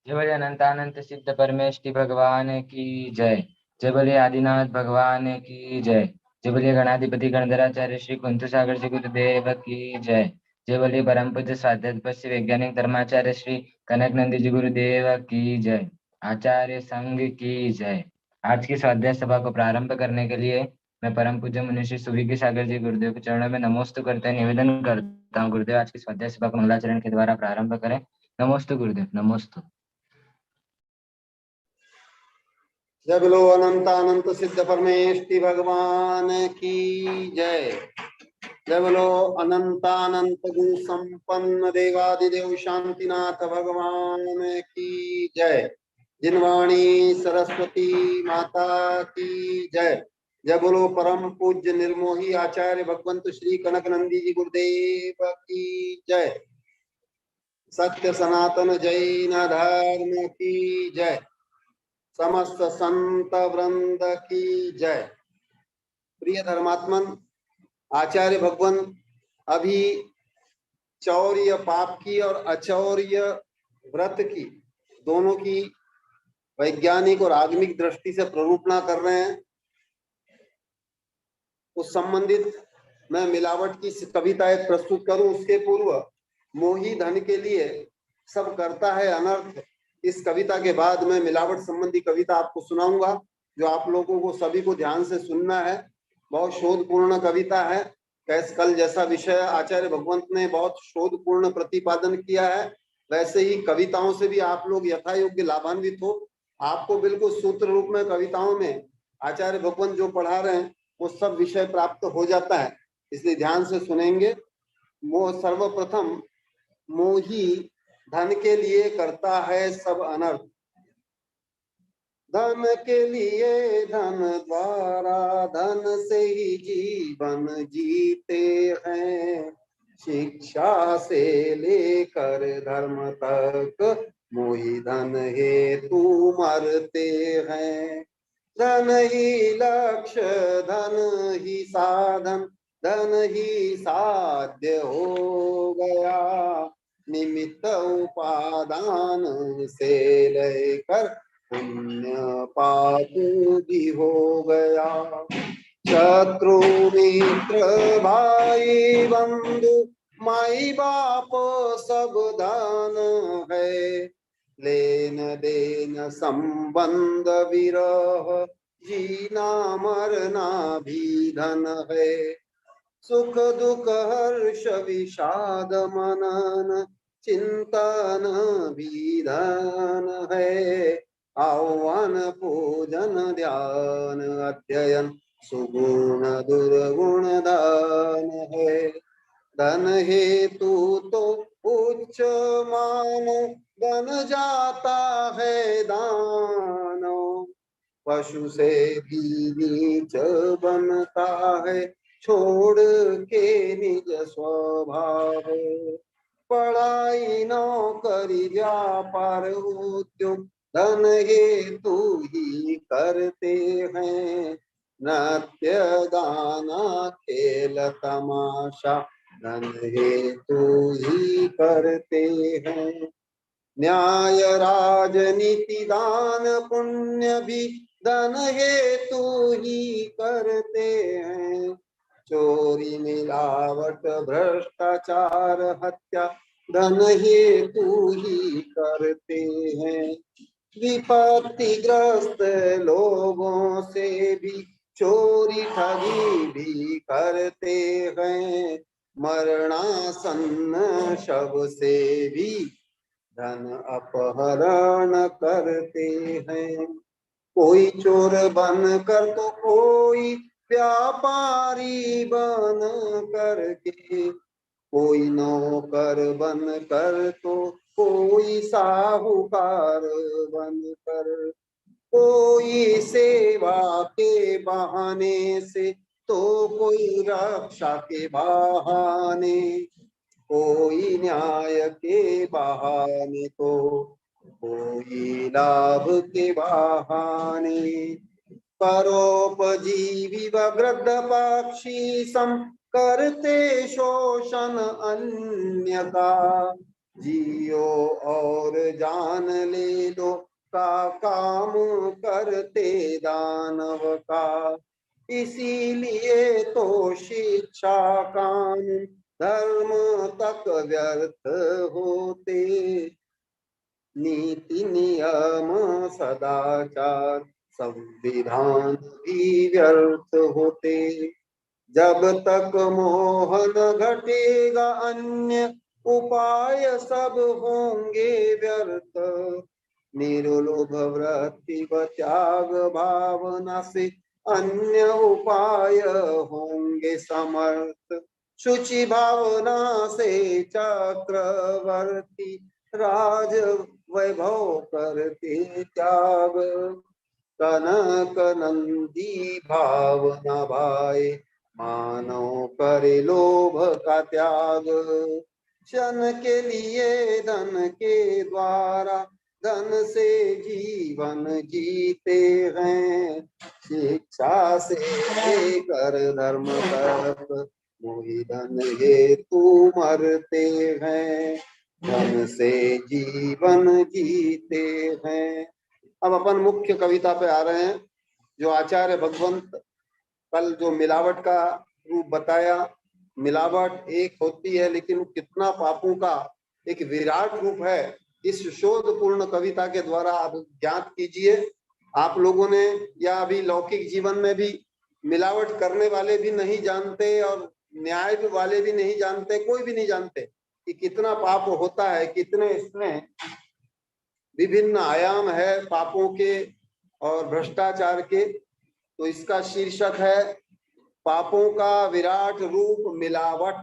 जय बोले अनंतानंत सिद्ध परमेष्टि भगवान की जय। जय बोले आदिनाथ भगवान की जय। जय बोले गणाधिपति गणधराचार्य श्री कुंत सागर जी गुरुदेव की जय। जय बोले परम पूज्य स्वाध्याय वैज्ञानिक धर्माचार्य श्री कनक नंदी जी गुरुदेव की जय। आचार्य संघ की जय। आज की स्वाध्याय सभा को प्रारंभ करने के लिए मैं परम पूज्य मुनि श्री सुविज्ञ सागर जी गुरुदेव के चरणों में नमोस्तु करते निवेदन करता हूँ। गुरुदेव आज की स्वाध्याय सभा को मंगलाचरण के द्वारा प्रारंभ करें। नमोस्तु गुरुदेव, नमोस्तु। जय बोलो अनंतानंत सिद्ध परमेष्टि भगवान की जय। जय बोलो अनंतानंत गुण संपन्न देवादिदेव शांतिनाथ भगवान की जय। जिनवाणी सरस्वती माता की जय। जय बोलो परम पूज्य निर्मोही आचार्य भगवंत श्री कनक नंदी जी गुरुदेव की जय। सत्य सनातन जैन धर्म की जय। समस्त संत वृंद की जय। प्रिय धर्मात्मन, आचार्य भगवान अभी चौर्य पाप की और अचौर्य व्रत की दोनों की वैज्ञानिक और आगमिक दृष्टि से प्ररूपणा कर रहे हैं। उस संबंधित मैं मिलावट की कविता एक प्रस्तुत करूं उसके पूर्व मोही धन के लिए सब करता है अनर्थ, इस कविता के बाद मैं मिलावट संबंधी कविता आपको सुनाऊंगा जो आप लोगों को सभी को ध्यान से सुनना है। बहुत शोधपूर्ण कविता है। कैसे कल जैसा विषय आचार्य भगवंत ने बहुत शोधपूर्ण प्रतिपादन किया है, वैसे ही कविताओं से भी आप लोग यथा योग्य लाभान्वित हो। आपको बिल्कुल सूत्र रूप में कविताओं में आचार्य भगवंत जो पढ़ा रहे हैं वो सब विषय प्राप्त हो जाता है, इसलिए ध्यान से सुनेंगे। सर्वप्रथम मोही धन के लिए करता है सब अनर्थ। धन के लिए धन द्वारा धन से ही जीवन जीते हैं। शिक्षा से लेकर धर्म तक मोही धन हेतु मरते हैं। धन ही लक्ष्य, धन ही साधन, धन ही साध्य हो गया। निमित्त उपादान से लेकर पुण्य पाप भी हो गया। शत्रु मित्र भाई बंधु माई बाप सब दान है। लेन देन संबंध विरह जीना मरना भी धन है। सुख दुख हर्ष विषाद मनन चिंतन भी धन है। आह्वान पूजन ध्यान अध्ययन सुगुण दुर्गुण दान है। धन हेतु तो उच्च मानो बन जाता है दानो। पशु से भी नीच बनता है छोड़ के निज स्वभाव। पढ़ाई नौकरी व्यापार उद्योग धन हेतु ही करते हैं। नृत्य गाना खेल तमाशा धन हेतु ही करते हैं। न्याय राजनीति दान पुण्य भी धन हेतु ही करते हैं। चोरी मिलावट भ्रष्टाचार हत्या धन हेतु ही करते हैं। विपत्तिग्रस्त लोगों से भी चोरी ठगी भी करते हैं। मरणासन्न शव से भी धन अपहरण करते हैं। कोई चोर बन कर तो कोई व्यापारी बन करके, कोई नौकर बन कर तो कोई साहूकार बन कर, कोई सेवा के बहाने से तो कोई रक्षा के बहाने, कोई न्याय के बहाने तो कोई लाभ के बहाने। परोपजीवी व गृध्र पक्षी सम करते शोषण अन्य का। जियो और जान ले दो का काम करते दानव का। इसीलिए तो शिक्षा कानून धर्म तक व्यर्थ होते, नीति नियम सदाचार संविधान भी व्यर्थ होते। जब तक मोहन घटेगा अन्य उपाय सब होंगे व्यर्थ, निरुलोभ वृत्ति व त्याग भावना से अन्य उपाय होंगे समर्थ। शुचि भावना से चक्रवर्ती राज वैभव करते त्याग, कनक नंदी भावना भाए मानव करे लोभ का त्याग। क्षण के लिए धन के द्वारा धन से जीवन जीते हैं, शिक्षा से लेकर धर्म तक मोहि धन हेतु मरते हैं, धन से जीवन जीते हैं। अब अपन मुख्य कविता पे आ रहे हैं। जो आचार्य भगवंत कल जो मिलावट का रूप बताया, मिलावट एक होती है लेकिन कितना पापों का एक विराट रूप है, इस शोधपूर्ण कविता के द्वारा आप ज्ञात कीजिए। आप लोगों ने या अभी लौकिक जीवन में भी मिलावट करने वाले भी नहीं जानते और न्याय वाले भी नहीं जानते, कोई भी नहीं जानते कि कितना पाप होता है, कितने इसमें विभिन्न आयाम है पापों के और भ्रष्टाचार के। तो इसका शीर्षक है पापों का विराट रूप मिलावट।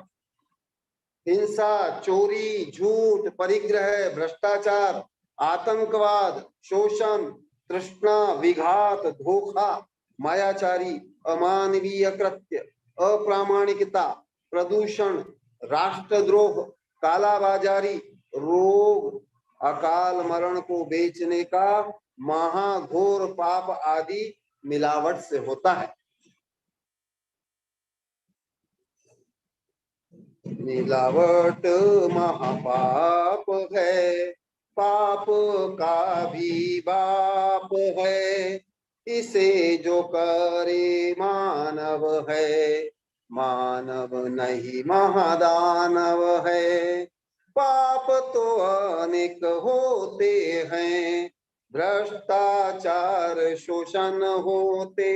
हिंसा, चोरी, झूठ, परिग्रह, भ्रष्टाचार, आतंकवाद, शोषण, तृष्णा, विघात, धोखा, मायाचारी, अमानवीय कृत्य, अप्रामाणिकता, प्रदूषण, राष्ट्रद्रोह, कालाबाजारी, रोग, अकाल मरण को बेचने का महाघोर पाप आदि मिलावट से होता है। मिलावट महापाप है, पाप का भी बाप है, इसे जो करे मानव है, मानव नहीं महादानव है। पाप तो अनेक होते हैं, भ्रष्टाचार शोषण होते,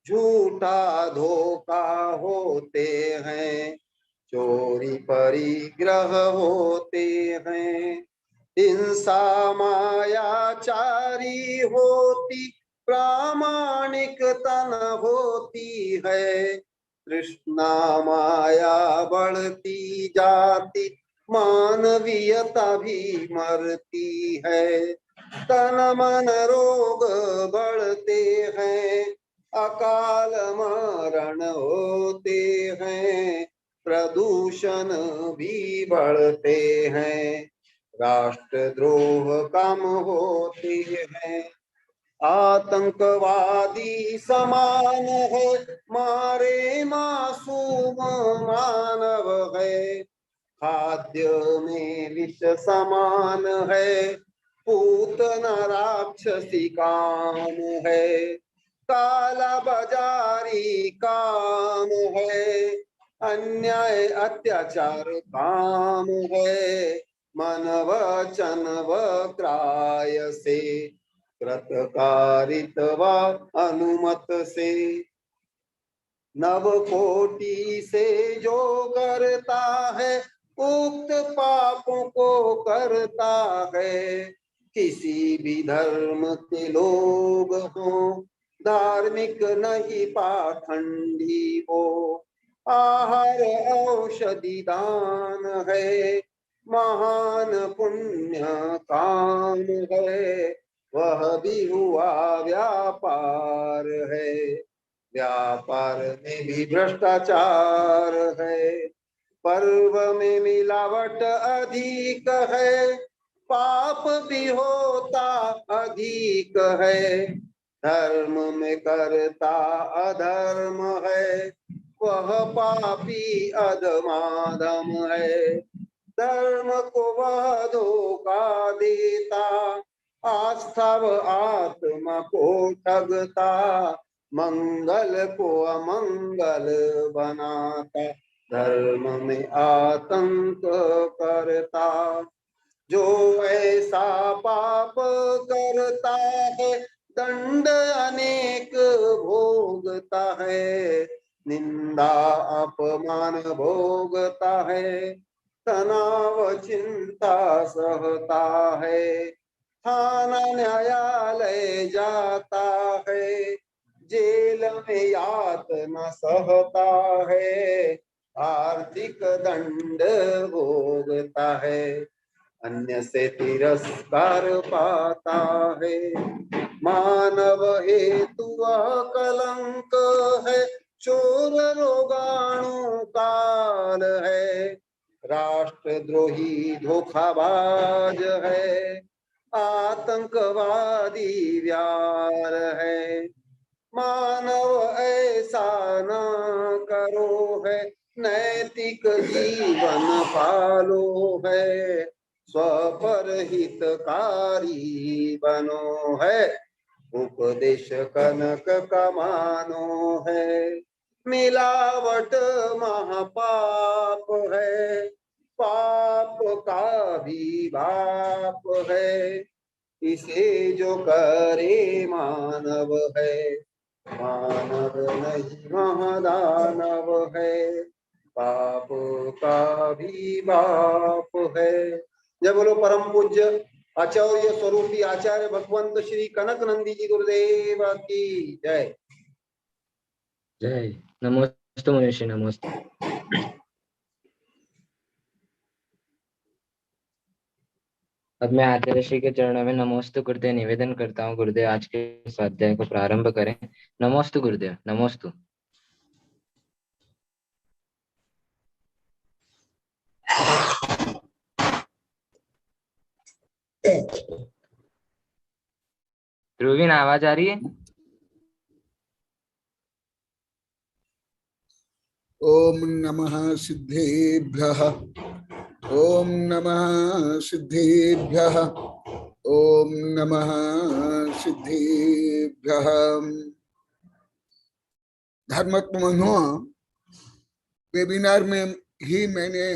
झूठा धोखा होते हैं, चोरी परिग्रह होते हैं, हिंसा मायाचारी होती, प्रामाणिकता न होती है, तृष्णा माया बढ़ती जाती, मानवीयता भी मरती है, तन मन रोग बढ़ते हैं, अकाल मरण होते हैं, प्रदूषण भी बढ़ते हैं, राष्ट्रद्रोह कम होते हैं, आतंकवादी समान है, मारे मासूम मानव है, खाद्य में विष समान है, पूतना राक्षसी काम है, काला बाजारी काम है, अन्याय अत्याचार काम है, मन वचन व क्राय से, कृतकारित्व अनुमत से, नव कोटि से जो करता है, उक्त पापों को करता है, किसी भी धर्म के लोग हो, धार्मिक नहीं पाखंडी हो, आहार औषधि दान है, महान पुण्य काम है, वह भी हुआ व्यापार है, व्यापार में भी भ्रष्टाचार है, पर्व में मिलावट अधिक है, पाप भी होता अधिक है, धर्म में करता अधर्म है, वह पापी अधमाधम है, धर्म को वह धोखा देता, आस्था व आत्मा को ठगता, मंगल को अमंगल बनाता, धर्म में आतंक करता। जो ऐसा पाप करता है दंड अनेक भोगता है, निंदा अपमान भोगता है, तनाव चिंता सहता है, थाना न्यायालय जाता है, जेल में यातना सहता है, आर्थिक दंड भोगता है, अन्य से तिरस्कार पाता है, मानव हेतु वह कलंक है, चोर रोगाणु काल है, राष्ट्रद्रोही धोखाबाज है, आतंकवादी व्यार है, मानव ऐसा न करो है, नैतिक जीवन पालो है, स्वपर हितकारी बनो है, उपदेश कनक कमानो है, मिलावट महापाप है, पाप का भी बाप है, इसे जो करे मानव है, मानव नहीं महादानव है, पाप का भी बाप है। जय बोलो परम पूज्य आचार्य स्वरूपी आचार्य भगवंत श्री कनक नंदी जी गुरुदेव की जय। जय। नमोस्तु मनीषी, नमोस्तु। अब मैं आचार्य श्री के चरणों में नमोस्तु करते निवेदन करता हूँ, गुरुदेव आज के स्वाध्याय को प्रारंभ करें। नमोस्तु गुरुदेव, नमोस्तु। ध्रुवीन, आवाज आ रही है? ओम नमः सिद्धेभ्यः, ओम नमः सिद्धेभ्यः, ओम नमः सिद्धेभ्यः। धर्मत्मनो वेबिनार में ही मैंने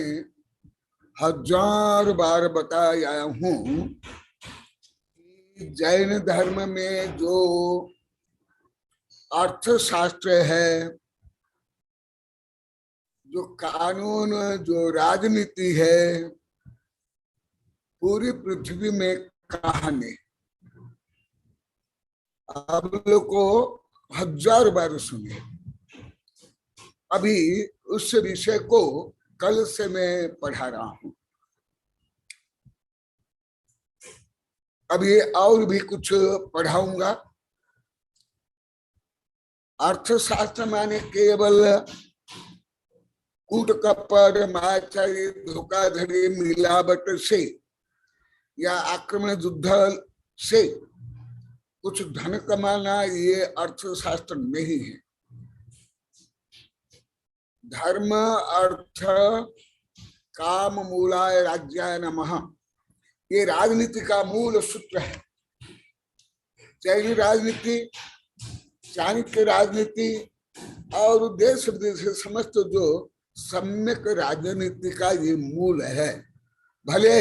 1000 बार बताया हूँ कि जैन धर्म में जो अर्थशास्त्र है, जो कानून, जो राजनीति है, पूरी पृथ्वी में कहाँ नहीं। आप लोग को 1000 बार सुने। अभी उस विषय को कल से मैं पढ़ा रहा हूं। अभी और भी कुछ पढ़ाऊंगा। अर्थशास्त्र माने केवल कूट कपट, मायाचारी, धोखाधड़ी, मिलावट से या आक्रमण युद्ध से कुछ धन कमाना, ये अर्थशास्त्र नहीं है। धर्म अर्थ काम मूलाय राज्याय नमः, ये राजनीति का मूल सूत्र है। जैन राजनीति, चाणक्य राजनीति और देश विदेश समस्त जो सम्यक राजनीति का ये मूल है। भले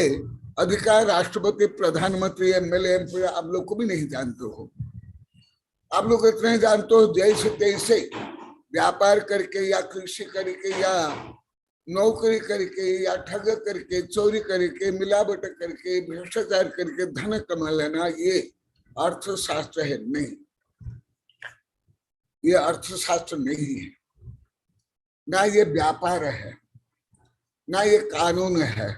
अधिकार राष्ट्रपति, प्रधानमंत्री, एमएलए, एमपी आप लोग को भी नहीं जानते हो। आप लोग इतने जानते हो जैसे तैसे व्यापार करके या कृषि करके या नौकरी करके या ठग करके, चोरी करके, मिलावट करके, भ्रष्टाचार करके धन कमा लेना, ये अर्थशास्त्र है नहीं। ये अर्थशास्त्र नहीं है, ना ये व्यापार है, ना ये कानून है,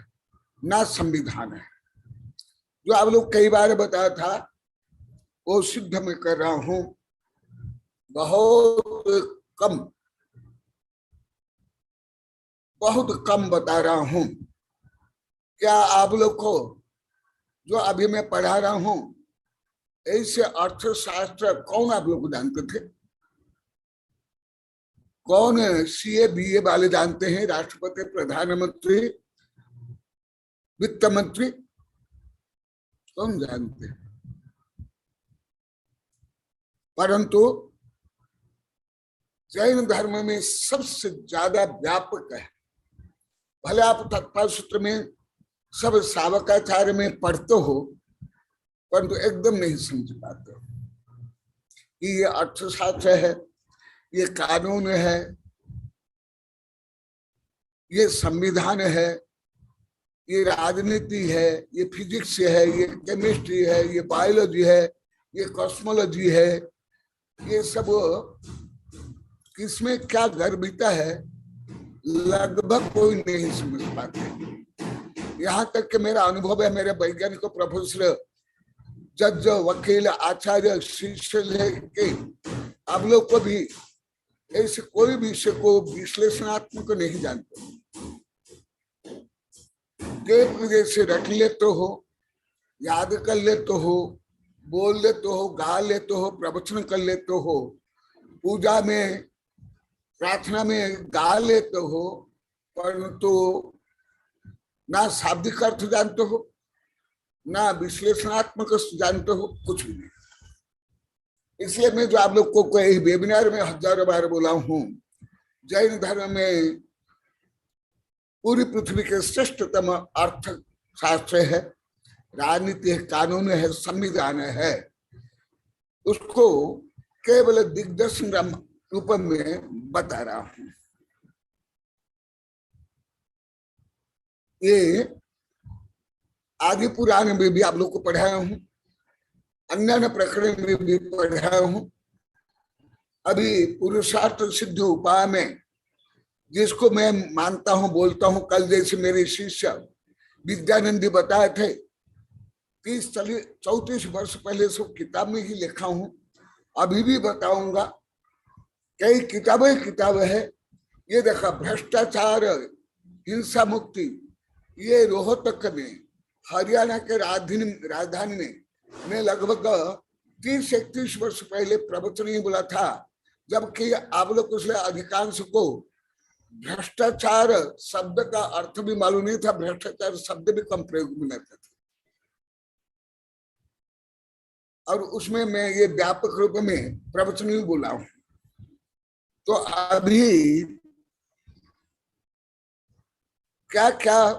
ना संविधान है। जो आप लोग कई बार बताया था वो सिद्ध मैं कर रहा हूं। बहुत कम बता रहा हूं। क्या आप लोग को जो अभी मैं पढ़ा रहा हूं ऐसे अर्थशास्त्र कौन आप लोग जानते थे? कौन सीए बीए वाले जानते हैं? राष्ट्रपति, प्रधानमंत्री, वित्त मंत्री कौन जानते हैं, परंतु जैन धर्म में सबसे ज्यादा व्यापक है। भले आप तत्पाल सूत्र में सब सावकाचार्य में पढ़ते हो, परंतु एकदम नहीं समझ पाते हो कि ये अर्थशास्त्र है, ये कानून है, ये संविधान है, ये राजनीति है, ये फिजिक्स है, ये केमिस्ट्री है, ये बायोलॉजी है, ये कॉस्मोलॉजी है, ये सब किसमें क्या गर्भिता है लगभग कोई नहीं समझ पाते। यहाँ तक कि मेरा अनुभव है, मेरे वैज्ञानिक प्रोफेसर, जज, वकील, आचार्य, शिष्य लेके आप लोग को भी ऐसे कोई भी विषय को विश्लेषणात्मक नहीं जानते। जैसे रट लेते हो, याद कर लेते हो, बोल लेते हो, गा लेते हो, प्रवचन कर लेते हो, पूजा में प्रार्थना में गा लेते हो, परंतु ना शाब्दिक अर्थ जानते हो, ना विश्लेषणात्मक जानते हो, कुछ भी नहीं। इसलिए मैं जो आप लोग को कई वेबिनार में हजारों बार बोला हूं, जैन धर्म में पूरी पृथ्वी के श्रेष्ठतम अर्थ शास्त्र है, राजनीति है, कानून है, संविधान है, उसको केवल दिग्दर्शन रूप में बता रहा हूं। ये आदि पुराण में भी आप लोग को पढ़ाया हूं, अन्य प्रकरण में भी पढ़ाया हूं। अभी पुरुषार्थ सिद्ध उपाय में जिसको मैं मानता हूं, बोलता हूं, कल जैसे मेरे शिष्य विद्यानंदी बताए थे, 30-34 वर्ष पहले से किताब में ही लिखा हूं, अभी भी बताऊंगा। कई किताबें है। ये देखा, भ्रष्टाचार, हिंसा मुक्ति, ये रोहतक में, हरियाणा के राजधानी में लगभग 30-31 वर्ष पहले प्रवचन ही बोला था, जबकि आप लोग उसमें अधिकांश को भ्रष्टाचार शब्द का अर्थ भी मालूम नहीं था, भ्रष्टाचार शब्द भी कम प्रयोग में लेते थे। और उसमें मैं ये व्यापक रूप में प्रवचन ही बोला हूं। तो अभी क्या क्या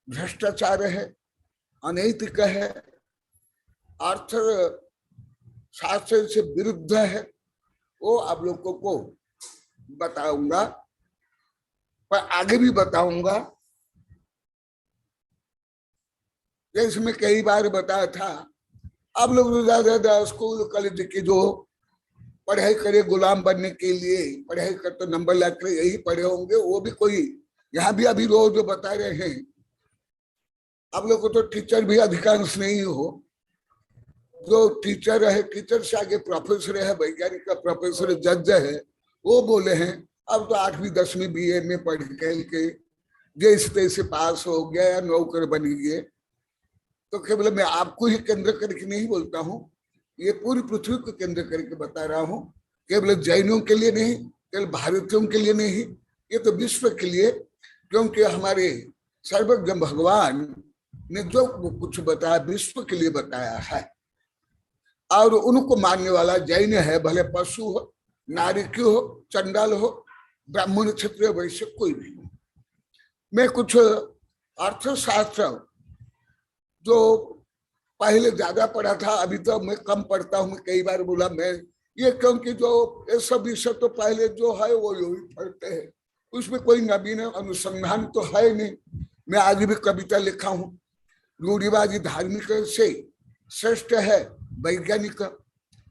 भ्रष्टाचार है, अनैतिक है, अर्थ शास्त्र से विरुद्ध है, वो आप लोगों को बताऊंगा, पर आगे भी बताऊंगा। जैसे मैं कई बार बताया था, आप लोग ज्यादा स्कूल कॉलेज के जो पढ़ाई करे गुलाम बनने के लिए, पढ़ाई कर तो नंबर ला कर यही पढ़े होंगे, वो भी कोई यहाँ भी अभी रोज बता रहे हैं। आप लोग को तो टीचर भी अधिकांश नहीं हो, जो टीचर है, टीचर से आगे प्रोफेसर है, वैज्ञानिक का प्रोफेसर, जज है, वो बोले हैं अब तो 8वीं 10वीं BA में पढ़ के जैसे तैसे पास हो गया या नौकर बन गए। तो केवल मैं आपको ही केंद्र करके नहीं बोलता हूँ, ये पूरी पृथ्वी को केंद्र करके बता रहा हूँ, केवल जैनों के लिए नहीं, केवल भारतीयों के लिए नहीं, ये तो विश्व के लिए, क्योंकि हमारे सर्वज्ञ भगवान ने जो कुछ बताया विश्व के लिए बताया है। और उनको मानने वाला जैन है, भले पशु हो, नारी क्यों हो, चंडाल हो, ब्राह्मण, क्षत्रिय, वैश्य, कोई भी हो। मैं कुछ अर्थशास्त्र जो पहले ज्यादा पढ़ा था, अभी तो मैं कम पढ़ता हूँ, कई बार बोला मैं ये, क्योंकि जो ये सब विषय तो पहले जो है वो यही पढ़ते हैं, उसमें कोई नवीन अनुसंधान तो है नहीं। मैं आगे भी कविता लिखा हूँ, रूढ़िवादी धार्मिक से श्रेष्ठ है वैज्ञानिक,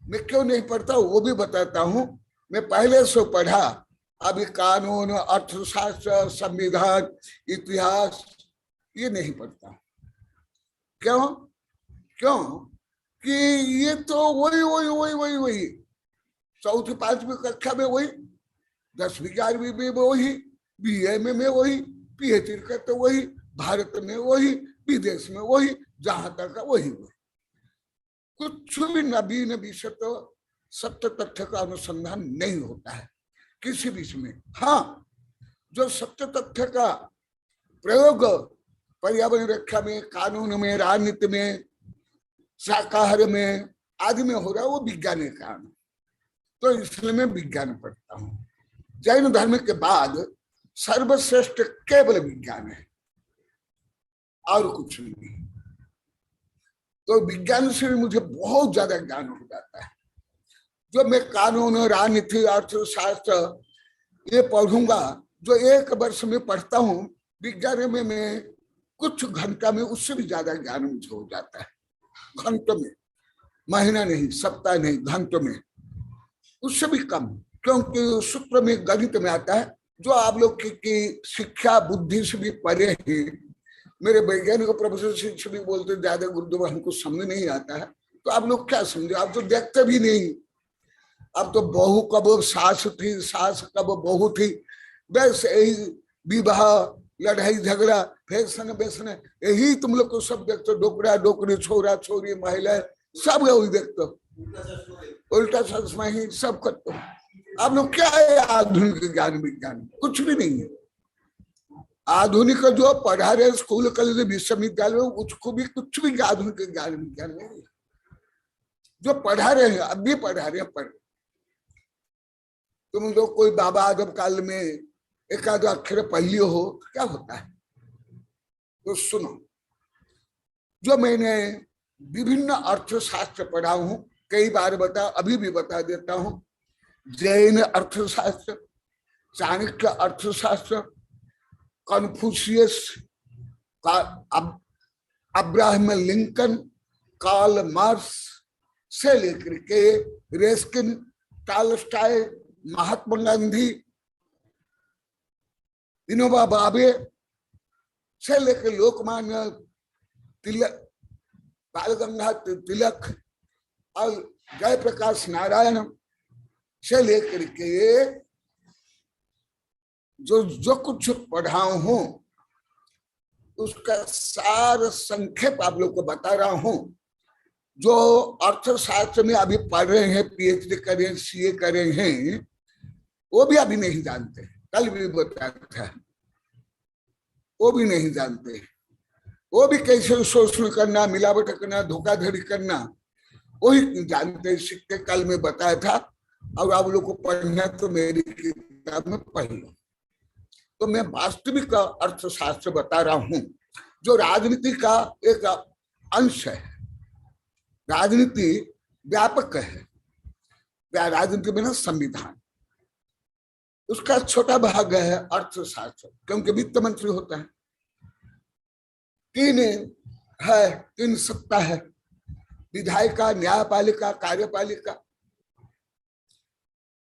मैं क्यों नहीं पढ़ता वो भी बताता हूँ। मैं पहले से पढ़ा, अभी कानून, अर्थशास्त्र, संविधान, इतिहास ये नहीं पढ़ता। क्यों? क्यों कि ये तो वही 4वीं 5वीं कक्षा में वही, 10वीं 11वीं में वही, BA में वही, PhD करते वही, भारत में वही, विदेश में वही, जहां तक वही। कुछ भी नवीन विषय तो सत्य तथ्य का अनुसंधान नहीं होता है किसी विषय में। हाँ, जो सत्य तथ्य का प्रयोग पर्यावरण रक्षा में, कानून में, राजनीति में, शाकाहार में आदि में हो रहा है, वो विज्ञान के कारण। तो इसलिए मैं विज्ञान पढ़ता हूँ। जैन धर्म के बाद सर्वश्रेष्ठ केवल विज्ञान है और कुछ नहीं। तो विज्ञान से मुझे बहुत ज्यादा ज्ञान हो जाता है। जो मैं कानून, राजनीति, अर्थशास्त्र ये पढ़ूंगा, जो 1 वर्ष में पढ़ता हूँ, विज्ञान में मैं कुछ घंटा में उससे भी ज्यादा ज्ञान मुझे हो जाता है। घंटों में, महीना नहीं, सप्ताह नहीं, घंटों में, उससे भी कम। क्योंकि सूत्र में, गणित में आता है, जो आप लोग की शिक्षा बुद्धि से भी परे हैं। मेरे वैज्ञानिक प्रोफेसर शिक्षक भी बोलते ज्यादा गुरुदेव हमको समझ नहीं आता है। तो आप लोग क्या समझे, आप तो देखते भी नहीं। अब तो बहू कब सास थी, सास कब बहू थी, बस यही विवाह, लड़ाई झगड़ा, फैशन बेसन, यही तुम लोग को सब देखते। डोकरा डोकरी, छोरा छोरी, महिला, सब वही देखते। उल्टा चश्मा ही सब करते। आप लोग क्या है आधुनिक ज्ञान विज्ञान, कुछ भी नहीं है। आधुनिक जो पढ़ा रहे स्कूल कॉलेज विश्वविद्यालय, उसको भी कुछ भी आधुनिक ज्ञान विज्ञान नहीं है। जो पढ़ा रहे हैं, अब भी पढ़ा रहे हैं, पढ़। तुम लोग कोई बाबा आदम काल में एक आध अक्षर पढ़ लियो हो, क्या होता है? तो सुनो, जो मैंने विभिन्न अर्थशास्त्र पढ़ा हूं, कई बार अभी भी बता देता हूं। जैन अर्थशास्त्र, चाणक्य अर्थशास्त्र, Confucius, Abraham Lincoln, Karl Marx से लेकर के रेस्किन, टॉलस्टॉय, महात्मा गांधी, विनोबा भावे से लेकर लोकमान्य तिलक, बाल गंगाधर तिलक और जयप्रकाश नारायण से लेकर के जो कुछ पढ़ा हूं, उसका सार संक्षेप आप लोग को बता रहा हूं। जो अर्थशास्त्र में अभी पढ़ रहे हैं, पीएचडी कर रहे हैं, सीए कर रहे हैं, वो भी अभी नहीं जानते। कल भी बताया था, वो भी नहीं जानते। वो भी कैसे शोषण करना, मिलावट करना, धोखाधड़ी करना, वही जानते सीखते। कल में बताया था, और आप लोग को पढ़ना तो मेरी किताब में पढ़ लो। तो मैं वास्तविक अर्थशास्त्र बता रहा हूं, जो राजनीति का एक अंश है। राजनीति व्यापक है, राजनीति में ना संविधान, उसका छोटा भाग है अर्थशास्त्र, क्योंकि वित्त मंत्री होता है। 3 सत्ता है, विधायिका, न्यायपालिका, कार्यपालिका।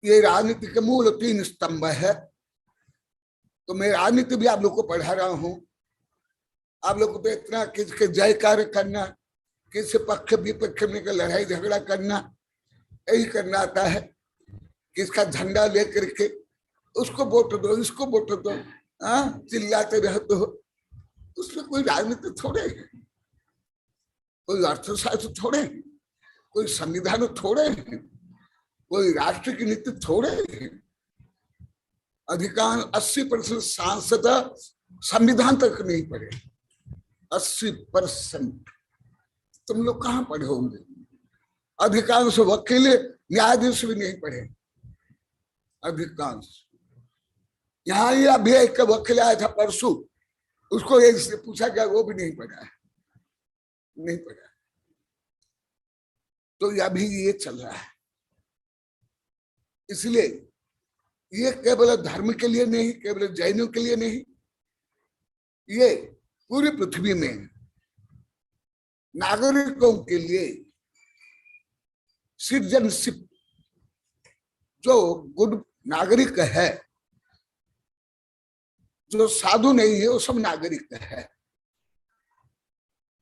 ये राजनीति के मूल 3 स्तंभ है। तो मैं राजनीति भी आप लोग को पढ़ा रहा हूं। आप लोग को तो इतना किसके जयकार करना, किसी पक्ष विपक्ष में लड़ाई झगड़ा करना, यही करना आता है। किसका झंडा लेकर के उसको वोट दो, इसको वोट दो, चिल्लाते रहते हो। उसमें कोई राजनीति थोड़े है, कोई अर्थशास्त्र थोड़े है, कोई संविधान थोड़े है, कोई राष्ट्र की नीति थोड़े है। अधिकांश 80% सांसद संविधान तक नहीं पढ़े। 80% तुम लोग कहाँ पढ़े होंगे? अधिकांश वकील, न्यायाधीश भी नहीं पढ़े, अधिकांश। यहाँ ही अभी एक वकील आया था परसों, उसको एक से पूछा गया, वो भी नहीं पढ़ा है, नहीं पढ़ा। तो अभी ये चल रहा है। इसलिए ये केवल धर्म के लिए नहीं, केवल जैनों के लिए नहीं, ये पूरी पृथ्वी में नागरिकों के लिए सिटीजनशिप, जो गुड नागरिक है, जो साधु नहीं है वो सब नागरिक है।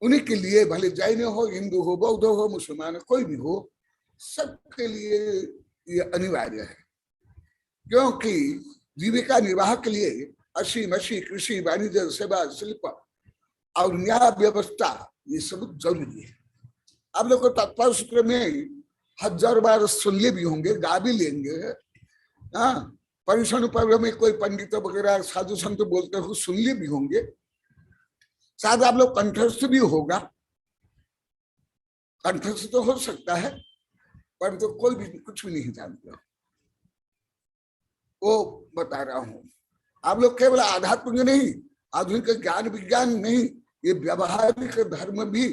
उन्हीं के लिए, भले जैन हो, हिंदू हो, बौद्ध हो, मुसलमान हो, कोई भी हो, सबके लिए ये अनिवार्य है। क्योंकि जीविका निर्वाह के लिए असी कृषि, वाणिज्य, सेवा, शिल्प और न्याय व्यवस्था, ये सब जरूरी है। आप लोग को तत्पर सूत्र में 1000 बार सुन लिए भी होंगे, गा भी लेंगे। परिषण पर्व में कोई पंडित वगैरह साधु संत बोलते हो, सुन लिए भी होंगे, शायद आप लोग कंठस्थ भी होगा, कंठस्थ तो हो सकता है, परंतु तो कोई भी कुछ भी नहीं जानते, वो बता रहा हूं। आप लोग केवल आध्यात्मिक नहीं, आधुनिक ज्ञान विज्ञान नहीं, ये व्यावहारिक धर्म भी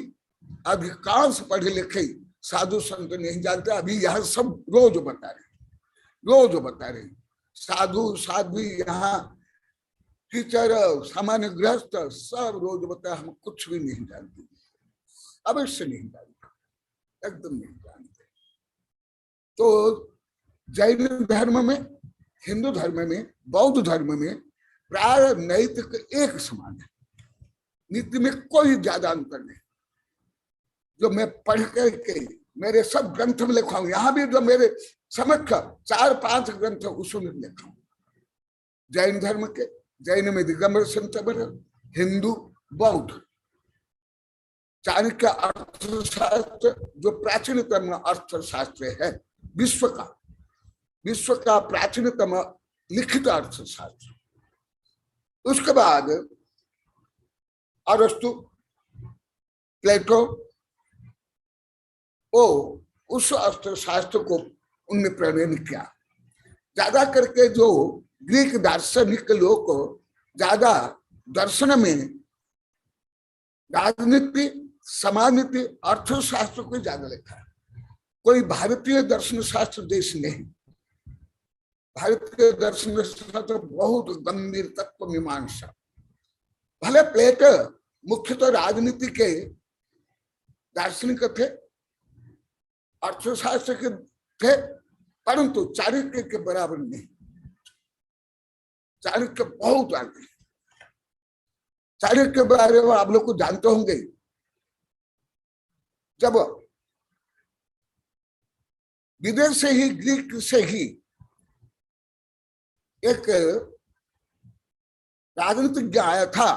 अधिकांश पढ़े लिखे साधु संत नहीं जानते। अभी यह सब रोज बता रहे, रोज बता रहे, साधु साध्वी यहाँ टीचर सामान्य गृहस्थ सब रोज बता, हम कुछ भी नहीं जानते, अवश्य नहीं जानते, एकदम नहीं जानते। तो जैन धर्म में, हिंदू धर्म में, बौद्ध धर्म में प्राय नैतिक एक समान है, नीति में कोई ज्यादा अंतर नहीं। जो मैं पढ़ करके मेरे सब ग्रंथ में लिखा हूं, यहां भी जो मेरे समक्ष 4-5 ग्रंथ उसमें लिखा हूं, जैन धर्म के, जैन में दिगंबर संत, हिंदू, बौद्ध, चाणक्य अर्थशास्त्र जो प्राचीनतम अर्थशास्त्र है विश्व का प्राचीनतम लिखित अर्थशास्त्र। उसके बाद अरस्तु, प्लेटो, उस अर्थशास्त्र को उनने प्रणयन किया। ज्यादा करके जो ग्रीक दार्शनिक लोग को ज्यादा दर्शन में राजनीति, समाजनीति, अर्थशास्त्र को ज्यादा लिखा है। कोई भारतीय दर्शन शास्त्र देश नहीं, भारतीय दर्शन शास्त्र बहुत गंभीर तत्व मीमांसा। भले प्लेटो मुख्यतः राजनीति के दार्शनिक थे, अर्थशास्त्र के थे, परंतु चाणक्य के बराबर नहीं। चाणक्य बहुत आगे, चाणक्य के बारे में आप लोग को जानते होंगे। जब विदेश से ही, ग्रीक से ही एक राजनीतिज्ञ आया था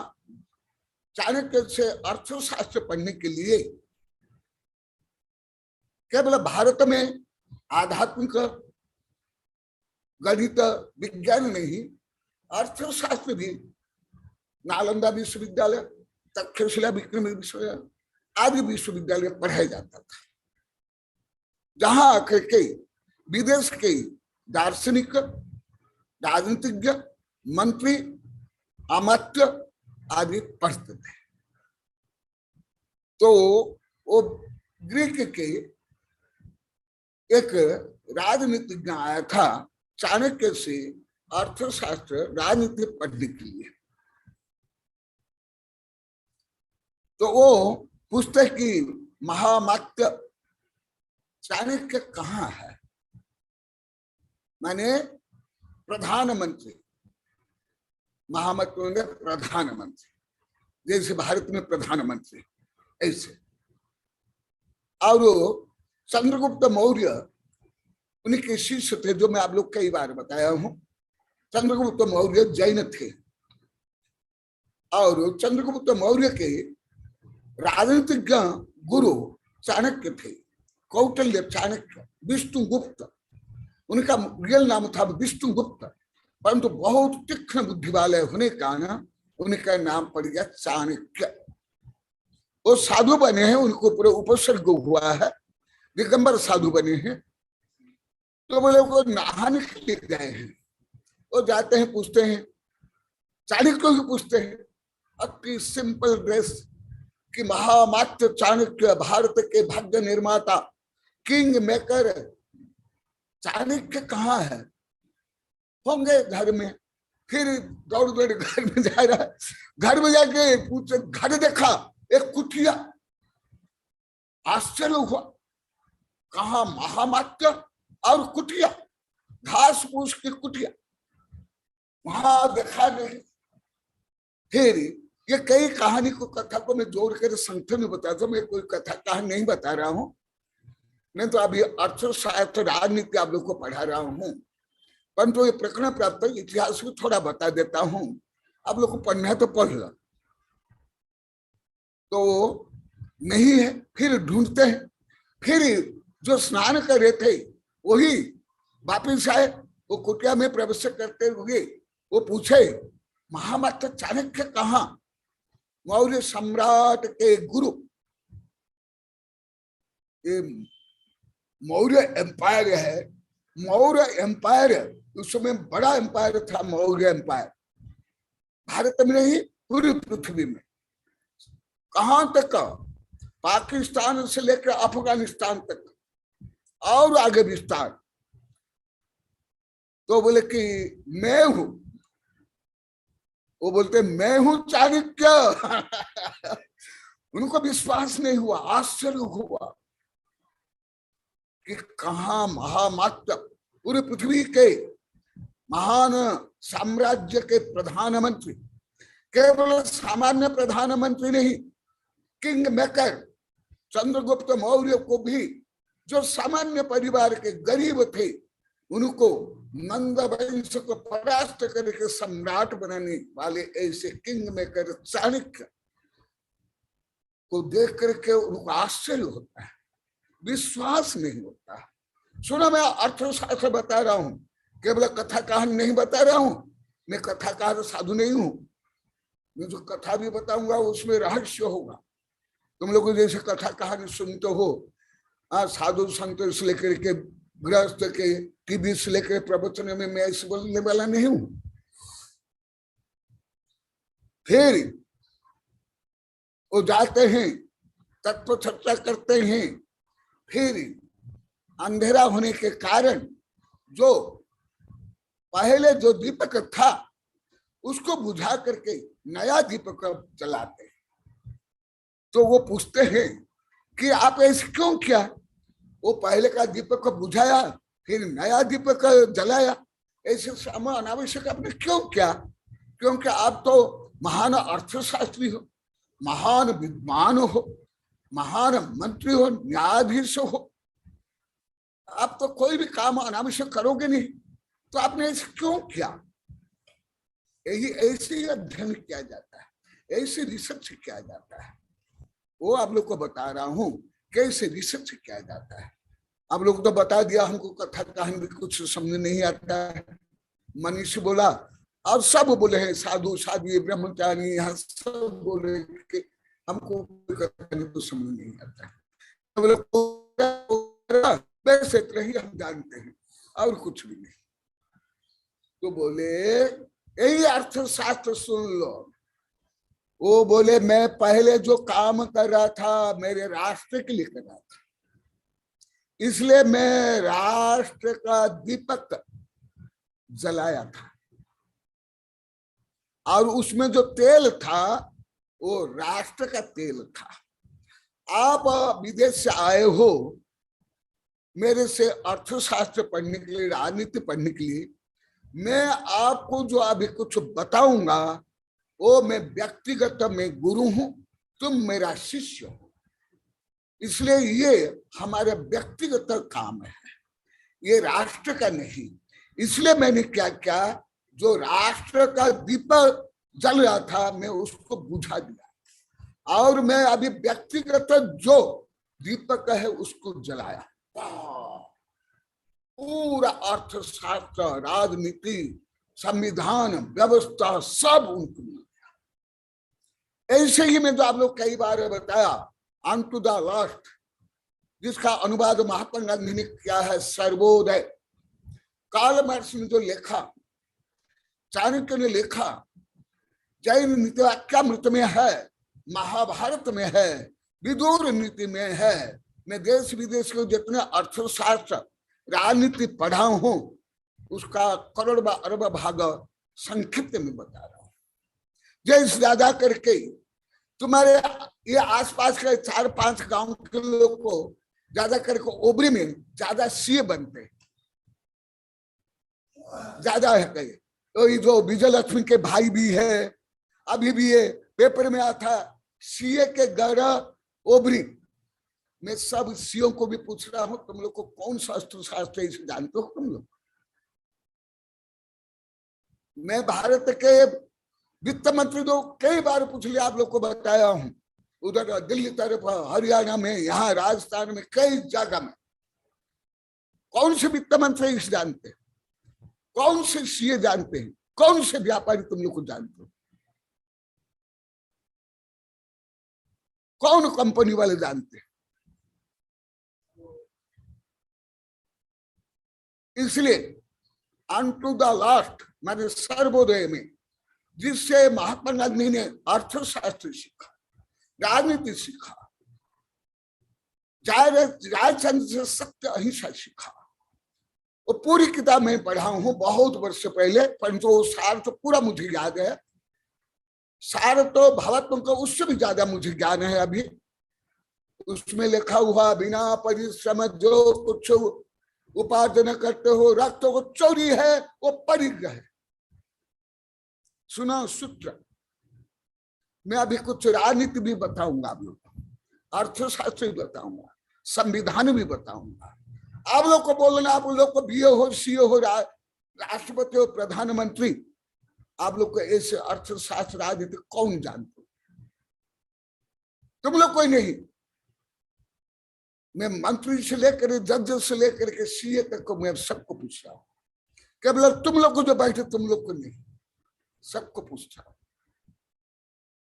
चाणक्य से अर्थशास्त्र पढ़ने के लिए। केवल भारत में आध्यात्मिक गणित विज्ञान नहीं, अर्थशास्त्र भी नालंदा विश्वविद्यालय, तक्षशिला विक्रम विश्वविद्यालय आदि विश्वविद्यालय पढ़ाया जाता था, जहां आकर के विदेश के दार्शनिक, राजनीतिज्ञ, मंत्री, अमात्य आदि पढ़ते थे। तो वो ग्रीक के एक राजनीतिज्ञ आया था चाणक्य से अर्थशास्त्र, राजनीति पढ़ने के लिए। तो वो पूछते कि महामात्य चाणक्य कहाँ है, माने प्रधानमंत्री, महामत्व में प्रधानमंत्री, जैसे भारत में प्रधानमंत्री ऐसे। और चंद्रगुप्त मौर्य उनके शिष्य थे, जो मैं आप लोग कई बार बताया हूं। चंद्रगुप्त मौर्य जैन थे और चंद्रगुप्त मौर्य के राजनीतिज्ञ गुरु चाणक्य थे, कौटिल्य चाणक्य, विष्णुगुप्त उनका रियल नाम था, विष्णुगुप्त, परंतु बहुत तीक्ष्ण बुद्धि वाले होने का कारण उनका नाम पड़ गया चाणक्य। वो साधु बने हैं, उनको पूरे उपसर्ग हुआ है, दिगंबर साधु बने हैं। तो वो लोग नहाने के लिए गए हैं, वो जाते हैं, पूछते हैं, चाणक्य को भी पूछते हैं, अति सिंपल ड्रेस कि महामात्य चाणक्य, भारत के भाग्य निर्माता, किंग मेकर चाणक्य कहाँ है, होंगे घर में। फिर दौड़ दौड़ घर में जा रहा है, घर में जाके पूछे, घर देखा एक कुटिया, आश्चर्य हुआ, कहा महामात्य और कुटिया, घास फूस की कुटिया, वहां देखा नहीं। फिर ये कई कहानी को, कथा को मैं जोड़ कर संख्या में बताता हूँ, मैं कोई कथा कहानी नहीं बता रहा हूँ, नहीं तो अभी अर्थशास्त्र, राजनीति आप लोग को पढ़ा रहा हूँ, परंतु ये प्रकरण प्राप्त इतिहास भी थोड़ा बता देता हूँ, आप लोग को पढ़ना है तो पढ़ लो। तो नहीं है, फिर ढूंढते हैं, फिर जो स्नान कर रहे थे वही वापिस आए, वो कुटिया में प्रवेश करते हुए वो पूछे, महामत चाणक्य कहाँ? मौर्य सम्राट के गुरु, ये मौर्य एम्पायर है, मौर्य एम्पायर उस समय बड़ा एम्पायर था मौर्य एम्पायर, भारत में नहीं पूरी पृथ्वी में। कहां तक? पाकिस्तान से लेकर अफगानिस्तान तक और आगे विस्तार। तो बोले कि मैं हूं, वो बोलते मैं हूं चाणक्य। उनको विश्वास नहीं हुआ, आश्चर्य हुआ कि कहा महामात्र पूरी पृथ्वी के महान साम्राज्य के प्रधानमंत्री, केवल सामान्य प्रधानमंत्री नहीं, किंग मेकर चंद्रगुप्त मौर्य को भी, जो सामान्य परिवार के गरीब थे, उनको नंद वंश को परास्त करके सम्राट बनाने वाले ऐसे किंग मेकर चाणक्य को देख करके उनको आश्चर्य होता है, विश्वास नहीं होता। सुना, मैं अर्थशास्त्र बता रहा हूं, केवल कथा कहानी नहीं बता रहा हूं। मैं कथाकार साधु नहीं हूं, मैं जो कथा भी बताऊंगा उसमें रहस्य होगा। तुम लोग जैसे कथा कहानी सुनते हो, साधु संत से लेकर के गृहस्थ के टीवी से लेकर प्रवचन में मैं ऐसे बोलने वाला नहीं हूं। फिर वो जाते हैं, तत्व चर्चा करते हैं, फिर अंधेरा होने के कारण जो पहले जो दीपक था उसको बुझा करके नया दीपक जलाते हैं। तो वो पूछते हैं कि आप ऐसे क्यों किया? वो पहले का दीपक बुझाया फिर नया दीपक जलाया, ऐसे समय अनावश्यक आपने क्यों किया? क्योंकि आप तो महान अर्थशास्त्री हो, महान विद्वान हो, महान मंत्री हो, न्यायाधीश हो, आप तो कोई भी काम अनावश्यक करोगे नहीं, तो आपने ऐसे क्यों किया? यही ऐसे ही अध्ययन किया जाता है, ऐसे रिसर्च किया जाता है। वो आप लोग को बता रहा हूं कैसे रिसर्च किया जाता है। आप लोग तो बता दिया, हमको कथा कहानी भी कुछ समझ नहीं आता है। मनीष बोला और सब बोले हैं, साधु साध्वी ब्रह्मचारी, यहाँ सब बोले कि हमको कहानी तो समझ नहीं आता है। वैसे ही हम जानते हैं और कुछ भी नहीं। तो बोले यही अर्थशास्त्र सुन लो। वो बोले मैं पहले जो काम कर रहा था मेरे राष्ट्र के लिए कर रहा था, इसलिए मैं राष्ट्र का दीपक जलाया था, और उसमें जो तेल था वो राष्ट्र का तेल था। आप विदेश से आए हो मेरे से अर्थशास्त्र पढ़ने के लिए, राजनीति पढ़ने के लिए। मैं आपको जो अभी कुछ बताऊंगा वो मैं व्यक्तिगत में गुरु हूं, तुम मेरा शिष्य हो, इसलिए ये हमारा व्यक्तिगत काम है, ये राष्ट्र का नहीं। इसलिए मैंने क्या किया, जो राष्ट्र का दीपक जल रहा था मैं उसको बुझा दिया, और मैं अभी व्यक्तिगत जो दीपक है उसको जलाया। पूरा अर्थशास्त्र, राजनीति, संविधान, व्यवस्था सब उनको मिल गया। ऐसे ही मैं जो आप लोग कई बार बताया, अनटू द लास्ट, जिसका अनुवाद महात्मा गांधी ने किया है, सर्वोदय। कार्ल मार्क्स ने जो लिखा, चाणक्य ने लिखा, जैन नीतिवाक्यामृत में है, महाभारत में है, विदुर नीति में है। मैं देश विदेश के जितने अर्थशास्त्र, राजनीति पढ़ा हूं उसका करोड़ अरब भाग संक्षिप्त में बता रहा हूं। जैसे ज्यादा करके तुम्हारे ये आसपास के 4-5 गांव के लोग को ज्यादा करके ओबरी में ज्यादा सीए बनते ज्यादा है कहीं। तो ये जो विजय लक्ष्मी के भाई भी है, अभी भी ये पेपर में आता, सीए के गढ़ ओबरी। मैं सब सीओ को भी पूछ रहा हूं, तुम लोग को कौन सा शास्त्र इसे जानते हो तुम लोग? मैं भारत के वित्त मंत्री को कई बार पूछ लिया, आप लोग को बताया हूं। उधर दिल्ली तरफ, हरियाणा में, यहाँ राजस्थान में, कई जगह में कौन से वित्त मंत्री इसे जानते? कौन से सीए जानते हैं, कौन से व्यापारी तुम लोग को जानते हो, कौन कंपनी वाले जानते हैं। इसलिए अनटू द लास्ट मैंने सर्वोदय में जिससे महात्मा गांधी ने अर्थशास्त्र सीखा, राजनीति सीखा, राजतंत्र से सत्य अहिंसा सीखा, वो पूरी किताब में पढ़ा हूं बहुत वर्ष पहले, परंतु वो सार तो पूरा मुझे याद है। सार तो भावात्म का उससे भी ज्यादा मुझे ज्ञान है अभी। उसमें लिखा हुआ बिना परिश्रम जो कुछ उपार्जन करते हो रक्त वो चोरी है, वो परिग्रह है। सुना सूत्र। मैं अभी कुछ राजनीति भी बताऊंगा आप लोग को, अर्थशास्त्र भी बताऊंगा, संविधान भी बताऊंगा। आप लोग को बोलना, आप लोग को बीए हो, सीए हो, राष्ट्रपति हो, प्रधानमंत्री, आप लोग को ऐसे अर्थशास्त्र राजनीति कौन जानते हो? तुम लोग कोई नहीं। मैं मंत्री से लेकर जज से लेकर के सीए तक को मैं सबको पूछ रहा हूं। केवल तुम लोग को जो बैठे तुम लोग को नहीं, सबको पूछ रहा हूं।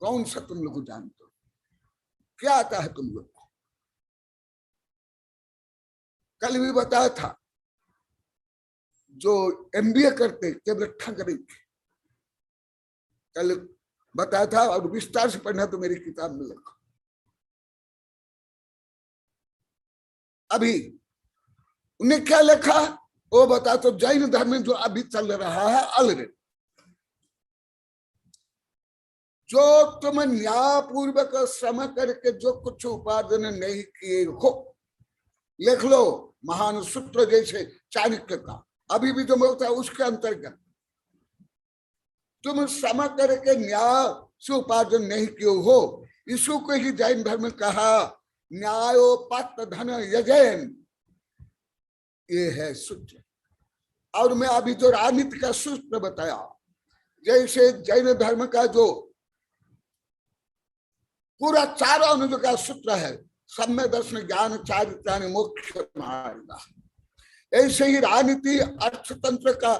कौन सा तुम लोग को जानते हो? क्या आता है तुम लोग को? कल भी बताया था जो एमबीए करते केवल ठग रही थी, कल बताया था और विस्तार से पढ़ना तो मेरी किताब में लिखा। अभी उन्हें क्या लिखा वो बता। तो जैन धर्म में जो अभी चल रहा है ऑलरेडी, जो तुम न्यायपूर्वक श्रम करके जो कुछ उपार्जन नहीं किए हो, लिख लो महान सूत्र जैसे चाणक्य का, अभी भी जो बोलता है उसके अंतर्गत तुम श्रम करके न्याय से उपार्जन नहीं किए हो। इसु को ही जैन धर्म में कहा न्यायोपात धन यजन, ये है सूत्र। और मैं अभी जो राजनीति का सूत्र बताया, जैसे जैन धर्म का जो पूरा चारों अनुज का सूत्र है, सम्य दर्शन ज्ञान चारित्राणि मोक्ष मार्ग, ऐसे ही राजनीति अर्थतंत्र का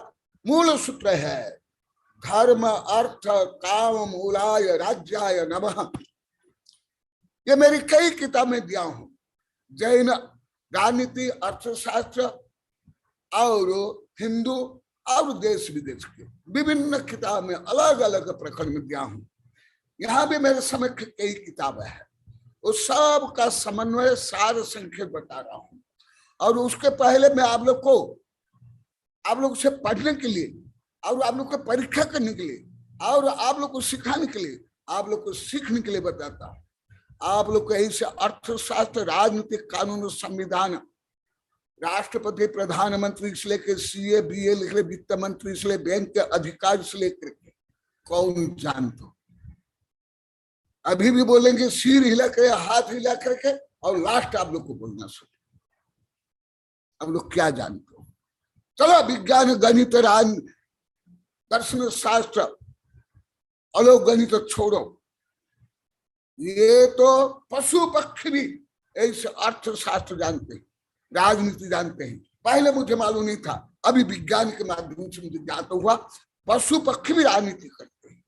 मूल सूत्र है धर्म अर्थ काम मूलाय राज्याय नमः। ये मेरी कई किताब में दिया हूं, जैन राजनीति अर्थशास्त्र और हिंदू और देश विदेश के विभिन्न किताब में अलग अलग प्रखंड में दिया हूं। यहाँ भी मेरे समय कई किताबें हैं, उस सब का समन्वय सार संक्षेप बता रहा हूं। और उसके पहले मैं आप लोग से पढ़ने के लिए और आप लोग को परीक्षा करने के लिए और आप लोग को सिखाने के लिए, आप लोग को सीखने के लिए बताता हूं। आप लोग को ऐसे अर्थशास्त्र, राजनीतिक, कानून, संविधान, राष्ट्रपति, प्रधानमंत्री से लेकर सीए बीए लिख ले, वित्त मंत्री से ले, बैंक के अधिकारी से लेकर के कौन जानते? अभी भी बोलेंगे सिर हिला कर, हाथ हिला करके, और लास्ट आप लोग को बोलना सुन। अब लोग क्या जानते हो? चलो विज्ञान, गणित, दर्शन शास्त्र, अलोक गणित तो छोड़ो, ये तो पशु पक्षी भी ऐसे अर्थशास्त्र जानते हैं, राजनीति जानते हैं। पहले मुझे मालूम नहीं था, अभी विज्ञान के माध्यम से मुझे ज्ञात हुआ पशु पक्षी भी राजनीति करते हैं,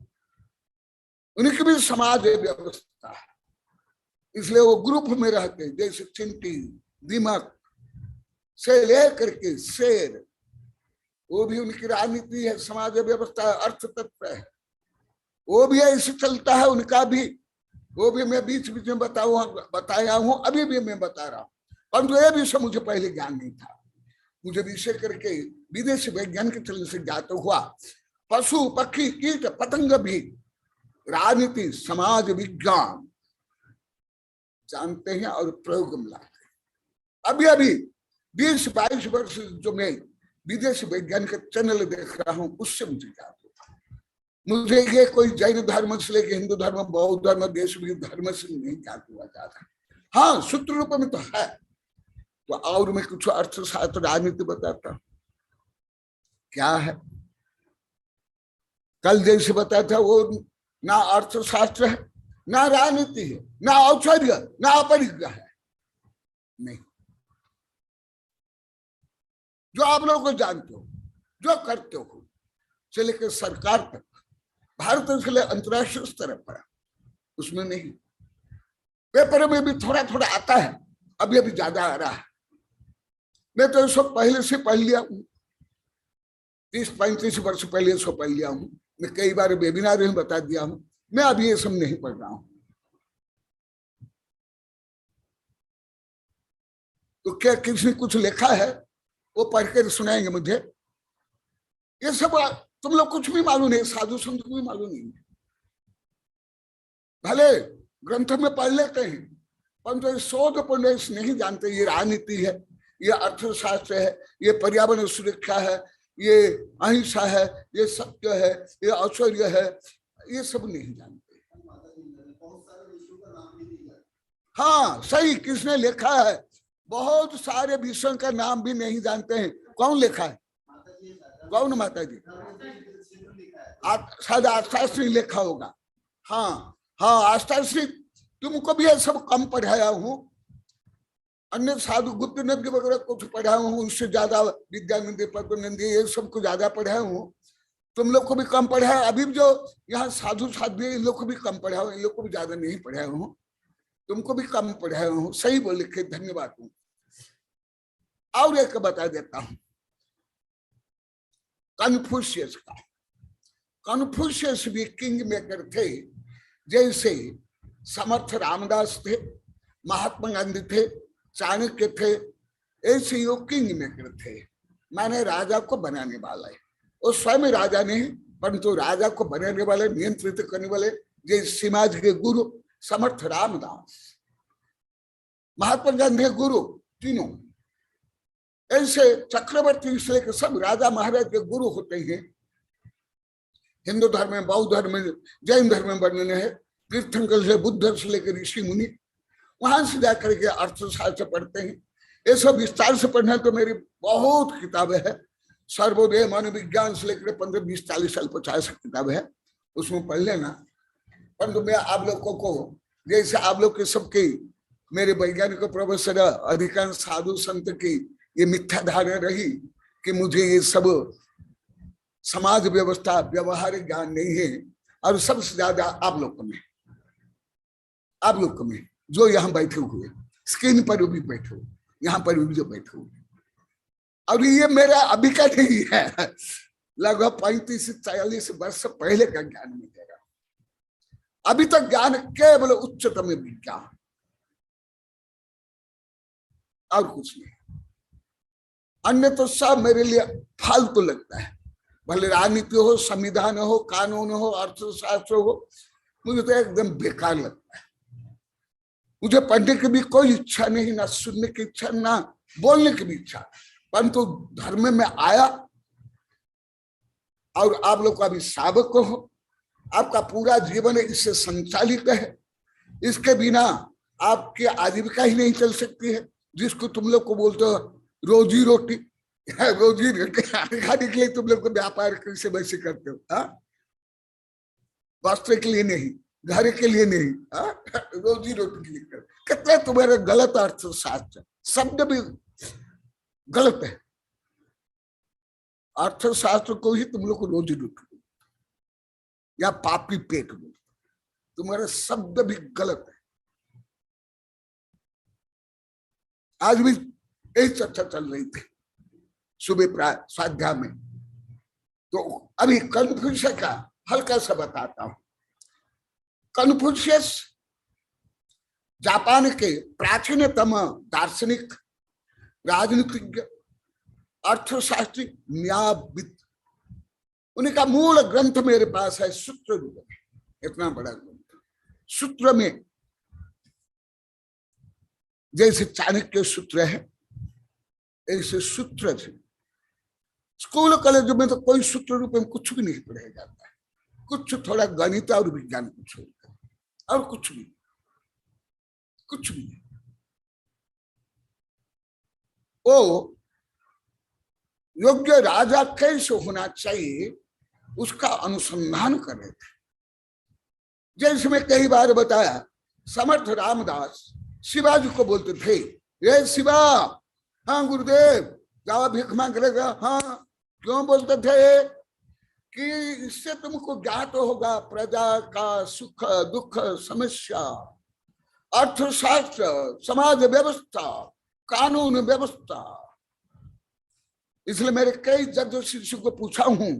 उनकी भी समाज व्यवस्था है, इसलिए वो ग्रुप में रहते हैं। जैसे चिंटी, दीमक से लेकर के शेर, वो भी उनकी राजनीति है, समाज व्यवस्था है, अर्थ तत्व है, वो भी ऐसे चलता है उनका भी। वो भी मैं बीच बीच में बताया हूं, अभी भी मैं बता रहा हूं, परंतु ये विषय मुझे पहले ज्ञान नहीं था। मुझे विषय करके विदेशी वैज्ञानिक के चलने से ज्ञात हुआ पशु पक्षी कीट पतंग भी राजनीति समाज विज्ञान जानते हैं और प्रयोग में लाते हैं। अभी अभी 20-22 वर्ष जो मैं विदेशी वैज्ञानिक चैनल देख रहा हूं, उससे मुझे ज्ञात हुआ। मुझे ये कोई जैन धर्म से लेकर हिंदू धर्म, बौद्ध धर्म, देश धर्म से नहीं ज्ञात हुआ जाता। हाँ, सूत्र रूप में तो है। तो और मैं कुछ अर्थशास्त्र, राजनीति बताता हूं क्या है। कल जैसे बताया था, वो ना अर्थशास्त्र है, ना राजनीति है, ना औषधि, ना अपरिग्रह है, नहीं। जो आप लोग को जानते हो, जो करते हो से लेकर सरकार तक, भारत से लेकर अंतरराष्ट्रीय स्तर पर, उसमें नहीं। पेपर में भी थोड़ा थोड़ा आता है, अभी अभी ज्यादा आ रहा है। मैं तो इसको पहले से पढ़ लिया हूँ, 30-35 वर्ष पहले इसको पढ़ लिया हूँ। मैं कई बार वेबिनार में बता दिया हूँ। मैं अभी ये सब नहीं पढ़ रहा हूँ। तो क्या किसी ने कुछ लिखा है वो पढ़ कर सुनाएंगे मुझे? ये सब तुम लोग कुछ भी मालूम नहीं, साधु संत को भी मालूम नहीं। भले ग्रंथ में पढ़ लेते हैं, परंतु शोध पुण्य नहीं जानते। ये राजनीति है, ये अर्थशास्त्र है, ये पर्यावरण सुरक्षा है, ये अहिंसा है, ये सत्य है, ये ऐश्वर्य है, ये सब नहीं जानते। हाँ सही, किसने लिखा है? बहुत सारे विषयों का नाम भी नहीं जानते हैं। कौन लिखा है? कौन माता जी? शायद आस्थाश्री लिखा होगा। हाँ हाँ, आस्थाश्री तुमको भी ये सब कम पढ़ाया हूँ। अन्य साधु गुप्त नंदी वगैरह कुछ पढ़ाया हूँ, उससे ज्यादा विद्यानंदी पद्मनंदी ये सबको ज्यादा पढ़ाया हूँ। तुम लोग को भी कम पढ़ाया। अभी जो यहाँ साधु साधु इन लोग को भी कम पढ़ाया, इन लोग को भी ज्यादा नहीं पढ़ाया हूँ, तुमको भी कम पढ़ाया हूँ। सही बोल लिखे, धन्यवाद हूँ। और एक बता देता हूँ कन्फ्यूशियस का। कन्फ्यूशियस भी किंग मेकर थे, जैसे समर्थ रामदास थे, महात्मा गांधी थे, चाणक्य थे, ऐसे यो किंग मेकर थे। माने राजा को बनाने वाला है। वो स्वयं राजा नहीं, परंतु राजा को बनाने वाले, नियंत्रित करने वाले, जैसे समाज के गुरु समर्थ रामदास, महात्मा गांधी गुरु, तीनों ऐसे चक्रवर्ती से लेकर सब राजा महाराज के गुरु होते हैं। हिंदू धर्म में, बौद्ध धर्म में, जैन धर्म में वर्णन है। तीर्थंकर से बुद्ध से लेकर ऋषि मुनि, वहां से जाकर के अर्थशास्त्र पढ़ते हैं। ये सब विस्तार से पढ़ना तो मेरी बहुत किताबें है। सर्वोदय मनोविज्ञान से लेकर 15, 20, 40 साल 50 किताबें है, उसमें पढ़ लेना। परंतु मैं आप लोगों को, जैसे आप लोग के सबके मेरे वैज्ञानिक प्रोफेसर अधिकांश साधु संत की ये मिथ्या धारणा रही कि मुझे ये सब समाज व्यवस्था व्यवहारिक ज्ञान नहीं है। और सबसे ज्यादा आप लोग में, आप लोग में जो यहाँ बैठे हुए, स्क्रीन पर भी बैठे हुए, यहाँ पर भी जो बैठे हुए, और ये मेरा अभी का नहीं है, लगभग 35 से 40 वर्ष पहले का ज्ञान मिलेगा। अभी तक ज्ञान केवल उच्चतम विज्ञान और कुछ नहीं। अन्य तो सब मेरे लिए फालतू लगता है। भले राजनीति हो, संविधान हो, कानून हो, अर्थशास्त्र हो, मुझे तो एकदम बेकार लगता है। मुझे पढ़ने की भी कोई इच्छा नहीं, ना सुनने की इच्छा, ना बोलने की भी इच्छा। परंतु धर्म में आया और आप लोग का भी सावक हो, आपका पूरा जीवन इससे संचालित है। इसके बिना आपकी आजीविका ही नहीं चल सकती है, जिसको तुम लोग को बोलते हो रोजी रोटी। रोजी रोटी खाने के लिए तुम लोग को व्यापार कैसे वैसे करते हो? वस्त्र के लिए नहीं, घर के लिए नहीं, रोजी रोटी के लिए कर। कितने तुम्हारे गलत अर्थशास्त्र, शब्द भी गलत है। अर्थशास्त्र को ही तुम लोग को रोजी रोटी या पापी पेट बोलते, तुम्हारे शब्द भी गलत है। आज भी यही चर्चा चल रही थी सुबह स्वाध्याय में। तो अभी कन्फ्यूशियस का हल्का सा बताता हूं। कन्फ्यूशियस जापान के प्राचीनतम दार्शनिक, राजनीतिज्ञ, अर्थशास्त्री, न्यायविद। उनका मूल ग्रंथ मेरे पास है, सूत्र रूप में, इतना बड़ा ग्रंथ। सूत्र में जैसे चाणक्य सूत्र है, ऐसे सूत्र से स्कूल कॉलेज में तो कोई सूत्र रूप में कुछ भी नहीं पढ़ाया जाता है। कुछ थोड़ा गणित और विज्ञान कुछ होता है, और कुछ भी, कुछ भी नहीं। वो योग्य राजा कैसे होना चाहिए उसका अनुसंधान कर रहे थे। जैसे मैं कई बार बताया, समर्थ रामदास शिवाजी को बोलते थे, ये शिवा, हाँ गुरुदेव, जाओ भीख मांग करेगा। हाँ क्यों बोलते थे कि इससे तुमको ज्ञात होगा प्रजा का सुख दुख समस्या, अर्थशास्त्र, समाज व्यवस्था, कानून व्यवस्था। इसलिए मेरे कई जज शिष्यों को पूछा हूं,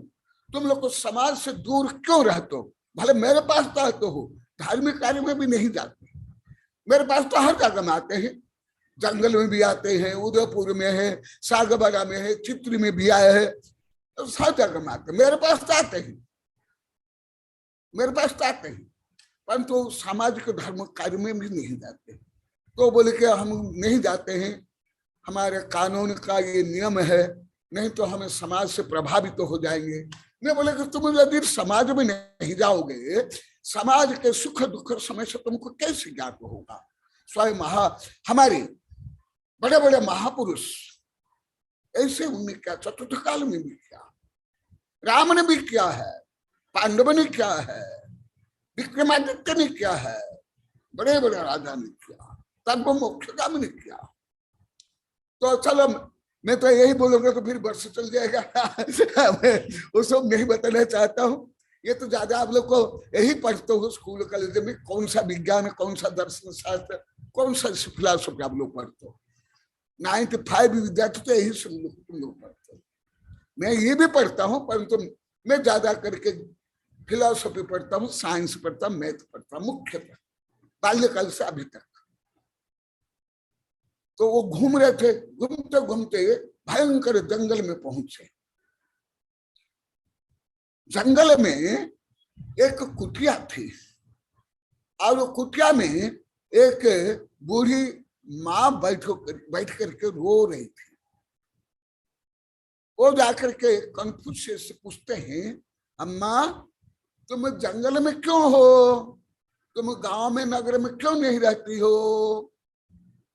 तुम लोग को समाज से दूर क्यों रहते हो? भले मेरे पास तो आते हो, धार्मिक कार्य में भी नहीं जाते। मेरे पास तो हर जगह में आते हैं, जंगल में भी आते हैं, उदयपुर में है, सागबाड़ा में है, चित्री में भी आए हैं, तो सब जगह में आते हैं। मेरे पास तो आते हैं, मेरे पास तो आते हैं, परंतु सामाजिक धर्म कार्य में भी नहीं जाते। तो बोले कि हम नहीं जाते हैं, हमारे कानून का ये नियम है, नहीं तो हमें समाज से प्रभावित तो हो जाएंगे। मैं बोले कि तुम यदि समाज में नहीं जाओगे, समाज के सुख दुख समस्या तुमको कैसे ज्ञात होगा? स्वयं हमारे बड़े बड़े महापुरुष ऐसे उन्होंने क्या चतुर्थ काल में भी किया, राम ने भी किया है, पांडव ने क्या है, विक्रमादित्य ने क्या है, बड़े बड़े राजा ने किया, तब मोक्षगामी ने किया। तो चलो मैं तो यही बोलूंगा तो फिर वर्ष चल जाएगा वो सब नहीं बताना चाहता हूँ। ये तो ज्यादा आप लोग को यही पढ़ते हो स्कूल कॉलेज में, कौन सा विज्ञान, कौन सा दर्शन शास्त्र, कौन सा फिलॉसफी आप लोग पढ़ते हो। 95 विद्यार्थी तो यही सब लोग तुम लोग पढ़ते हो। मैं ये भी पढ़ता हूँ, परंतु मैं ज्यादा करके फिलॉसफी पढ़ता हूँ, साइंस पढ़ता हूँ, मैथ पढ़ता हूँ, मुख्यतः बाल्यकाल से अभी तक। तो वो घूम रहे थे, घूमते घूमते भयंकर जंगल में पहुंचे। जंगल में एक कुटिया थी और वो कुटिया में एक बूढ़ी माँ बैठ करके रो रही थी। वो जाकर के कन्फ्यूशियस से पूछते हैं, अम्मा तुम जंगल में क्यों हो? तुम गांव में नगर में क्यों नहीं रहती हो?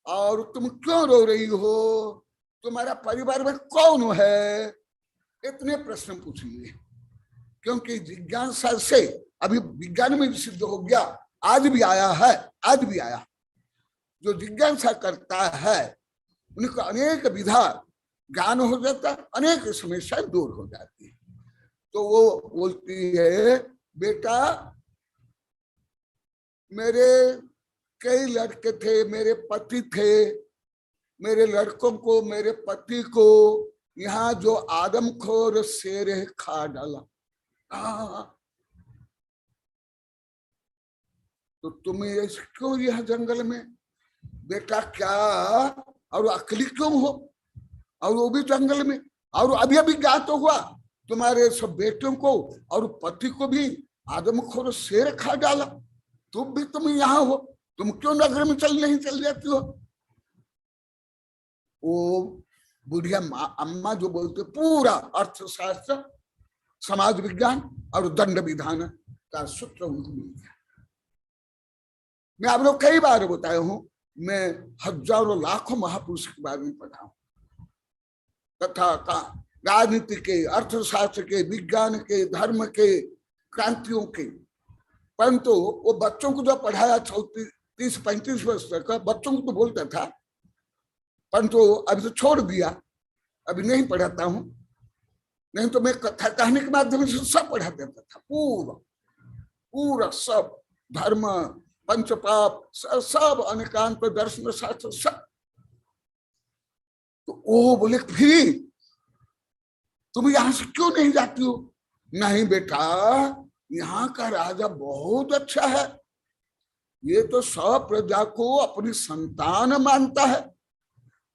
और तुम क्यों रो रही हो? तुम्हारा परिवार में कौन है? इतने प्रश्न पूछ लिए, क्योंकि जिज्ञासा से अभी विज्ञान में भी सिद्ध हो गया, आज भी आया है, आज भी आया। जो जिज्ञासा करता है उनको अनेक विधा ज्ञान हो जाता, अनेक समस्याएं दूर हो जाती है। तो वो बोलती है, बेटा मेरे कई लड़के थे, मेरे पति थे, मेरे लड़कों को, मेरे पति को यहाँ जो आदमखोर शेर खा डाला। तो तुम क्यों यहाँ जंगल में? बेटा क्या और अकली क्यों हो? और वो भी जंगल में, और अभी अभी ज्ञात तो हुआ तुम्हारे सब बेटों को और पति को भी आदमखोर शेर खा डाला। तुम यहाँ हो, तुम क्यों नगर में नहीं चल जाती हो? वो बुढ़िया अम्मा जो बोलते, पूरा अर्थशास्त्र, समाज विज्ञान और दंड विधान का सूत्र उनको मिल गया। मैं आप लोग कई बार बताया हूं, मैं हजारों लाखों महापुरुष के बारे में पढ़ा हूं, तथा राजनीति के, अर्थशास्त्र के, विज्ञान के, धर्म के, क्रांतियों के। परंतु वो बच्चों को जो पढ़ाया 30-35 वर्ष तक बच्चों को तो बोलता था, परंतु अभी तो छोड़ दिया, अभी नहीं पढ़ाता हूं। नहीं तो मैं कथा कहने के माध्यम से सब पढ़ा देता था, पूरा सब, धर्म, पंचपाप, सब, अनेकांत दर्शन शास्त्र सब। तो वो बोले, फिर तुम यहां से क्यों नहीं जाती हो? नहीं बेटा, यहाँ का राजा बहुत अच्छा है, ये तो सब प्रजा को अपनी संतान मानता है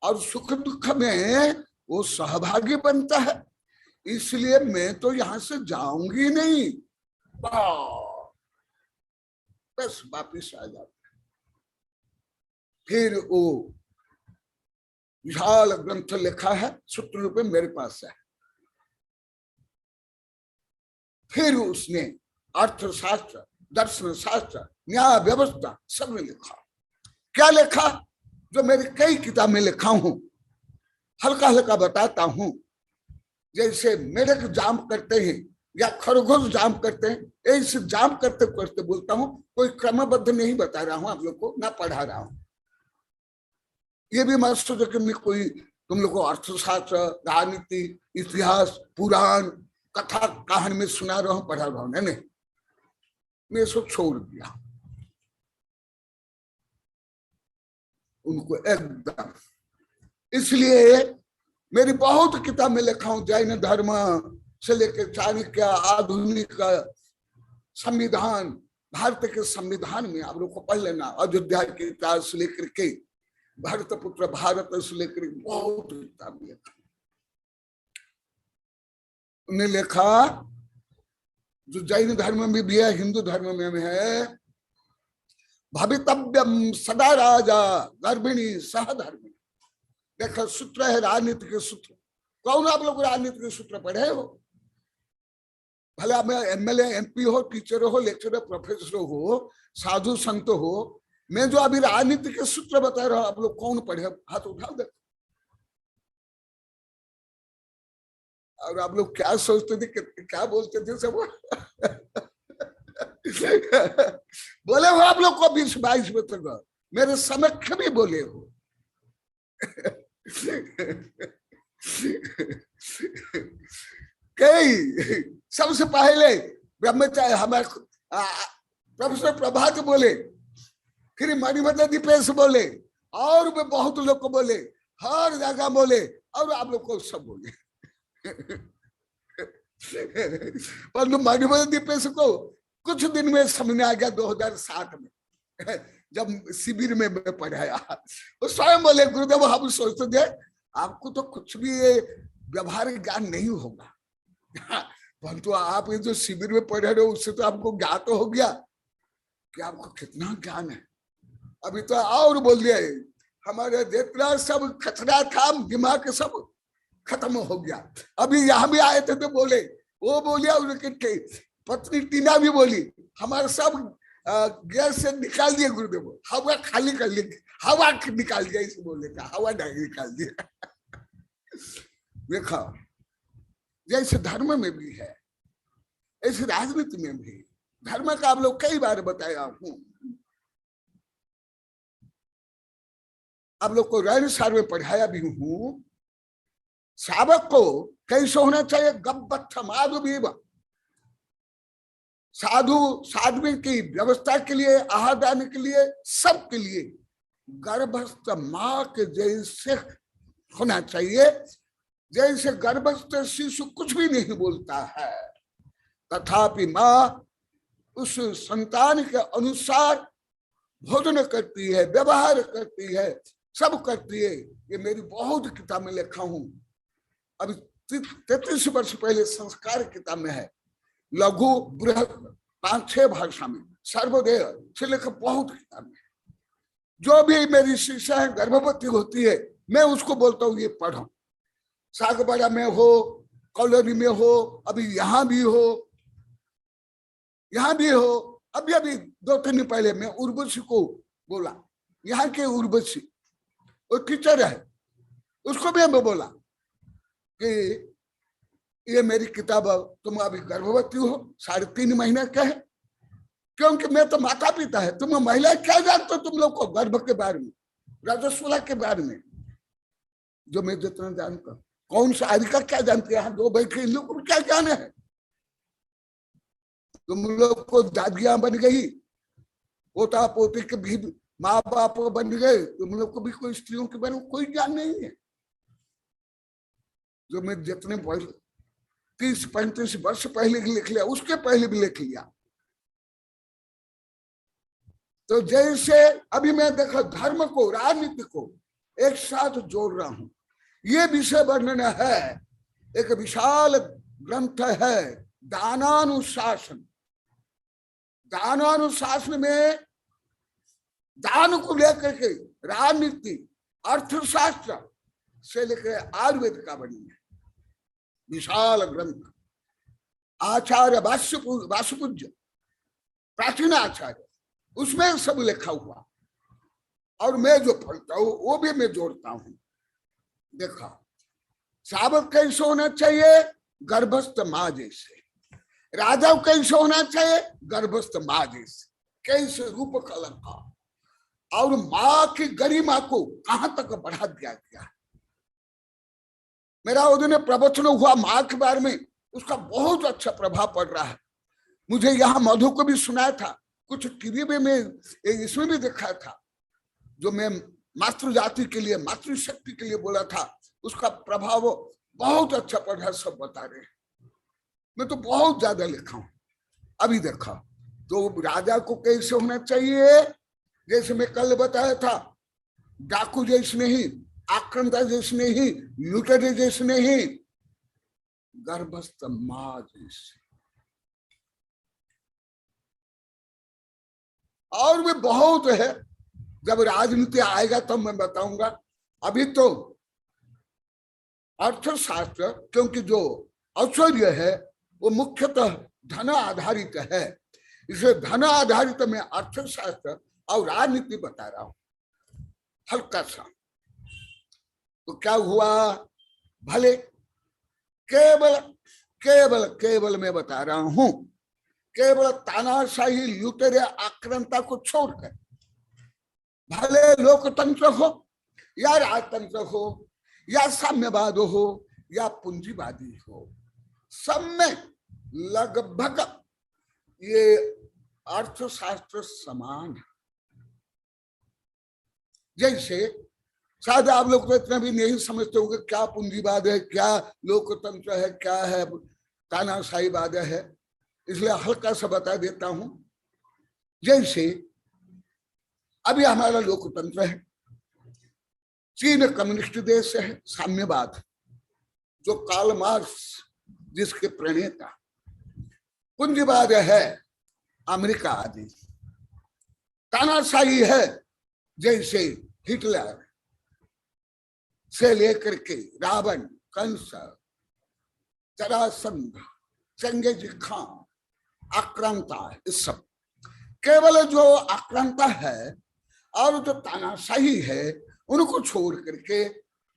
और सुख दुख में वो सहभागी बनता है, इसलिए मैं तो यहां से जाऊंगी नहीं। बस वापिस आ जाता। फिर वो विशाल ग्रंथ लिखा है, सूत्र रूप में मेरे पास है। फिर उसने अर्थशास्त्र, दर्शन शास्त्र, न्याय व्यवस्था सब में लिखा। क्या लिखा? जो मेरी कई किताब में लिखा हूं, हल्का हल्का बताता हूं। जैसे मेढक जाम करते हैं या खरगोश जाम करते हैं, ऐसे जाम करते करते बोलता हूं। कोई क्रमबद्ध नहीं बता रहा हूं आप लोग को, ना पढ़ा रहा हूं। ये भी मत सोचो कि मैं कोई तुम लोग को अर्थशास्त्र, राजनीति, इतिहास, पुराण, कथा कहानी में सुना रहा हूं, पढ़ा रहा हूं, नहीं, मैं सब छोड़ दिया उनको एकदम। इसलिए मेरी बहुत किताब में लिखा हूं, जैन धर्म से लेकर चाणक्य, आधुनिक संविधान, भारत के संविधान में आप लोग को पढ़ लेना, अयोध्या के इतिहास से लेकर के भरत पुत्र भारत से लेकर बहुत किताब लिखा। उन्हें लिखा जो जैन धर्म में भी है, हिंदू धर्म में भी है, भवितव्यम सदा राजा गर्भिणी सह धर्मिणी। देखो सूत्र है राजनीति के सूत्र। कौन आप लोग राजनीति के सूत्र पढ़े हो? भले मैं एमएलए, एमपी हो, टीचर हो, लेक्चरर, प्रोफेसर हो, साधु संत हो, मैं जो अभी राजनीति के सूत्र बता रहा हूं, आप लोग कौन पढ़े? हाथ उठाओ देखो। और आप लोग क्या सोचते थे, क्या बोलते थे सब? बोले हो आप लोग को 20-22 में तक मेरे समक्ष भी बोले हो। कई सबसे पहले ब्रह्मचारी हमारे प्रोफेसर प्रभात बोले, फिर मणिमद्र दीपेश बोले, और भी बहुत लोग को बोले, हर जगह बोले, और आप लोग को सब बोले। परंतु मणिमद्र दीपेश को कुछ दिन में समझ आ गया 2007 में, जब शिविर में मैं पढ़ाया। वो स्वयं बोले, गुरुदेव हम सोचते थे आपको तो कुछ भी व्यवहारिक ज्ञान नहीं होगा, परंतु आप ये जो शिविर में पढ़ रहे हो उससे तो आपको ज्ञात तो हो गया कि आपको कितना ज्ञान है। अभी तो और बोल दिया, हमारे जितना सब खतरा था दिमाग सब खत्म हो गया। अभी यहाँ भी आए थे तो बोले, वो बोलिया, उनकी पत्नी टीना भी बोली, हमारे सब गैस से निकाल दिए गुरुदेव, हवा खाली कर ली, हवा निकाल दिया, इसे बोले का हवा नहीं निकाल दिया। देखा जैसे धर्म में भी है, ऐसे राजनीति में भी। धर्म का आप लोग कई बार बताया हूं, आप लोग को रैन सार में पढ़ाया भी हूं। शावक को कैसे होना चाहिए? गब्बत्थ माधु भी, साधु साध्वी की व्यवस्था के लिए, आहार दान के लिए, सब के लिए गर्भस्थ माँ के जैसे होना चाहिए। जैसे गर्भस्थ शिशु कुछ भी नहीं बोलता है, तथापि माँ उस संतान के अनुसार भोजन करती है, व्यवहार करती है, सब करती है। ये मेरी बहुत किताब में लिखा हूं। अभी 33 वर्ष पहले संस्कार किताब में है, लघु बृहद 5-6 भाषा में, सर्वोदय से लेकर बहुत किताब में। जो भी मेरी शिष्या है गर्भवती होती है, मैं उसको बोलता हूँ ये पढ़ो। सागबाड़ा में हो, कॉलोनी में हो, अभी यहाँ भी हो, यहाँ भी हो। अभी अभी 2-3 दिन पहले मैं उर्वशी को बोला, यहाँ के उर्वशी वो टीचर है, उसको भी मैं बोला कि ये मेरी किताब, तुम अभी गर्भवती हो, 3.5 महीने का है, क्योंकि मैं तो माता पिता है, तुम महिला क्या जानते हो तुम लोग को गर्भ के बारे में, रजस्वला के बारे में, जो मैं जितना जानता हूँ। कौन सा आदि का क्या जानते हैं? यहाँ 2 बैठे, इन लोगों को क्या ज्ञान है? तुम लोग को दादियां बन गई, पोता पोती के भी माँ बाप बन गए, तुम लोग को भी कोई स्त्रियों के बारे में कोई ज्ञान नहीं है। जो मैं जितने 30-35 वर्ष पहले लिख लिया, उसके पहले भी लिख लिया। तो जैसे अभी मैं देखो धर्म को, राजनीति को एक साथ जोड़ रहा हूं, ये विषय वर्णन है। एक विशाल ग्रंथ है दानानुशासन। दानानुशासन में दान को लेकर के राजनीति, अर्थशास्त्र से लेकर आयुर्वेद का बनी है विशाल ग्रंथ। आचार्य वासुपूज्य प्राचीन आचार्य, उसमें सब लिखा हुआ, और मैं जो पढ़ता हूँ वो भी मैं जोड़ता हूँ। देखा शावक कैसे होना चाहिए? गर्भस्थ माँ जैसे। राजा कैसे होना चाहिए? गर्भस्थ माँ जैसे। कैसे रूप कलर का, और माँ की गरिमा को कहां तक बढ़ा दिया गया। मेरा वो दिन प्रवचन हुआ माँ के बारे में, उसका बहुत अच्छा प्रभाव पड़ रहा है। मुझे यहाँ मधु को भी सुनाया था, कुछ टीवी में मैं इसमें भी देखा था, जो मैं मातृ जाति के लिए, मातृशक्ति के लिए बोला था, उसका प्रभाव बहुत अच्छा पड़ रहा है, सब बता रहे हैं। मैं तो बहुत ज्यादा लिखा हूं। अभी देखा तो राजा को कैसे होना चाहिए, जैसे मैं कल बताया था, डाकू जैसे नहीं, आक्रांता जैसे नहीं, लुटेरे जैसे नहीं, गर्भस्थ मां जैसे। और भी बहुत है, जब राजनीति आएगा तब मैं बताऊंगा। अभी तो अर्थशास्त्र, क्योंकि जो ऐश्वर्य है वो मुख्यतः धन आधारित है, इसलिए धन आधारित में अर्थशास्त्र और राजनीति बता रहा हूं हल्का सा। तो क्या हुआ, भले केवल केवल केवल मैं बता रहा हूं, केवल तानाशाही लुटेरे आक्रांता को छोड़कर, भले लोकतंत्र हो या राजतंत्र हो या साम्यवाद हो या पूंजीवादी हो, सब में लगभग ये अर्थशास्त्र समान है। जैसे शायद आप लोग तो इतना भी नहीं समझते होंगे क्या पूंजीवाद है, क्या लोकतंत्र है, क्या है तानाशाहीवाद है, इसलिए हल्का सा बता देता हूं। जैसे अभी हमारा लोकतंत्र है, चीन कम्युनिस्ट देश है, साम्यवाद जो कार्ल मार्क्स जिसके प्रणेता, पूंजीवाद है अमेरिका आदि, तानाशाही है जैसे हिटलर से लेकर के रावण, कंस, जरासंध, चंगेज खान, आक्रांता, इस सब। केवल जो आक्रांता है और जो तानाशाही है उनको छोड़ करके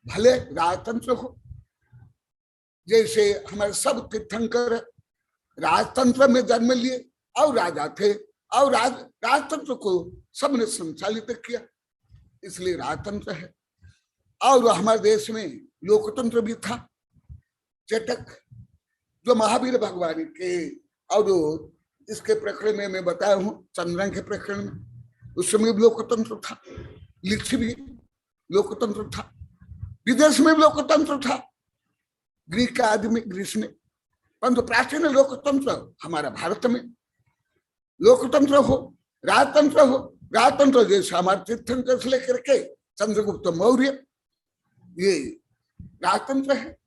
भले राजतंत्र हो, जैसे हमारे सब तीर्थंकर राजतंत्र में जन्म लिए और राजा थे, और राजतंत्र को सबने संचालित किया, इसलिए राजतंत्र है। और हमारे देश में लोकतंत्र भी था। चेटक जो महावीर भगवान के और इसके प्रकरण में मैं बताया हूं, चंद्रन के प्रकरण में, उस समय भी लोकतंत्र था, लिच्छवी लोकतंत्र था, विदेश में भी लोकतंत्र था, ग्रीक आदि में, ग्रीस में, परंतु प्राचीन लोकतंत्र हमारा भारत में। लोकतंत्र हो, राजतंत्र हो, राजतंत्र जैसे हमारे तीर्थंकर से लेकर के चंद्रगुप्त मौर्य, ये राजतंत्र है।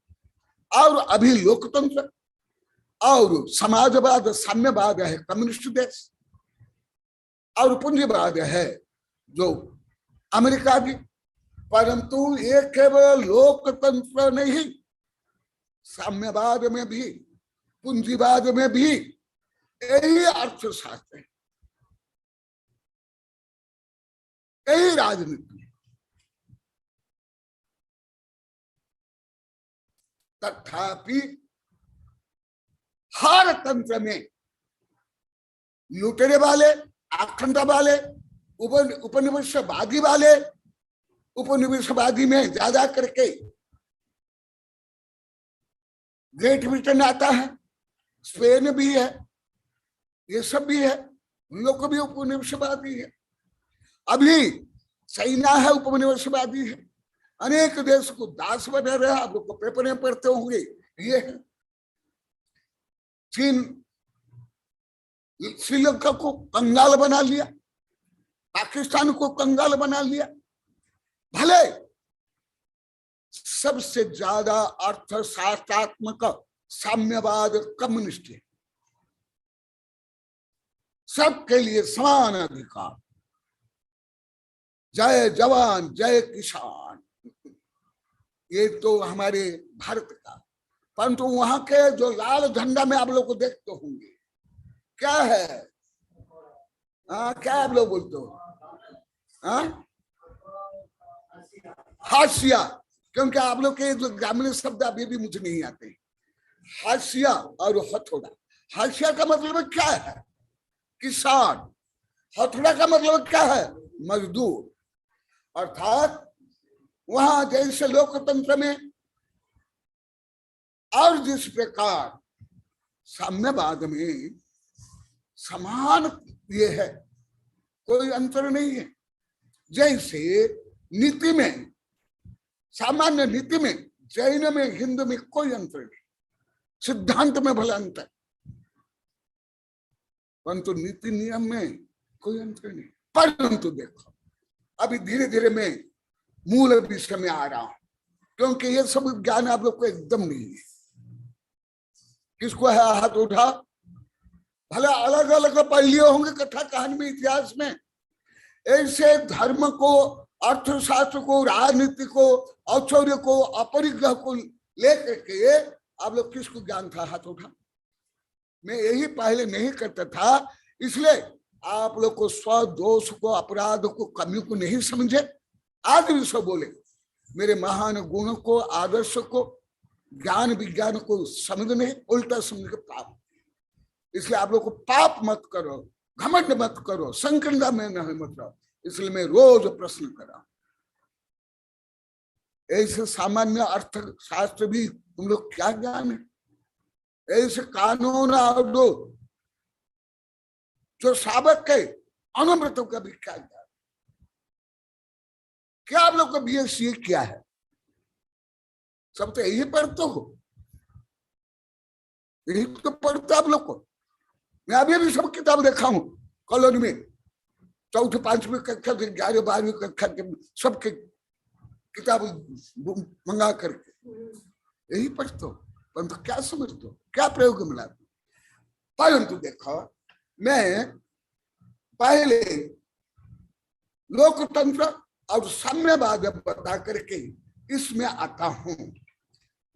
और अभी लोकतंत्र और समाजवाद, साम्यवाद है कम्युनिस्ट देश, और पूंजीवाद है जो अमेरिका की। परंतु ये केवल लोकतंत्र नहीं, साम्यवाद में भी, पूंजीवाद में भी यही अर्थशास्त्र है, यही राजनीति है। तथापि हर तंत्र में लुटेरे वाले, आक्रांता वाले, उपनिवेशवादी वाले, उपनिवेशवादी में ज्यादा करके ग्रेट ब्रिटेन आता है, स्पेन भी है, ये सब भी है, उन लोग को भी उपनिवेशवादी है। अभी चाइना है, उपनिवेशवादी है, अनेक देश को दास बना रहा है, आप लोग को पेपर में पढ़ते होंगे, ये है। चीन श्रीलंका को कंगाल बना लिया, पाकिस्तान को कंगाल बना लिया। भले सबसे ज्यादा अर्थशास्त्रात्मक साम्यवाद कम्युनिस्ट है, सबके लिए समान अधिकार, जय जवान जय किसान, ये तो हमारे भारत का। परंतु वहां के जो लाल झंडा में आप लोग को देखते होंगे, क्या है? क्या आप लोग बोलते हो? हाशिया, क्योंकि आप लोग के जो ग्रामीण शब्द अभी भी मुझे नहीं आते। हाशिया और हथौड़ा। हाशिया का मतलब क्या है? किसान। हथौड़ा का मतलब क्या है? मजदूर। अर्थात वहां जैसे लोकतंत्र में और जिस प्रकार साम्यवाद में समान ये है, कोई अंतर नहीं है। जैसे नीति में, सामान्य नीति में जैन में हिंदू में कोई अंतर नहीं, सिद्धांत में भला अंतर, परंतु नीति नियम में कोई अंतर नहीं। परंतु देखो अभी धीरे धीरे मैं मूल विषय में आ रहा हूं, क्योंकि ये सब ज्ञान आप लोग को एकदम नहीं है। किसको है हाथ उठा? भले अलग अलग पहले होंगे कथा कहानी में, इतिहास में, ऐसे धर्म को, अर्थशास्त्र को, राजनीति को, औचौर्य को, अपरिग्रह को लेकर के आप लोग किसको ज्ञान था? हाथ उठा। मैं यही पहले नहीं करता था, इसलिए आप लोग को स्वदोष को, अपराध को, कमी को नहीं समझे। आज भी सब बोले मेरे महान गुण को, आदर्श को, ज्ञान विज्ञान को समझने, उल्टा समझ के पाप। इसलिए आप लोग को पाप मत करो, घमंड मत करो, संकीर्णता में नहीं मत रहो। इसलिए मैं रोज प्रश्न कर रहा हूं। ऐसे सामान्य अर्थ शास्त्र भी तुम लोग क्या ज्ञान है? ऐसे कानून और दो जो साबक के अनुमृतों का भी क्या ज्ञान? क्या आप लोग का BSc क्या है? सब तो यही पढ़ते हो, यही तो पढ़ते आप लोग को। मैं अभी भी सब किताब देखा हूं कॉलोनी में, चौथे पांचवी कक्षा से 11वीं 12वीं कक्षा के सबके किताब मंगा करके यही पढ़ते हो, परंतु क्या समझते हो? क्या प्रयोग मिला? परंतु देखो मैं पहले लोकतंत्र और साम्यवाद बता करके इसमें आता हूं।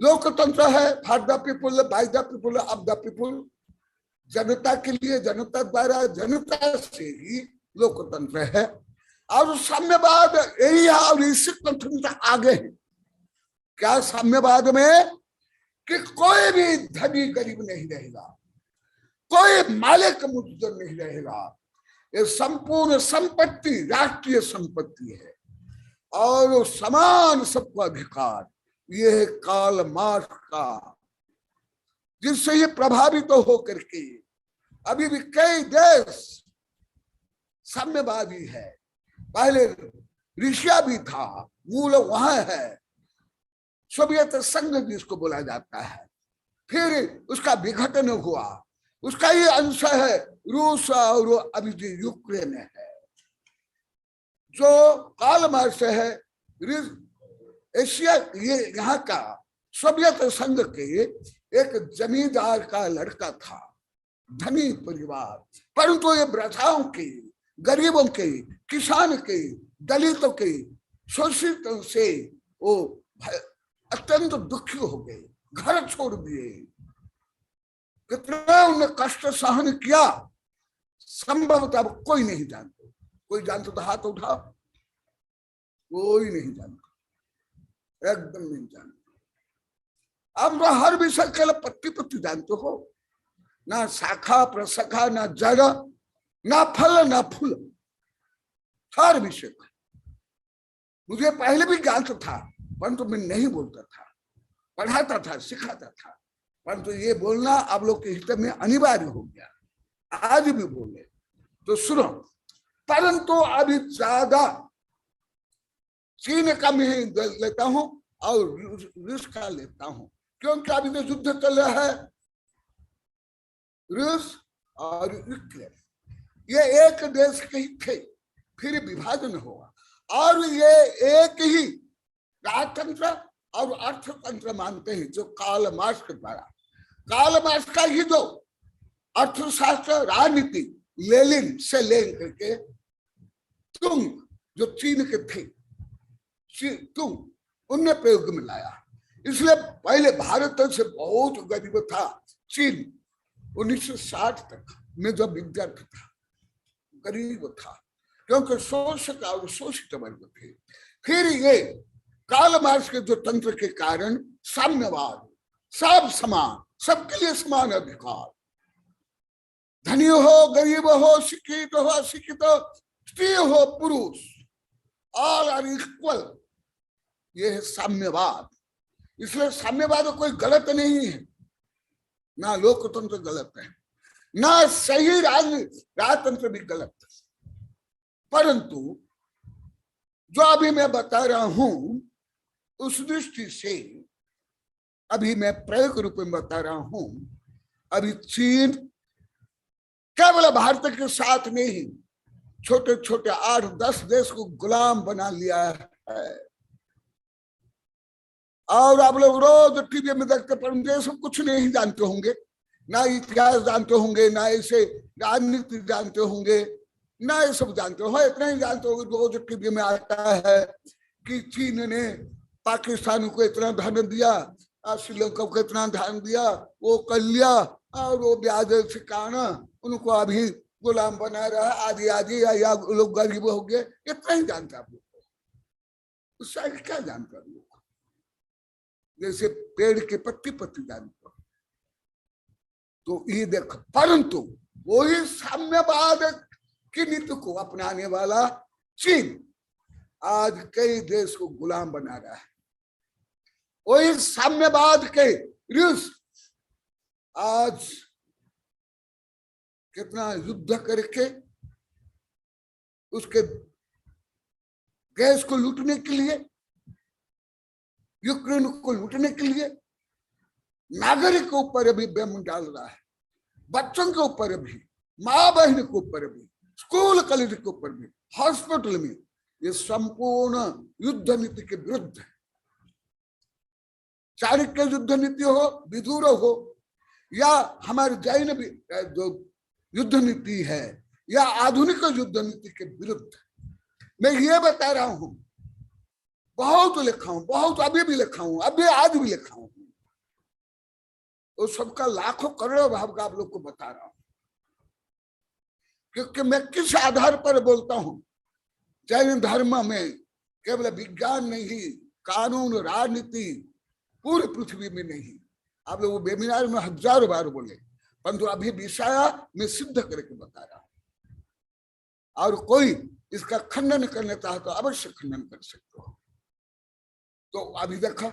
लोकतंत्र है for the people, by the people, of the people, जनता के लिए, जनता द्वारा, जनता से ही लोकतंत्र है। और साम्यवाद यही है, और इससे तंत्र आगे है। क्या साम्यवाद में? कि कोई भी धनी गरीब नहीं रहेगा, कोई मालिक मुजर नहीं रहेगा। ये संपूर्ण संपत्ति राष्ट्रीय संपत्ति है और समान सबको अधिकार। ये है कार्ल मार्क्स का, जिससे ये प्रभावित हो करके अभी भी कई देश साम्यवादी है। पहले रशिया भी था, मूल वहां है, सोवियत संघ जिसको बोला जाता है। फिर उसका विघटन हुआ, उसका ये अंश है रूस और अभी जो यूक्रेन है। जो कार्ल मार्क्स है एशिया, ये यहाँ का सोवियत संघ के एक जमींदार का लड़का था, धनी परिवार, परंतु ये प्रजाओं के, गरीबों के, किसान के, दलितों के, शोषितों से वो अत्यंत दुखी हो गए, घर छोड़ दिए। कितना उन्हें कष्ट सहन किया संभवतः कोई नहीं जानते। कोई जानते तो हाथ उठाओ। कोई नहीं जानता, एकदम नहीं जानते। अब तो हर विषय के लिए पत्ती पत्ती जानते हो, ना शाखा प्रशाखा, ना जड़, ना फल, ना फूल, हर विषय का। मुझे पहले भी ज्ञान था, परंतु मैं नहीं बोलता था, पढ़ाता था, सिखाता था, परंतु ये बोलना आप लोग के हित में अनिवार्य हो गया। आज भी बोले तो सुनो। परंतु अभी ज्यादा चीन का मैं लेता हूं और रूस का लेता हूं, क्योंकि अभी तो युद्ध चल रहा है रूस और यूक्रेन। ये एक देश के ही थे, फिर विभाजन हुआ और ये एक ही राजतंत्र और अर्थतंत्र मानते हैं, जो कार्ल मार्क्स के द्वारा, कार्ल मार्क्स का ही जो अर्थशास्त्र राजनीति लेनिन से लेकर के तुम जो चीन के थे, तुम उनने प्रयोग में लाया। इसलिए पहले भारत से बहुत गरीब था चीन। 1960 तक में जब विद्यार्थी था गरीब था, क्योंकि शोषक और शोषित वर्ग थे। फिर ये कार्ल मार्क्स के जो तंत्र के कारण साम्यवाद, सब समान, सबके लिए समान अधिकार, धनी हो, गरीब हो, शिक्षित हो, अशिक्षित हो, स्त्री हो, पुरुष, ऑल आर इक्वल। ये है साम्यवाद। इसलिए साम्यवाद कोई गलत नहीं है, ना लोकतंत्र गलत है, ना सही राजतंत्र भी गलत है। परंतु जो अभी मैं बता रहा हूं उस दृष्टि से अभी मैं प्रयोग रूप में बता रहा हूं। अभी चीन केवल भारत के साथ नहीं, छोटे छोटे 8-10 देश को गुलाम बना लिया है। और आप लोग रोज टीवी में देखते, पर सब कुछ नहीं जानते होंगे, ना इतिहास जानते होंगे, ना इसे राजनीति जानते होंगे, ना ये सब जानते हो। इतना ही जानते होंगे, रोज टीवी में आता है कि चीन ने पाकिस्तान को इतना धन दिया, श्रीलंका को इतना धन दिया, वो कर लिया, और वो ब्याज से कारण उनको अभी गुलाम बना रहा है, आदि आदि, या लोग गरीब हो गए। इतना ही जानते आप लोग, उससे आगे क्या जानते लोग? जैसे पेड़ के पत्ती पत्ती जानते हो। तो ये देखो, परंतु वही साम्यवाद की नीति को अपनाने वाला चीन आज कई देश को गुलाम बना रहा है। वही साम्यवाद के रूस आज कितना युद्ध करके उसके गैस को लूटने के लिए, यूक्रेन को लूटने के लिए नागरिक के ऊपर भी बम डाल रहा है, बच्चों के ऊपर भी, माँ बहन के ऊपर भी, स्कूल कॉलेज के ऊपर भी, हॉस्पिटल में। ये संपूर्ण युद्ध नीति के विरुद्ध है। चाणक्य युद्ध नीति हो, विदुर हो, या हमारे जैन जो युद्ध नीति है, या आधुनिक युद्ध नीति के विरुद्ध। मैं ये बता रहा हूं, बहुत लिखा हूं, बहुत अभी भी लिखा हूं, अभी आज भी लिखा हूं, तो सबका लाखों करोड़ों भाव का आप लोग को बता रहा हूं। क्योंकि मैं किस आधार पर बोलता हूं, जैन धर्म में केवल विज्ञान नहीं, कानून, राजनीति पूरी पृथ्वी में नहीं। आप लोग वेबिनार में हजारों बार बोले, परंतु अभी विषय में सिद्ध करके बता रहा हूं। और कोई इसका खंडन करना चाहे तो अवश्य खंडन कर सकते हो। तो अभी देखो,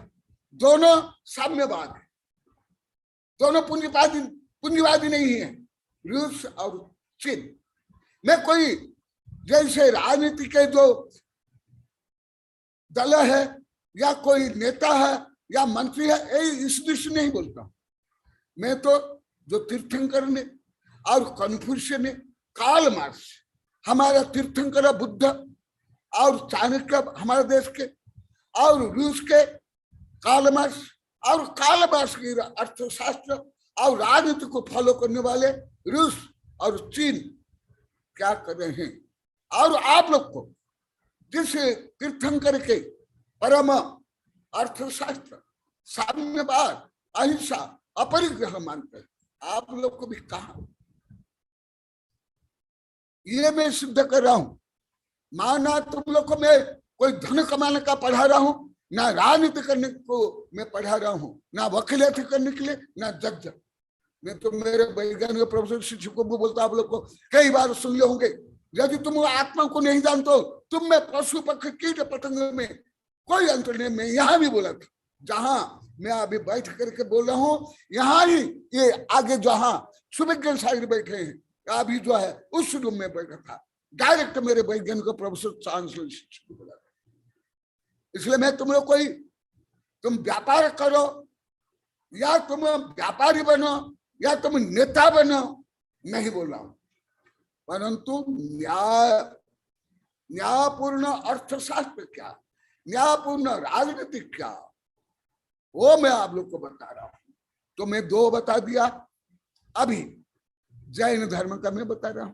दोनों साम्यवाद है, दोनों पूंजीवादी नहीं है, रूस और चीन। मैं कोई जैसे राजनीति के जो दल है, या कोई नेता है, या मंत्री है, इस दृष्टि नहीं बोलता। मैं तो जो तीर्थंकर ने और कन्फ्यूशियस ने, कार्ल मार्क्स हमारा तीर्थंकर बुद्ध, और चाणक्य हमारे देश के, और रूस के कार्ल मार्क्स, और कार्ल मार्क्स की अर्थशास्त्र और राजनीति को फॉलो करने वाले रूस और चीन क्या कर रहे हैं। और आप लोग को जिस तीर्थंकर के परम अर्थशास्त्र, साम्यवाद, अहिंसा, अपरिग्रह मानते हैं, आप लोग को भी कहा। ये मैं सिद्ध कर रहा हूं। माना तुम लोग को मैं कोई धन कमाने का पढ़ा रहा हूं, ना राजनीति करने को मैं पढ़ा रहा हूं, ना वकीलाती करने के लिए, ना जज। मैं तो मेरे वैज्ञानिक प्रोफेसर शिक्षकों को बोलता, आप लोग को कई बार सुन लिए होंगे, यदि तुम आत्मा को नहीं जानते हो, तुम में पशु पक्षी कीट पतंग में कोई अंतर नहीं। मैं यहाँ भी बोला था, जहां मैं अभी बैठ करके बोल रहा हूँ, यहाँ ही ये आगे जहां सुविज्ञान सागर बैठे हैं, अभी जो है उस रूम में बैठा था, डायरेक्ट मेरे वैज्ञानिक प्रोफेसर चांसलर शिक्षक को बोला। इसलिए मैं तुम लोग कोई, तुम व्यापार करो, या तुम व्यापारी बनो, या तुम नेता बनो, नहीं बोल रहा हूं, परंतु न्यायपूर्ण अर्थशास्त्र क्या, न्यायपूर्ण राजनीति क्या, वो मैं आप लोग को बता रहा हूं। तो मैं 2 बता दिया, अभी जैन धर्म का मैं बता रहा हूं।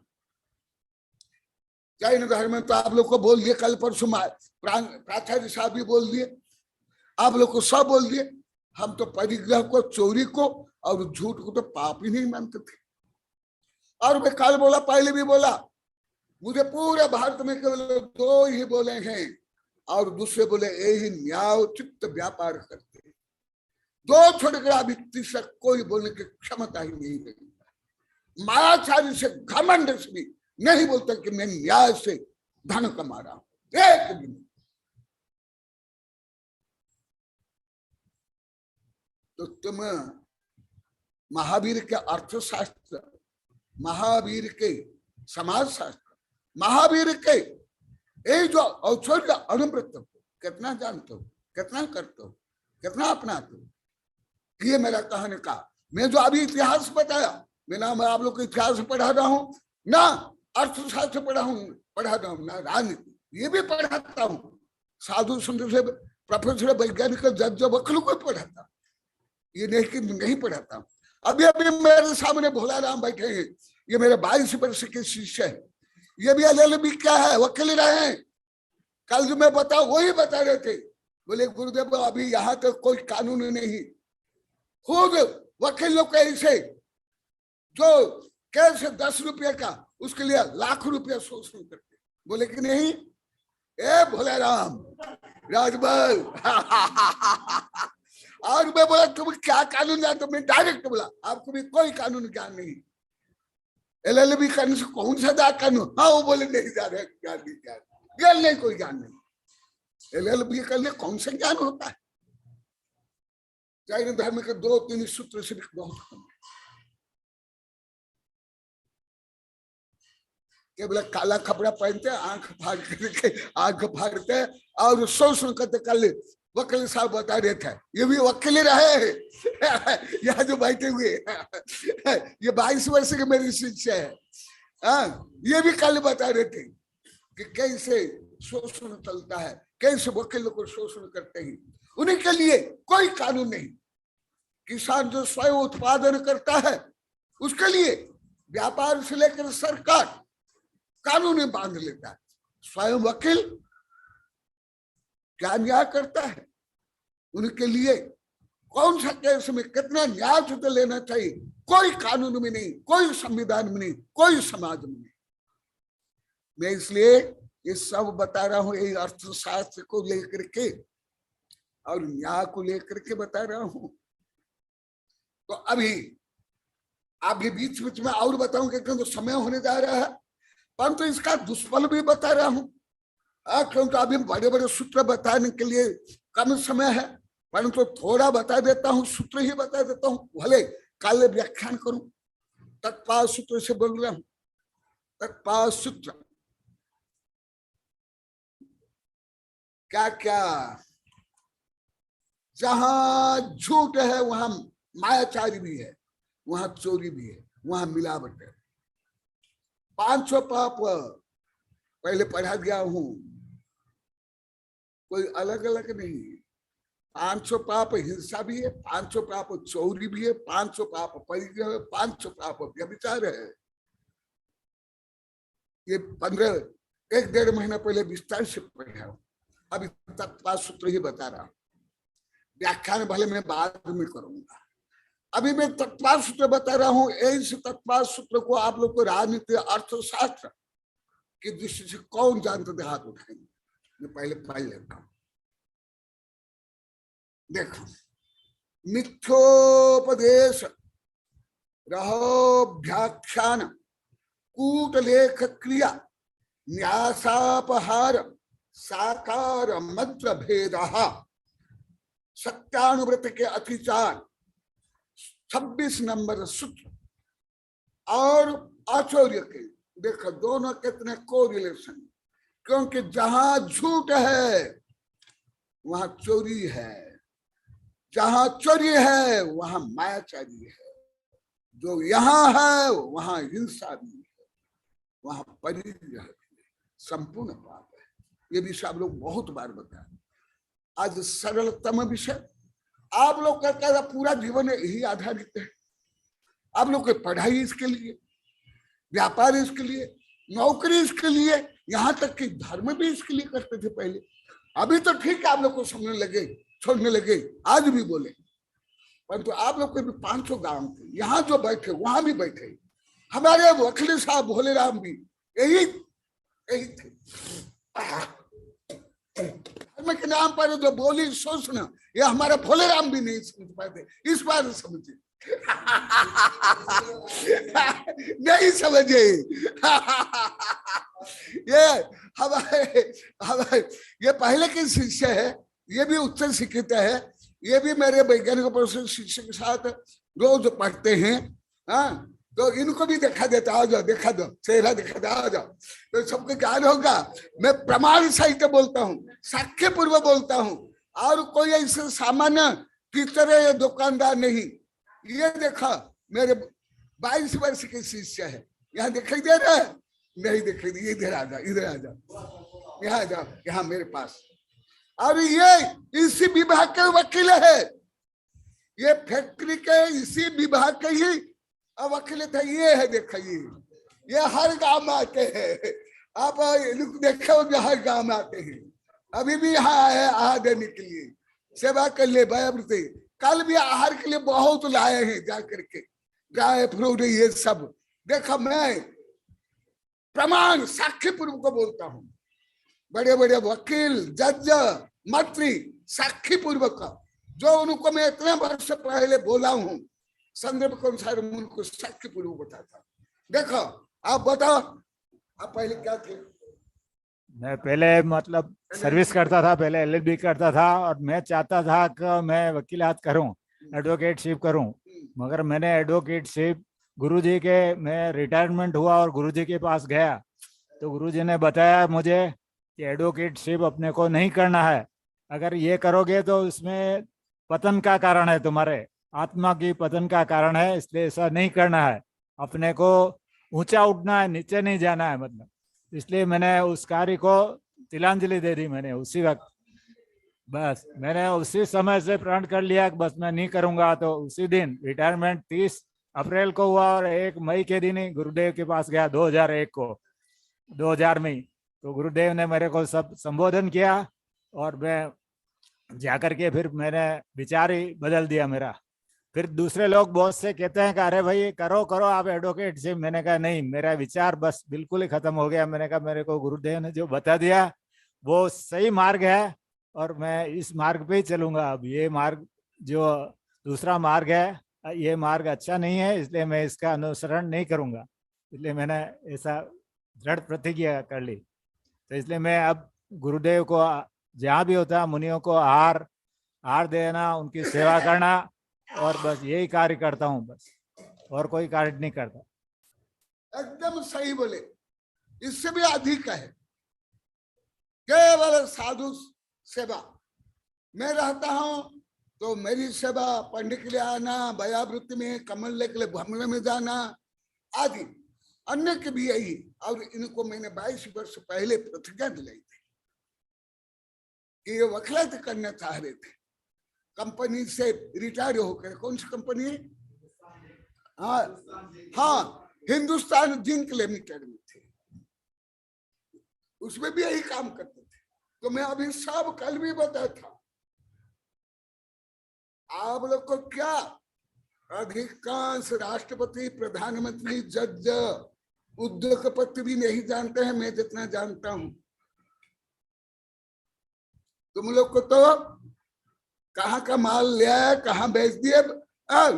जैन धर्म में तो आप लोग को बोल दिए, कल परसों प्राचार्य साहब भी बोल दिए, आप लोग को सब बोल दिए। हम तो परिग्रह को, चोरी को और झूठ को तो पाप ही नहीं मानते थे। और मैं कल बोला, पहले भी बोला, मुझे पूरे भारत में केवल 2 ही बोले हैं, और दूसरे बोले यही न्यायोचित व्यापार करते हैं। 2 छोड़कर अभी तीसरा कोई बोलने की क्षमता ही नहीं रही। मायाचारी से, घमंड से भी नहीं बोलता कि मैं न्याय से धन कमा रहा हूं, एक भी नहीं। तो तुम महावीर के अर्थशास्त्र, महावीर के समाज शास्त्र, महावीर के ये जो औषध अनुवृत्त हो, कितना जानते हो, कितना करते हो, कितना अपनाते हो। ये मेरा कहने का, मैं जो अभी इतिहास बताया, मैं आप लोग को इतिहास पढ़ा रहा हूं ना, अर्थशास्त्र पढ़ा रहा हूं ना, राजनीति ये भी पढ़ाता हूं, साधु संत से प्रोफेसर वैज्ञानिक जज वकील को पढ़ाता, ये नहीं कि नहीं पढ़ाता। अभी अभी मेरे सामने भोला राम बैठे हैं, ये मेरे 22 वर्ष के शिष्य है, ये भी LLB क्या है, वकील रहे हैं। कल जो मैं बताऊं वही बता रहे थे, बोले गुरुदेव अभी यहाँ तक कोई कानून नहीं, खुद वकील लोग ऐसे जो कैसे 10 रुपये का उसके लिए लाख रुपया शोषण करते, बोले कि नहीं ए भोला राम राजबल और मैं बोला तुम क्या कानून जानते हो, मैं डायरेक्ट बोला आपको भी कोई कानून ज्ञान नहीं, LLB करने से कौन सा कानून, हाँ वो बोले नहीं जा रहे ज्ञान नहीं, कोई ज्ञान नहीं, LLB करने कौन सा ज्ञान होता है। जैन धर्म के 2-3 सूत्र से बहुत कम है, केवल काला कपड़ा पहनते, आंख फाड़ करके आंख फाड़ते और शोषण करते। कल वकील साहब बता रहे थे, ये भी वकील रहे यहाँ जो बैठे हुए ये 22 वर्ष के मेरे शिष्य है, ये भी कल बता रहे थे कि कैसे शोषण चलता है, कैसे वकीलों को शोषण करते हैं। उन्हीं के लिए कोई कानून नहीं, किसान जो स्वयं उत्पादन करता है उसके लिए व्यापार से लेकर सरकार कानून बांध लेता है, स्वयं वकील क्या न्याय करता है, उनके लिए कौन सा केस में कितना न्याय तो लेना चाहिए, कोई कानून में नहीं, कोई संविधान में नहीं, कोई समाज में नहीं। मैं इसलिए ये सब बता रहा हूं, ये अर्थशास्त्र को लेकर के और न्याय को लेकर के बता रहा हूं। तो अभी बीच बीच में और बताऊंगा क्योंकि तो समय होने जा रहा है, परंतु इसका दुष्फल भी बता रहा हूं, क्योंकि अभी बड़े बड़े सूत्र बताने के लिए कम समय है, परंतु थोड़ा बता देता हूं, सूत्र ही बता देता हूं, भले कल व्याख्यान करूं। तत्पाद सूत्र से बोल रहा हूं, तत्पाद सूत्र क्या क्या, जहां झूठ है वहां मायाचारी भी है, वहां चोरी भी है, वहां मिलावट है। 500 पाप पहले पढ़ा गया हूं, कोई अलग अलग नहीं। 500 पाप हिंसा भी है, 500 पाप चोरी भी है, 500 पाप परिग्रह है, 500 पाप व्यभिचार है। ये 1-1.5 महीना पहले विस्तार से पढ़ा हूं, अभी तत्पाद सूत्र ही बता रहा हूं। व्याख्यान भले मैं बाद में करूंगा, अभी मैं तत्पाद सूत्र बता रहा हूं। इस तत्पाद सूत्र को आप लोग को राजनीति अर्थशास्त्र की दृष्टि से कौन जानते थे, हाथ उठाएंगे। मैं पहले पढ़ लेता हूं। देखो, मिथ्योपदेश रहोभ्याख्यान कूटलेख क्रिया न्यासापहार साकार मंत्र भेद सत्यानुव्रत के अतिचार 26 नंबर सूत्र और आचौर्य के, देखो दोनों कितने कोरिलेशन, क्योंकि जहां झूठ है वहां चोरी है, जहां चोरी है वहां मायाचारी है, जो यहाँ है वहां हिंसा भी है, वहां परिग्रह भी, संपूर्ण पाप है। ये विषय आप लोग बहुत बार बताए। आज सरलतम विषय आप लोग का पूरा जीवन यही आधारित है। आप लोग की पढ़ाई इसके लिए, व्यापार इसके लिए, नौकरी इसके लिए, यहाँ तक कि धर्म भी इसके लिए करते थे पहले। अभी तो ठीक है, आप लोग को समझने लगे, छोड़ने लगे, आज भी बोले, परंतु आप लोग के भी 500 गांव थे, यहाँ जो बैठे वहां भी बैठे, हमारे वकील साहब भोले राम भी यही थे। धर्म के नाम पर जो बोली शोषण, ये हमारा भोले राम भी नहीं समझ पाते, इस बार समझे नहीं समझे ये हमारे ये पहले के शिष्य है, ये भी उच्च शिक्षित है, ये भी मेरे वैज्ञानिक प्रोफेसर शिक्षक के साथ रोज पढ़ते हैं। हाँ, तो इनको भी देखा देता, आ जाओ देखा दो, चेहरा दिखा दो, आ जाओ, तो सबको ज्ञान होगा। मैं प्रमाण सहित बोलता हूँ, साक्ष्य पूर्व बोलता हूँ, और कोई ऐसे सामान्य टीचर या दुकानदार नहीं। ये देखा मेरे 22 वर्ष के शिष्य है, यहाँ दिखाई दे रहा है? नहीं दिखाई दे, इधर आ जाओ, इधर आ जाओ, यहाँ जाओ, यहाँ मेरे पास। और ये इसी विभाग के वकील है, ये फैक्ट्री के इसी विभाग के ही वकील थे। ये है देखिए, ये हर गांव में आते हैं, आप देखो हर गांव में आते हैं। अभी भी यहाँ आए आहार देने के लिए, सेवा कर ले भयावृत्ति। कल भी आहार के लिए बहुत लाए हैं जा करके, गाय फ्रूट ये सब। देखो मैं प्रमाण साक्ष्य पूर्व को बोलता हूँ, बड़े बड़े वकील जज मंत्री साक्षी पूर्वक, जो उनको मैं इतने वर्ष पहले बोला हूँ, संदर्भ के अनुसार उनको साक्ष्य पूर्वक बताता। देखो आप बताओ, आप पहले क्या थे? मैं पहले मतलब सर्विस करता था, पहले एलएलबी करता था, और मैं चाहता था कि मैं वकीलात करूं, एडवोकेटशिप करूं। मगर मैंने एडवोकेटशिप गुरुजी के, मैं रिटायरमेंट हुआ और गुरुजी के पास गया, तो गुरुजी ने बताया मुझे कि एडवोकेटशिप अपने को नहीं करना है। अगर ये करोगे तो इसमें पतन का कारण है, तुम्हारे आत्मा की पतन का कारण है, इसलिए ऐसा नहीं करना है। अपने को ऊंचा उठना है, नीचे नहीं जाना है, मतलब। इसलिए मैंने उस कार्य को तिलांजलि दे दी मैंने उसी वक्त। बस मैंने उसी समय से प्रण कर लिया कि बस मैं नहीं करूंगा। तो उसी दिन रिटायरमेंट 30 अप्रैल को हुआ, और 1 मई के दिन ही गुरुदेव के पास गया, 2001 को, 2000 में। तो गुरुदेव ने मेरे को सब संबोधन किया, और मैं जाकर के फिर मैंने विचार ही बदल दिया मेरा। फिर दूसरे लोग बहुत से कहते हैं कि अरे भाई करो करो आप एडवोकेटशिप। मैंने कहा नहीं, मेरा विचार बस बिल्कुल ही खत्म हो गया। मैंने कहा मेरे को गुरुदेव ने जो बता दिया वो सही मार्ग है, और मैं इस मार्ग पे ही चलूंगा। अब ये मार्ग जो दूसरा मार्ग है, ये मार्ग अच्छा नहीं है, इसलिए मैं इसका अनुसरण नहीं करूंगा। इसलिए मैंने ऐसा दृढ़ प्रतिज्ञा कर ली। तो इसलिए मैं अब गुरुदेव को जहाँ भी होता है, मुनियों को आहार देना, उनकी सेवा करना, और बस यही कार्य करता हूँ, बस और कोई कार्य नहीं करता। एकदम सही बोले, इससे भी अधिक है केवल साधु सेवा। मैं रहता हूं तो मेरी सेवा पढ़ने के लिए आना, भयावृत्ति में कमल लेके लिए भ्रमण में जाना आदि, अन्य के भी यही। और इनको मैंने 22 वर्ष पहले प्रतिज्ञा दिलाई थी कि ये वकालत करना चाह रहे थे। कंपनी से रिटायर होकर, कौन सी कंपनी है? हाँ, हिंदुस्तान जिंक लिमिटेड में थे, उसमें भी यही काम करते थे। तो मैं अभी सब कल भी बताया था आप लोग को, क्या अधिकांश राष्ट्रपति, प्रधानमंत्री, जज, उद्योगपति भी नहीं जानते हैं मैं जितना जानता हूं। तुम लोग को तो कहाँ का माल ले आया, कहाँ बेच दिए,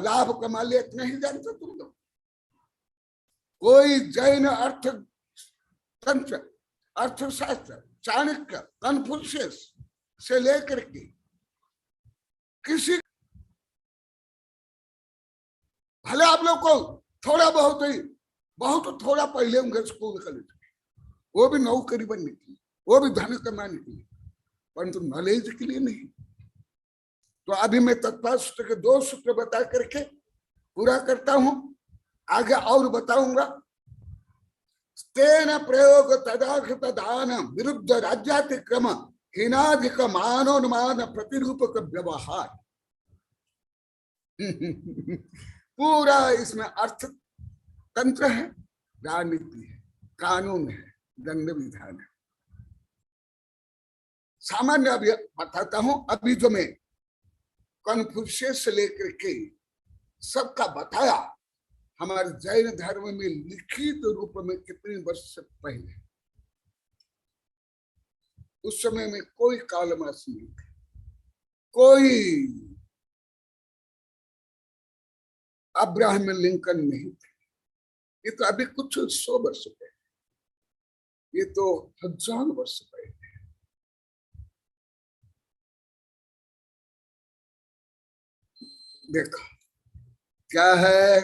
लाभ कमा लिया, इतना ही जानते तुम लोग। कोई जैन अर्थ तंत्र, अर्थशास्त्र, चाणक्य, कन्फ्यूशियस से लेकर के किसी, भले आप लोग को थोड़ा बहुत ही, बहुत थोड़ा पहले होंगे स्कूल कॉलेज, वो भी नौकरी बनने के लिए, वो भी धन कमाने के लिए, परंतु नॉलेज के लिए नहीं। तो अभी मैं तत्पर सूत्र के 2 सूत्र बता करके पूरा करता हूं, आगे और बताऊंगा। तेन प्रयोग तदाकृत दान विरुद्ध राज्यातिक्रम हीनाधिक मानोन्मान प्रतिरूपक व्यवहार। पूरा इसमें अर्थ तंत्र है, राजनीति है, कानून है, दंड विधान है। सामान्य अभी बताता हूं। अभी जो मैं कन्फ्यूशियस से लेकर के सबका बताया, हमारे जैन धर्म में लिखित रूप में कितने वर्ष से पहले, उस समय में कोई कालमास नहीं थे, कोई अब्राहम लिंकन नहीं थे। ये तो अभी कुछ 100 वर्ष पहले, ये तो 1000 वर्ष पहले। देखो क्या है,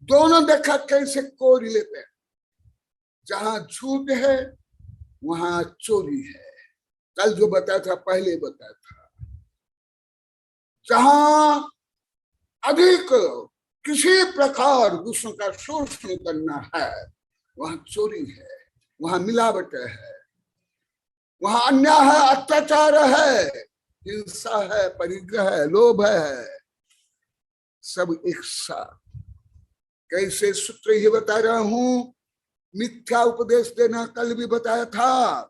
दोनों देखा कैसे कोरिलेट है। जहां झूठ है वहां चोरी है। कल जो बताया था, पहले बताया था, जहां अधिक किसी प्रकार दूसरों का शोषण करना है वहां चोरी है, वहां मिलावट है, वहां अन्याय है, अत्याचार है, हिंसा है, परिग्रह है, लोभ है, सब एक साथ। कैसे सूत्र ये बता रहा हूं, मिथ्या उपदेश देना कल भी बताया था।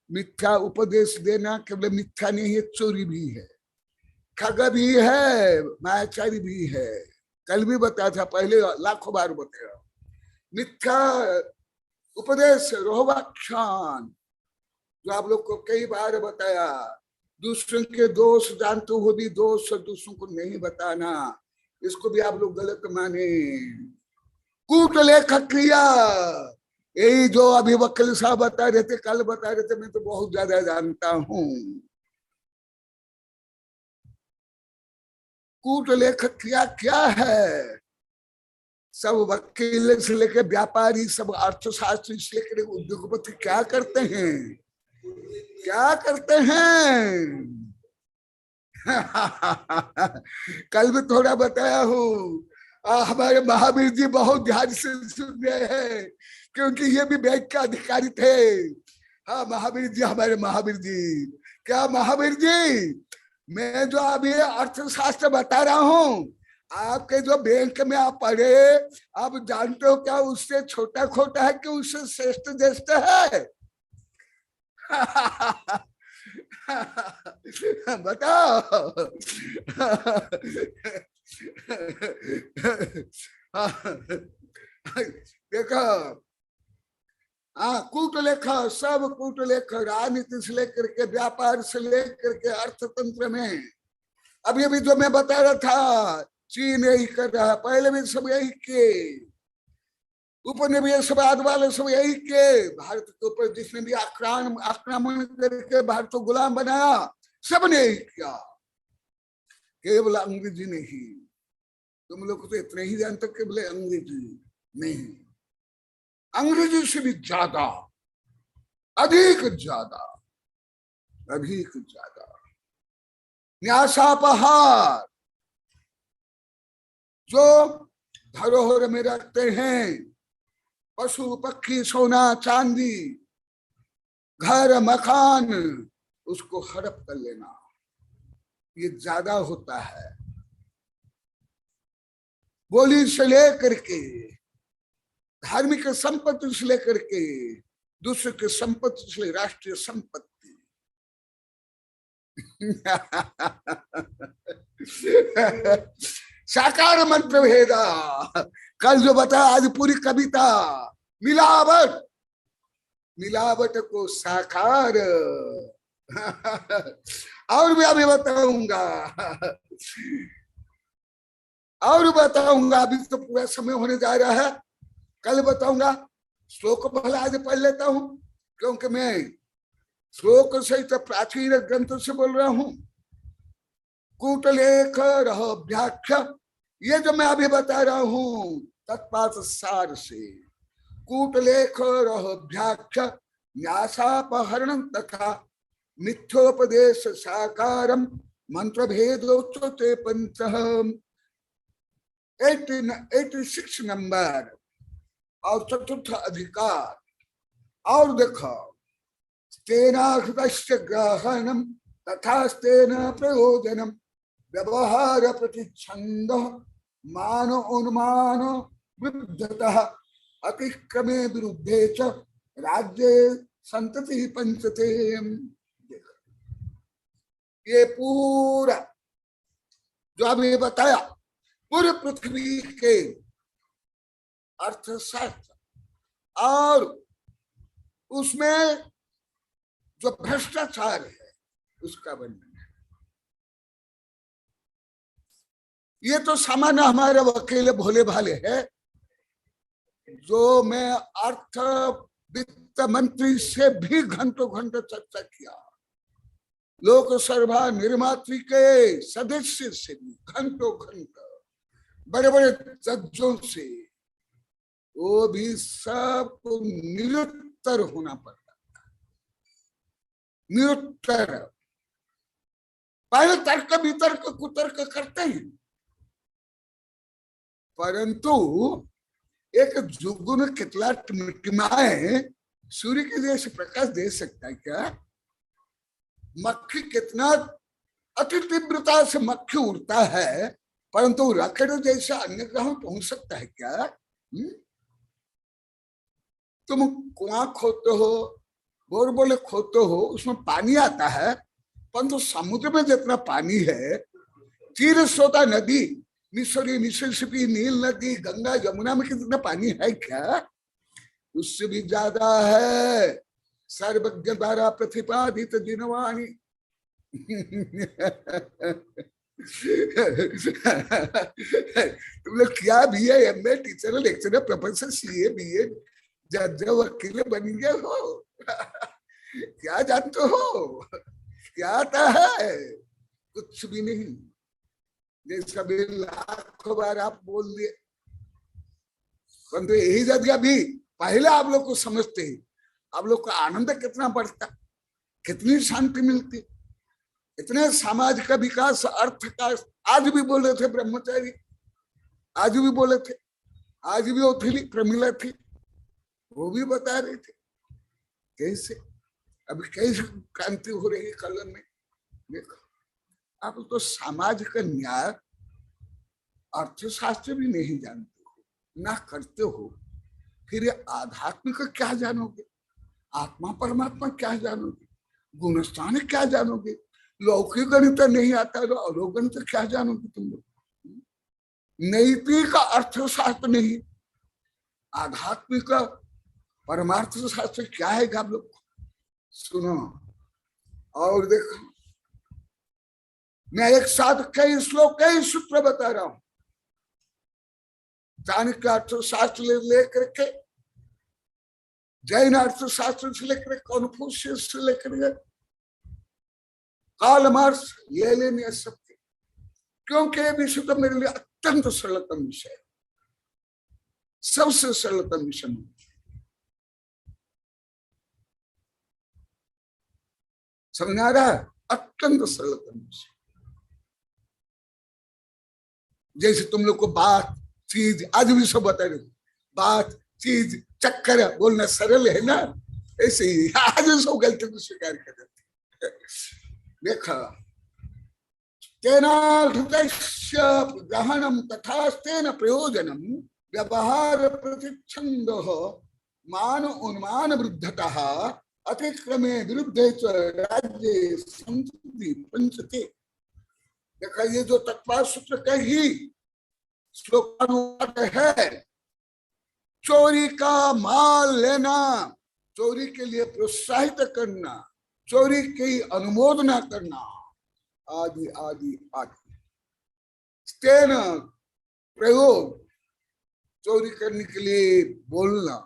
मिथ्या उपदेश देना केवल मिथ्या नहीं है, चोरी भी है, ठग भी है, मायाचारी भी है। कल भी बताया था, पहले लाखों बार बताया। मिथ्या उपदेश रोहवाख्यान, जो आप लोग को कई बार बताया, दूसरों के दोष जानते हो भी दोष दूसरों को नहीं बताना, इसको भी आप लोग गलत माने। कूटलेख क्रिया, यही जो अभी वकील साहब बता रहे थे, कल बता रहे थे, मैं तो बहुत ज्यादा जानता हूं। कूटलेख क्रिया क्या है? सब वकील से लेकर व्यापारी, सब अर्थशास्त्री से लेकर उद्योगपति क्या करते हैं, क्या करते हैं? कल भी थोड़ा बताया हूँ। हमारे महावीर जी बहुत ध्यान से सुन रहे हैं, क्योंकि ये भी बैंक के अधिकारी थे। हाँ महावीर जी, हमारे महावीर जी। क्या महावीर जी, मैं जो अभी अर्थशास्त्र बता रहा हूँ, आपके जो बैंक में आप पढ़े, आप जानते हो क्या उससे छोटा खोटा है कि उससे श्रेष्ठ ज्येष्ठ है? बताओ। देखो, कूटलेख, सब कूटलेख, राजनीति से लेकर के व्यापार से लेकर के अर्थतंत्र में। अभी अभी जो मैं बता रहा था, चीन यही कर रहा है, पहले भी सब यही के, उपनिवेशवाद वाले सब यही के। भारत के ऊपर जिसने भी आक्रमण करके भारत को गुलाम बनाया, सबने यही किया, केवल अंग्रेजी नहीं। तुम लोग तो इतने ही जानते केवल अंग्रेजी नहीं, अंग्रेजी से भी ज्यादा, अधिक ज्यादा, अधिक ज्यादा न्यासापहार जो धरोहर में रखते हैं, पशु पक्षी सोना चांदी घर मकान, उसको हड़प कर लेना, ये ज्यादा होता है। बोली से लेकर के, धार्मिक संपत्ति से लेकर के, दूसरे की संपत्ति से राष्ट्रीय संपत्ति। साकार मंत्र भेदा, कल जो बताया, आज पूरी कविता मिलावट, मिलावट को साकार। और भी अभी बताऊंगा, और बताऊंगा, अभी तो पूरा समय होने जा रहा है, कल बताऊंगा। श्लोक भला आज पढ़ लेता हूं, क्योंकि मैं श्लोक सहित प्राचीन ग्रंथ से बोल रहा हूं। कूटलेख व्याख्या, ये जो मैं अभी बता रहा हूं तत्पात सार से। कूटलेख व्याख्या न्यासापहरण तथा मिथ्योपदेश साकारम मंत्र भेदोच्यते पंच। 86 नंबर और चतुर्थ अधिकार। और देखो, तेनाहृतस्य ग्रहणम तथा तेन प्रयोजनम व्यवहार प्रतिच्छंद मान उन्मान विरुद्धतः अतिक्रमे विरुद्धे च राज्ये संतति पंचते। ये पूरा जो अभी बताया, पूरी पृथ्वी के अर्थशास्त्र और उसमें जो भ्रष्टाचार है उसका वर्णन है। ये तो सामान्य हमारे वकील भोले भाले है, जो मैं अर्थ वित्त मंत्री से भी घंटों घंटों चर्चा किया, लोक सर्वा निर्मात्रिके सदस्य से घंटों घंटा बड़े बड़े जजों से, वो भी सबको निरुत्तर होना पड़ता, निरुत्तर। पहले तर्क वितर्क कुतर्क करते हैं, परंतु एक जुगुन कितला टिमटिमाए सूर्य के जैसे प्रकाश दे सकता है क्या? मक्खी कितना अति तीव्रता से मक्खी उड़ता है, परंतु रॉकेट जैसा अन्य ग्रहों पहुंच सकता है क्या? तुम कुआं खोदते हो, बोरबोले खोदते हो, उसमें पानी आता है, परंतु समुद्र में जितना पानी है, तीर सोता नदी, मिसरी, मिसिसिपी, नील नदी, गंगा, यमुना में कितना पानी है क्या? उससे भी ज्यादा है। सर्वज्ञ द्वारा प्रतिपादित जिनवाणी तुम लोग क्या BA, MA, teacher, lecturer, professor, CA, BA, जज, वकील बन गए हो? क्या जानते हो? क्या आता है? कुछ भी नहीं। जैसा भी लाखों बार आप बोल दिए, परंतु यही जगह भी पहले आप लोग को समझते हैं, आप लोग को आनंद कितना बढ़ता, कितनी शांति मिलती, इतने समाज का विकास, अर्थ का। आज भी बोल रहे थे ब्रह्मचारी, आज भी बोले थे, आज भी वो थी प्रमिला थी, वो भी बता रहे थे कैसे अभी कैसे क्रांति हो रही है कलन में। देखो, आप तो समाज का न्याय अर्थशास्त्र भी नहीं जानते हो, ना करते हो, फिर ये आध्यात्मिक का क्या जानोगे? आत्मा परमात्मा क्या जानोगे? गुणस्थान क्या जानोगे? लौकिक गणित नहीं आता तो अलौकिक गणित क्या जानोगे तुम लोग? नैतिक अर्थशास्त्र नहीं, आध्यात्मिक परमार्थ शास्त्र क्या है आप लोग सुनो। और देखो, मैं एक साथ कई श्लोक, कई सूत्र बता रहा हूं, चाणक्य अर्थशास्त्र लेकर के, जैन अर्थशास्त्र से लेकर, कॉन्फ्यूशियस से लेकर कार्ल मार्क्स, ये लेने सबके, क्योंकि ये विषय तो मेरे लिए अत्यंत सरलतम विषय है, सबसे सरलतम विषय। समझा रहा है? अत्यंत सरलतम विषय। जैसे तुम लोग को बात, चीज, आज भी सब बता रहे, बात, चीज, चक्कर बोलना सरल है ना, ऐसे ही आज सब गलती को स्वीकार कर देते। देखा, तेनार्थस्य ग्रहणम तथा तेन प्रयोजनम व्यवहार प्रतिच्छंद मान उन्मान वृद्धतः अतिक्रमे विरुद्ध राज्य संस्कृति पंचते। देखा, ये जो तत्वा सूत्र का ही श्लोकानुवाद है, चोरी का माल लेना, चोरी के लिए प्रोत्साहित करना, चोरी की अनुमोदना करना, आदि आदि आदि। स्टेन प्रयोग, चोरी करने के लिए बोलना,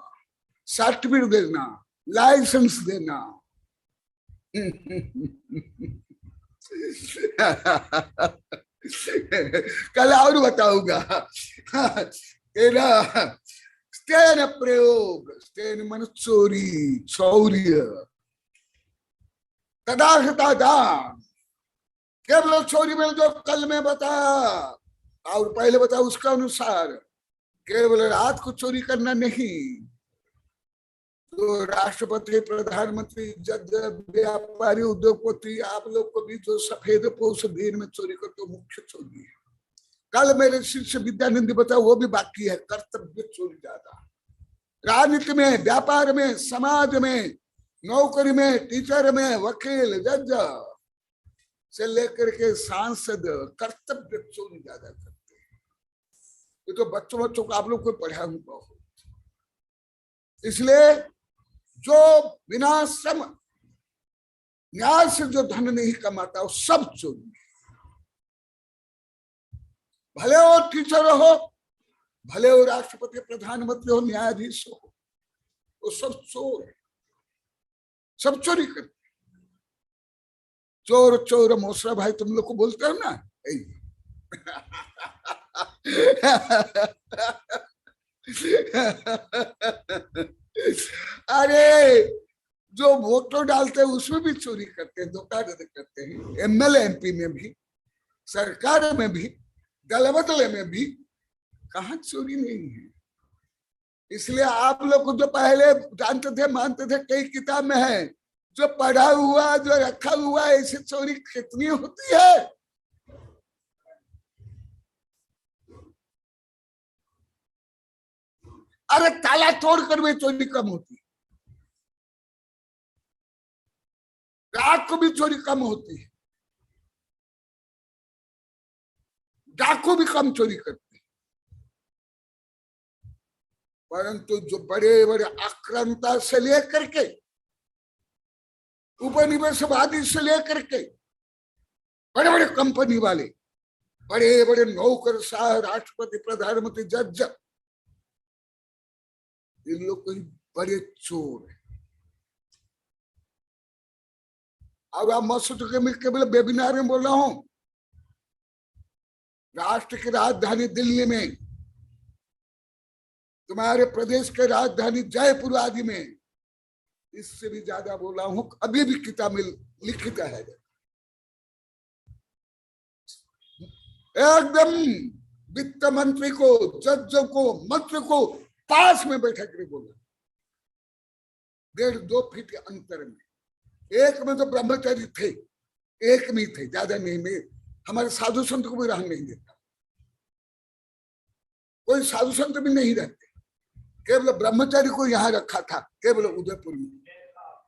सर्टिफिकेट देना, लाइसेंस देना। कल और बताऊंगा। तेरा स्टेन प्रयोग, स्टेन मन चोरी, चौर्य, तदाहता दान, केवल चोरी में जो कल में बता और पहले बता उसका अनुसार, केवल रात को चोरी करना नहीं। तो राष्ट्रपति, प्रधानमंत्री, जज, व्यापारी, उद्योगपति, आप लोग को भी जो सफेद पोष दिन में चोरी करते हो, मुख्य चोरी है। कल मेरे शिष्य विद्यानंद बताओ, वो भी बाकी है, कर्तव्य चोरी ज्यादा। राजनीति में, व्यापार में, समाज में, नौकरी में, टीचर में, वकील, जज से लेकर के सांसद, कर्तव्य चोरी ज्यादा करते हैं। ये तो बच्चों को आप लोग को पढ़ा हुआ हो। इसलिए जो बिना श्रम न्याय से जो धन नहीं कमाता वो सब चोरी है। भले वो टीचर हो, भले वो राष्ट्रपति, प्रधानमंत्री हो, न्यायाधीश हो, वो सब चोर है, सब चोरी करते। चोर चोर मोसरा भाई तुम लोग को बोलते हो ना। अरे जो वोटो डालते हैं उसमें भी चोरी करते हैं, धोखाधड़ी करते हैं, एमएलए एमपी में भी, सरकार में भी, दल बदले में भी, कहाँ चोरी नहीं है। इसलिए आप लोग जो पहले जानते थे मानते थे कई किताब में है, जो पढ़ा हुआ जो रखा हुआ ऐसी चोरी कितनी होती है। अरे ताला तोड़कर भी चोरी कम होती है, रात को भी चोरी कम होती है, डाकू भी कम चोरी करते हैं। परंतु जो बड़े बड़े आक्रांता से लेकर के उपनिवेशवादी से लेकर के बड़े बड़े कंपनी वाले, बड़े बड़े नौकरशाह, राष्ट्रपति, प्रधानमंत्री, जज, इन लोग कोई बड़े चोर है। अब आप मत सोचो कि मैं केवल वेबिनार में बोल रहा हूं। राष्ट्र की राजधानी दिल्ली में, तुम्हारे प्रदेश के राजधानी जयपुर आदि में, इससे भी ज्यादा बोला हूं। अभी भी किताब में लिखित है, एकदम वित्त मंत्री को, जज को, मंत्री को पास में बैठा कर बोला, 1.5-2 फीट के अंतर में। एक में तो ब्रह्मचारी थे, एक में थे, ज्यादा नहीं में। हमारे साधु संत को भी रहने नहीं देता, कोई साधु संत भी नहीं रहते, केवल ब्रह्मचारी को यहाँ रखा था, केवल उदयपुर में।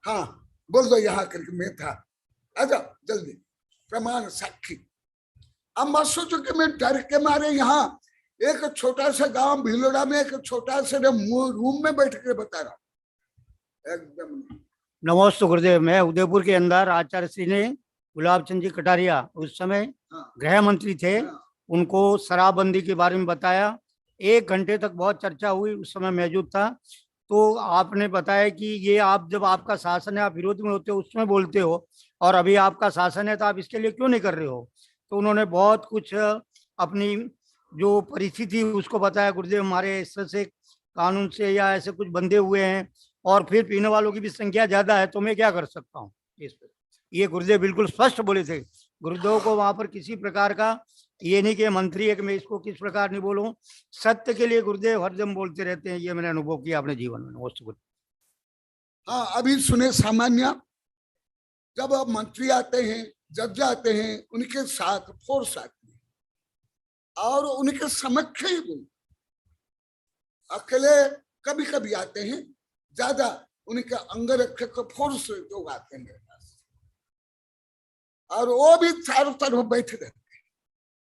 हाँ बोल दो यहाँ करके मैं था, आजा जल्दी, प्रमाण साक्षी। अब मत सोचो कि मैं डर के मारे यहाँ एक छोटा सा गांव भिलोड़ा में एक छोटा सा रूम में बैठ के बता रहा हूँ, एकदम। नमस्ते गुरुदेव। मैं उदयपुर के अंदर आचार्य श्री ने गुलाब चंद जी कटारिया उस समय गृह मंत्री थे, उनको शराबबंदी के बारे में बताया। 1 घंटे तक बहुत चर्चा हुई, उस समय मौजूद था। तो आपने बताया कि ये आप जब आपका शासन है आप विरोध में होते हो उसमें बोलते हो, और अभी आपका शासन है तो आप इसके लिए क्यों नहीं कर रहे हो। तो उन्होंने बहुत कुछ अपनी जो परिस्थिति उसको बताया। गुरुदेव हमारे ऐसे कानून से या ऐसे कुछ बंधे हुए हैं, और फिर पीने वालों की भी संख्या ज्यादा है, तो मैं क्या कर सकता हूँ इस पर। ये गुरुदेव बिल्कुल स्पष्ट बोले थे। गुरुदेव को वहां पर किसी प्रकार का ये नहीं कि मंत्री है कि मैं इसको किस प्रकार नहीं बोलूं, सत्य के लिए गुरुदेव हरदम बोलते रहते हैं। ये मैंने अनुभव किया अपने जीवन में। हाँ अभी सुने, सामान्य जब अब मंत्री आते हैं, जज आते हैं, उनके साथ फोर्स आती है और उनके समक्ष ही बोल, अकेले कभी कभी आते हैं, ज्यादा उनके अंगरक्षक फोर्स लोग आते हैं मेरे पास, और वो भी चारों तरफ बैठे रहते हैं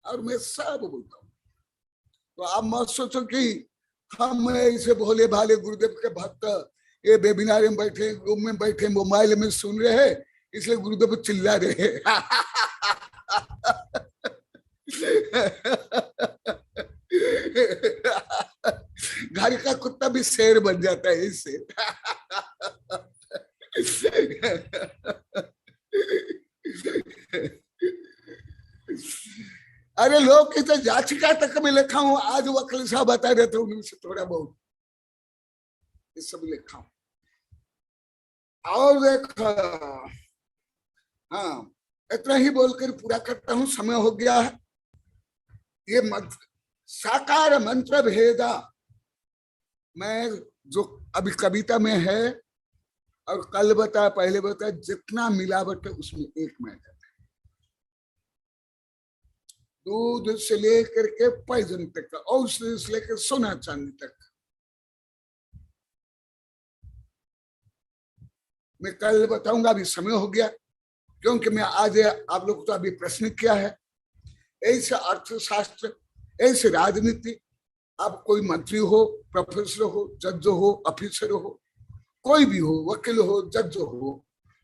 और मैं सब बोलता हूँ। तो आप मत सोचो कि हम ऐसे भोले भाले गुरुदेव के भक्त ये वेबिनार में बैठे, रूम में बैठे, मोबाइल में सुन रहे हैं, इसलिए गुरुदेव चिल्ला रहे। घर का कुत्ता भी शेर बन जाता है इससे। अरे लोग की तो याचिका तक में लिखा हूं, आज वकील साहब बता रहे थे उनसे थोड़ा बहुत ये सब लिखा हूं। और देखो, हाँ इतना ही बोलकर पूरा करता हूं, समय हो गया है। ये साकार मंत्र भेदा मैं जो अभी कविता में है और कल बता पहले बता, जितना मिलावट है उसमें एक मैटर है। दूध से लेकर के पॉइजन तक, औषधि से लेकर सोना चांदी तक। मैं कल बताऊंगा, अभी समय हो गया, क्योंकि मैं आज आप लोग तो अभी प्रश्न किया है। ऐसे अर्थशास्त्र, ऐसे राजनीति, आप कोई मंत्री हो, प्रोफेसर हो, जज हो, ऑफिसर हो, कोई भी हो, वकील हो, जज हो,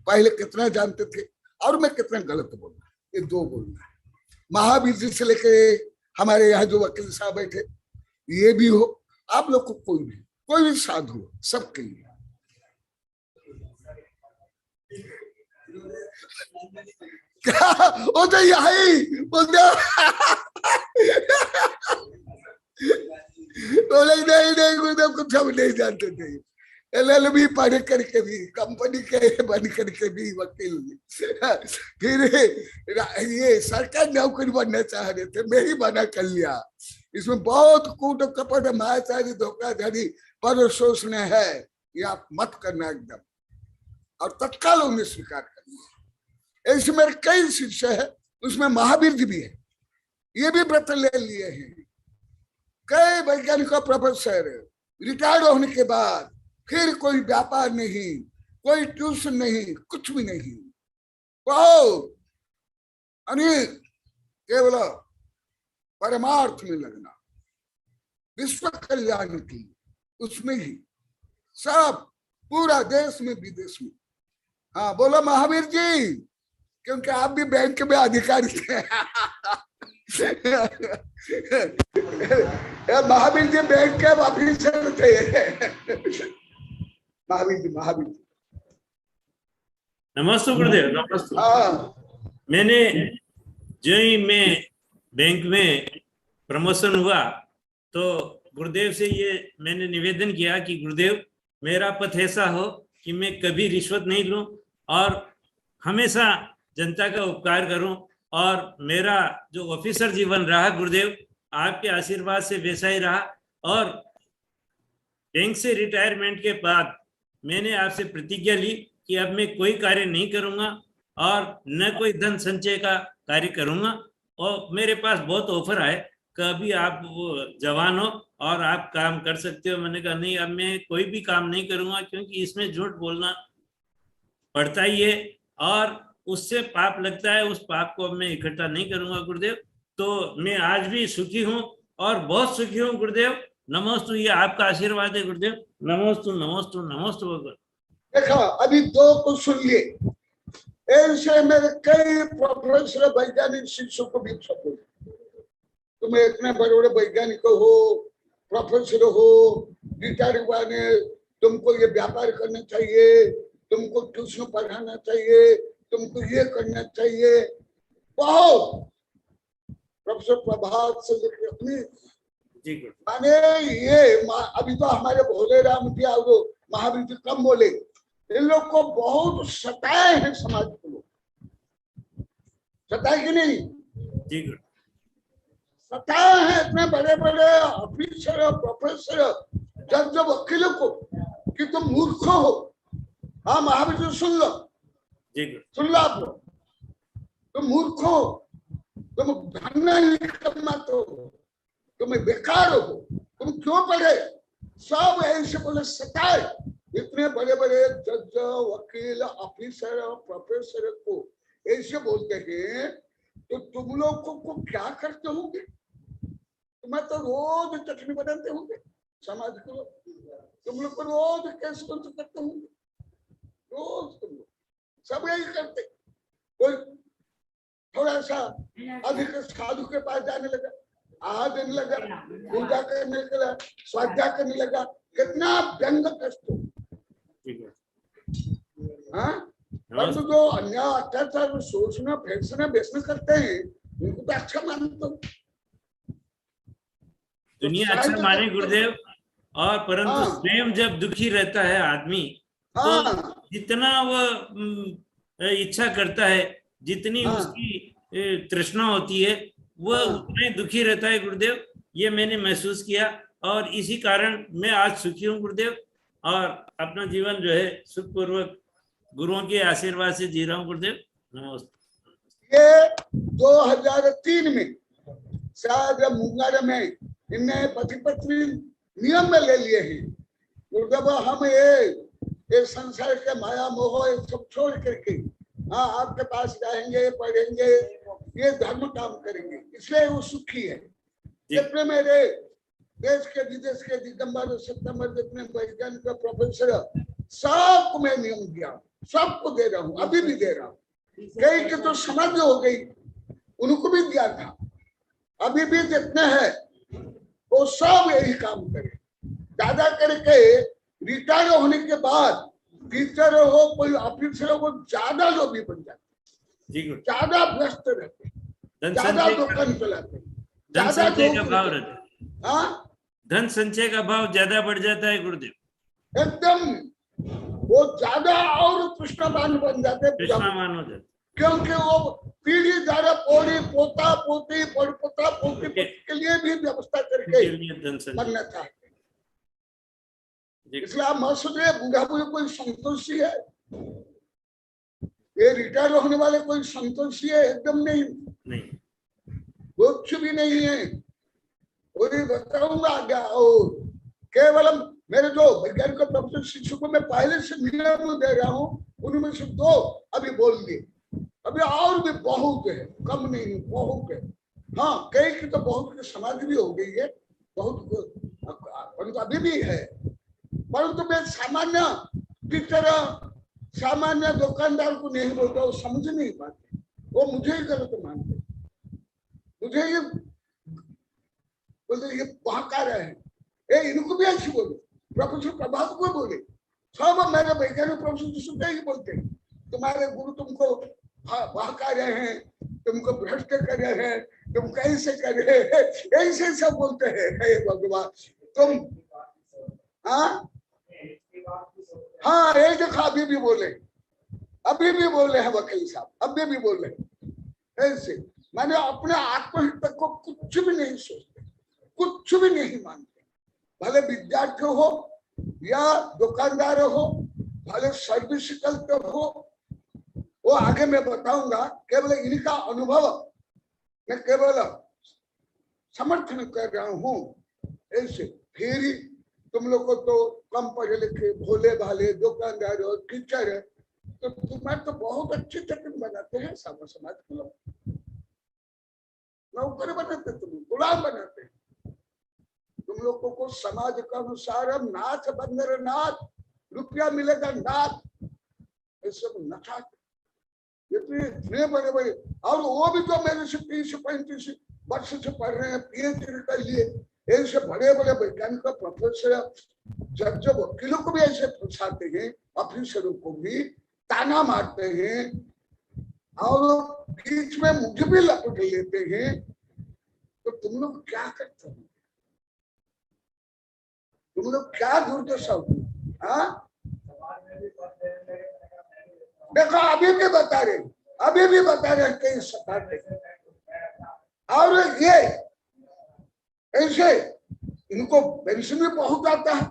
पहले कितना जानते थे और मैं कितना गलत बोलना, ये 2 बोलना है। महावीर जी से लेके हमारे यहाँ जो वकील साहब बैठे, ये भी हो, आप लोग को कोई भी साधु हो, सबके लिए। क्या वो तो यही बोले नहीं नहीं गुरुदेव कुछ हम नहीं जानते थे। LLB पढ़ करके भी, कंपनी के बन करके भी वकील, फिर ये सरकारी नौकरी बनना चाह रहे थे, मैं ही मना कर लिया। इसमें बहुत कूट कपट मायाचारी धोखाधड़ी पर शोषण है, ये आप मत करना एकदम, और तत्काल उन्हें स्वीकार करना। ऐसे मेरे कई शिष्य है, उसमें महावीर जी भी है, ये भी व्रत ले लिए हैं। कई वैज्ञानिक प्रोफेसर रिटायर्ड होने के बाद फिर कोई व्यापार नहीं, कोई ट्यूशन नहीं, कुछ भी नहीं, बहुत अनेक केवल परमार्थ में लगना, विश्व कल्याण की, उसमें ही सब, पूरा देश में विदेश में। हाँ बोलो महावीर जी, क्योंकि आप भी बैंक में अधिकारी थे। महावीर जी बैंक के ऑफिसर थे। महावीर जी, महावीर जी नमस्ते गुरुदेव, नमस्ते। मैंने जो ही मैं बैंक में प्रमोशन हुआ तो गुरुदेव से ये मैंने निवेदन किया कि गुरुदेव मेरा पथ ऐसा हो कि मैं कभी रिश्वत नहीं लूं और हमेशा जनता का उपकार करूं, और मेरा जो ऑफिसर जीवन रहा गुरुदेव आपके आशीर्वाद से वैसा ही रहा। और बैंक से रिटायरमेंट के बाद मैंने आपसे प्रतिज्ञा ली कि अब मैं कोई कार्य नहीं करूंगा और न कोई धन संचय का कार्य करूंगा। और मेरे पास बहुत ऑफर आए, कभी आप जवान हो और आप काम कर सकते हो। मैंने कहा नहीं, अब मैं कोई भी काम नहीं करूंगा, क्योंकि इसमें झूठ बोलना पड़ता ही है और उससे पाप लगता है, उस पाप को अब मैं इकट्ठा नहीं करूंगा गुरुदेव। तो मैं आज भी सुखी हूँ और बहुत सुखी हूँ गुरुदेव। नमोस्तु, ये आपका आशीर्वाद है गुरुदेव। नमोस्तु नमोस्तु नमोस्तु भगवान। देखो अभी दो को सुन लिए, ऐसे मेरे कई प्रोफेसर वैज्ञानिक शिष्यों को भी सपोर्ट, तुम इतने बड़े बड़े वैज्ञानिक हो, प्रोफेसर हो, रिटायर्ड हुआ ने, तुमको ये व्यापार करना चाहिए, तुमको ट्यूशन पढ़ाना चाहिए, तुमको ये करना चाहिए। बहुत प्रोफेसर प्रभात से लेकर अपनी माने ये अभी तो हमारे भोले राम जी और महावीर जी कम बोले, इन लोग को बहुत सताए हैं समाज के लोग, सताए कि नहीं? सताए हैं इतने बड़े बड़े ऑफिसर प्रोफेसर जज वकीलों को कि तुम मूर्ख हो। हाँ महावीर जी सुन लो, सुन लो आप लोग, तुम मूर्ख हो, तुम धन नहीं कमाते हो, तुम बेकार हो, तुम क्यों पढ़े? सब ऐसे बोले सताए, इतने बड़े बड़े जज वकील ऑफिसर प्रोफेसर को ऐसे बोलते हैं। तो तुम लोग को क्या करते होंगे? तुम्हें तो रोज चटनी बनाते होंगे समाज को, तुम लोग को रोज केस करते होंगे, रोज तुम लोग सब यही करते। कोई थोड़ा सा अधिक साधु के पास जाने लगा, देने लगा, पूजा करने लगा, स्वाध्याय करने लगा, कितना व्यंग कष्ट। हाँ, परंतु जो अन्याय अत्याचार सोचना फेंकना बेचना करते हैं उनको तो अच्छा मानते हो। दुनिया अच्छा माने गुरुदेव, और परंतु स्वयं जब दुखी रहता है आदमी तो जितना वो इच्छा करता है, जितनी उसकी तृष्णा होती है, वो उतने दुखी रहता है गुरुदेव। ये मैंने महसूस किया और इसी कारण मैं आज सुखी हूँ गुरुदेव, और अपना जीवन जो है सुखपूर्वक गुरुओं के आशीर्वाद से जी रहा हूँ गुरुदेव। नमस्ते। ये 2003 में शायद मुंगार में इनने पति पत्नी नियम में ले लिए हैं गुरुदेव, हम ये संसार के माया मोह ये सब छोड़ करके हाँ आपके पास जाएंगे, पढ़ेंगे, ये धर्म काम करेंगे, इसलिए वो सुखी है। जितने मेरे देश के विदेश के दिगंबर सितंबर जितने वैज्ञानिक प्रोफेसर सबको मैं नियम दिया, सबको दे रहा हूँ, अभी भी दे रहा हूँ। कई के तो समझ हो गई, उनको भी दिया था, अभी भी जितने हैं वो सब यही काम करे। ज्यादा करके रिटायर होने के बाद टीचर हो, कोई ऑफिसर हो, वो ज्यादा लोग भी बन जाते, जी गुरु। ज्यादा व्यस्त रहते हैं, धन ज्यादा संचय का दुकान चलाते हैं, धन ज्यादा संचय का लोग भाव रहते रहता है, हैं। हाँ, धन संचय का भाव ज्यादा बढ़ जाता है गुरुदेव, एकदम वो ज्यादा और कृष्णवान बन जाते हैं, कृष्णावान हो जाता है। क्योंकि वो पीढ़ी द्वारा पोरी पोता पोती पोता पोती के लिए भी व्यवस्था करके उनके लिए धन संचय। बनना चाहते हैं। जी इसलिए आप मत सोचिए बूढ़ा बुढ़ी कोई संतोषी है, ये रिटायर होने वाले कोई संतोषी है, एकदम नहीं, नहीं, कुछ भी नहीं है। वही बताऊंगा आगे। और केवलम मेरे जो वैज्ञानिक प्रोफेसर शिक्षकों में पहले से नियम दे रहा हूँ, उनमें से 2 अभी बोल दिए, अभी और भी बहुत है, कम नहीं, बहुत है। हाँ, कई की तो बहुत की समाधि भी हो गई है, बहुत परंतु अभी भी है। परंतु मैं सामान्य की तरह सामान्य दुकानदार को नहीं बोलता, वो समझ नहीं पाते, वो मुझे ही गलत मानते, मुझे ये बोलते ये बहका रहे हैं। इनको भी अच्छी बोले, प्रोफेसर प्रभात को बोले, सब मेरे वैज्ञानिक प्रोफेसर सुनते ही बोलते हैं तुम्हारे गुरु तुमको बहका रहे हैं, तुमको भ्रष्ट कर रहे हैं, तुम कैसे कर रहे हैं, ऐसे सब बोलते हैं। हे भगवान तुम, हाँ हाँ, ये देखो अभी भी बोले, अभी भी बोल रहे हैं वकील साहब, अभी भी बोल रहे हैं ऐसे। मैंने अपने आत्महित तक को कुछ भी नहीं सोचते, कुछ भी नहीं मानते, भले विद्यार्थी हो या दुकानदार हो, भले सर्विस करते हो, वो आगे मैं बताऊंगा। केवल इनका अनुभव मैं केवल समर्थन कर रहा हूं ऐसे। फिर तुम लोग को तो कम पढ़े लिखे भोले भाले दुकानदार और टीचर है, तो तुम्हारे तो बहुत अच्छे चटनी बनाते हैं समाज के लोग, नौकर बनाते, तुम गुलाम बनाते हैं। तुम लोगों को समाज के अनुसार नाथ बंदर नाथ, रुपया मिलेगा नाथ, ऐसे नशा इतने बड़े बड़े, और वो भी तो मेरे से 30-35 वर्ष से पढ़ रहे हैं, पीएचडी कर लिए, ऐसे बड़े बड़े वैज्ञानिक प्रोफेसर, जज वकीलों को भी ऐसे फंसाते हैं, ऑफिसरों को भी ताना मारते हैं, और बीच में मुझे भी लपट लेते हैं। तो तुम लोग क्या करते हो, तुम लोग क्या दुर्दशा होती। देखो अभी भी बता रहे, अभी भी बता रहे कई सताते, और ये ऐसे इनको पेंशन भी बहुत आता है,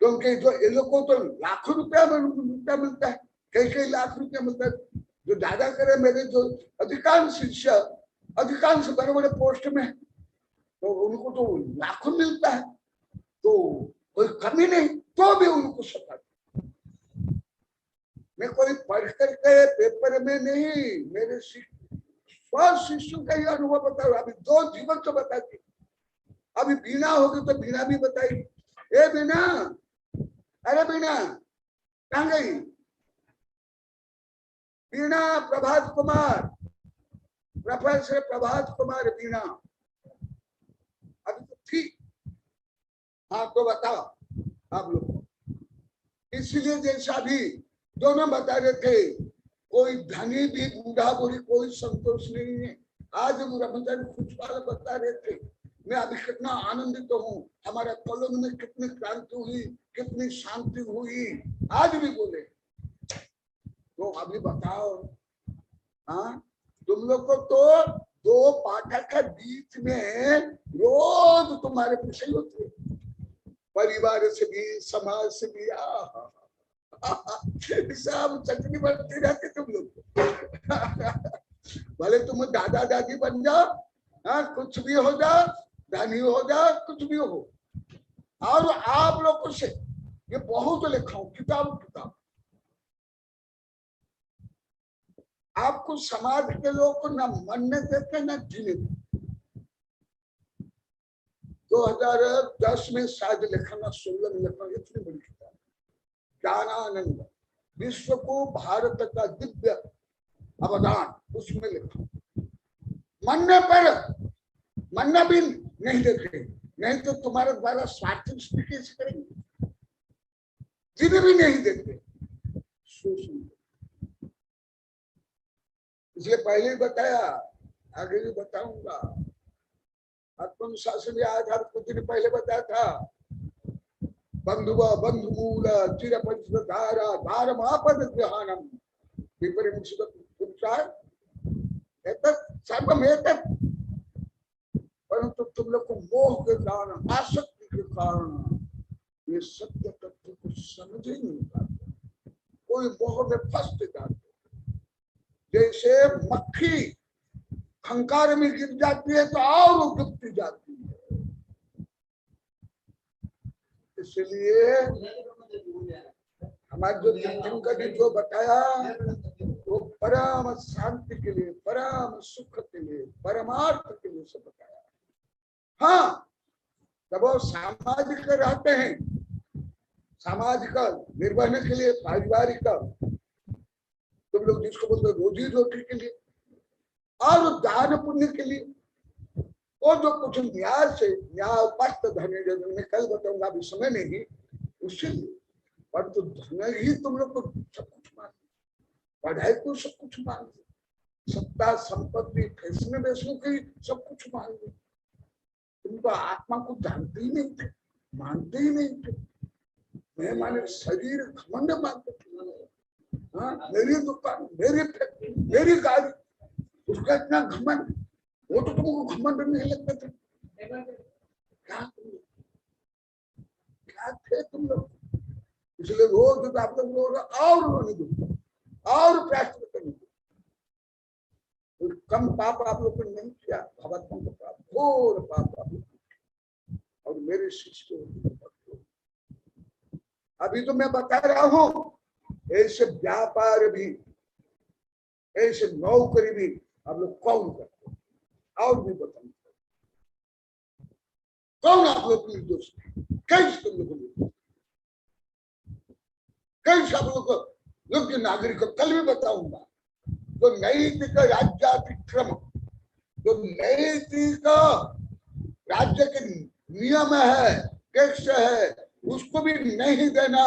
क्योंकि जो इन लोग को तो लाखों रुपया मिलता है, कई लाख रुपया मिलता है। जो ज्यादा करे, मेरे जो अधिकांश शिष्य अधिकांश बड़े बड़े पोस्ट में, तो उनको तो लाखों मिलता है, तो कोई कमी नहीं, तो भी उनको सताते। मैं कोई पढ़ करके पेपर में नहीं, मेरे शिष्यों का ही अनुभव बता रहा। अभी 2 जीवन तो बताती, अभी बीना होगी तो बीना भी बताई। ए बीना, अरे बीना कहाँ गई? बीना प्रभात कुमार, प्रोफेसर प्रभात कुमार बीना, अभी तो ठीक। हाँ तो बताओ आप लोग, इसलिए जैसा भी दोनों बता रहे थे, कोई धनी भी बूढ़ा बुढ़ी कोई संतोष नहीं है। आज रमजान खुशहाल बता रहे थे, मैं अभी कितना आनंदित तो हूँ, हमारा कॉलोनी में कितनी क्रांति हुई, कितनी शांति हुई, आज भी बोले। तो अभी बताओ, हाँ तुम लोग को तो 2 पाठक के बीच में रोज तुम्हारे पीछे होते, परिवार से भी समाज से भी, सब चटनी बनती रहती तुम लोग। भले तुम दादा दादी बन जाओ, हाँ कुछ भी हो जाओ, धनी हो जाओ, कुछ भी हो। और आप लोगों से ये बहुत लिखा हूं, किताब आपको समाज के लोग को न मरने देते न जीने देते। 2010 में शायद लिखा ना 16 में लिखा, इतनी बड़ी किताब ज्ञानानंद, विश्व को भारत का दिव्य अवदान, उसमें लिखा। मरने भी नहीं देते, नहीं तो तुम्हारे द्वारा स्वार्थ कैसे करेंगे, जिन्हें भी नहीं देते। इसलिए पहले ही बताया, आगे भी बताऊंगा। आत्मनुशासन आधार कुछ दिन पहले बताया था। बंधु बंधु मूल चिर पंचधारा धार महापद ग्रहणम विपरीत सर्वमेतत्, परंतु तुम लोग को मोह के कारण, आसक्ति के कारण ये सत्य तत्व को समझ ही नहीं पाते। कोई मोह में फंस जाते, जैसे मक्खी खंकार में गिर जाती है तो और डूबती जाती है। इसलिए हमारे जो तीर्थंकर ने जो बताया वो परम शांति के लिए, परम सुख के लिए, परमार्थ के लिए सब बताया। हाँ, जब वो सामाजिक रहते हैं, सामाजिक निर्वहन के लिए, पारिवारिक तुम लोग जिसको बोलते रोजी रोटी के लिए और दान पुण्य के लिए, वो जो कुछ न्याय से न्याय पस्त धन, मैं कल बताऊंगा, अभी समय नहीं, उससे पर तो धन ही तुम लोग को सब कुछ मांगे, पढ़ाई को सब कुछ मांगे, सत्ता संपत्ति फैसले वैसलों की सब कुछ मांगे। तुम तो आत्मा को जानते ही नहीं थे, मानते ही नहीं थे। मैं माने शरीर घमंड मानते थे। हाँ, मेरी दुकान, मेरी फैक्ट्री, मेरी गाड़ी, उसका इतना घमंड, वो तो तुमको घमंड नहीं लगता था। क्या थे तुम लोग? इसलिए रोज आप लोग और रोने दो, और प्रायश्चित करने दो। कम पाप आप लोग ने नहीं किया, भगवत्म का पाप, घोर पाप आप लोग। और मेरे शिष्य, अभी तो मैं बता रहा हूं, ऐसे व्यापार भी, ऐसे नौकरी भी आप लोग कौन करते हैं? और भी बताऊंगा कौन आप लोग के दोष, कैसे तुम लोग, कैसे आप लोग योग्य नागरिक को कल भी बताऊंगा। जो नैतिक राज्यातिक्रम, जो नैतिक राज्य के नियम है, टैक्स है, उसको भी नहीं देना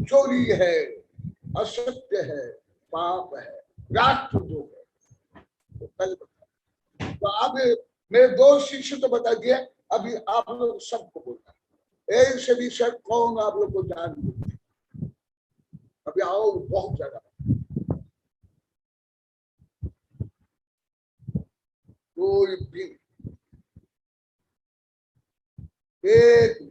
चोरी है, असत्य है, पाप है, राष्ट्रद्रोह है। तो कल बता, तो अब मेरे दो शिष्य तो बता दिए, अभी आप लोग सबको बोलना ऐसे विषय कौन आप लोग को जान देते, अभी आओ बहुत ज्यादा। कोई भी एक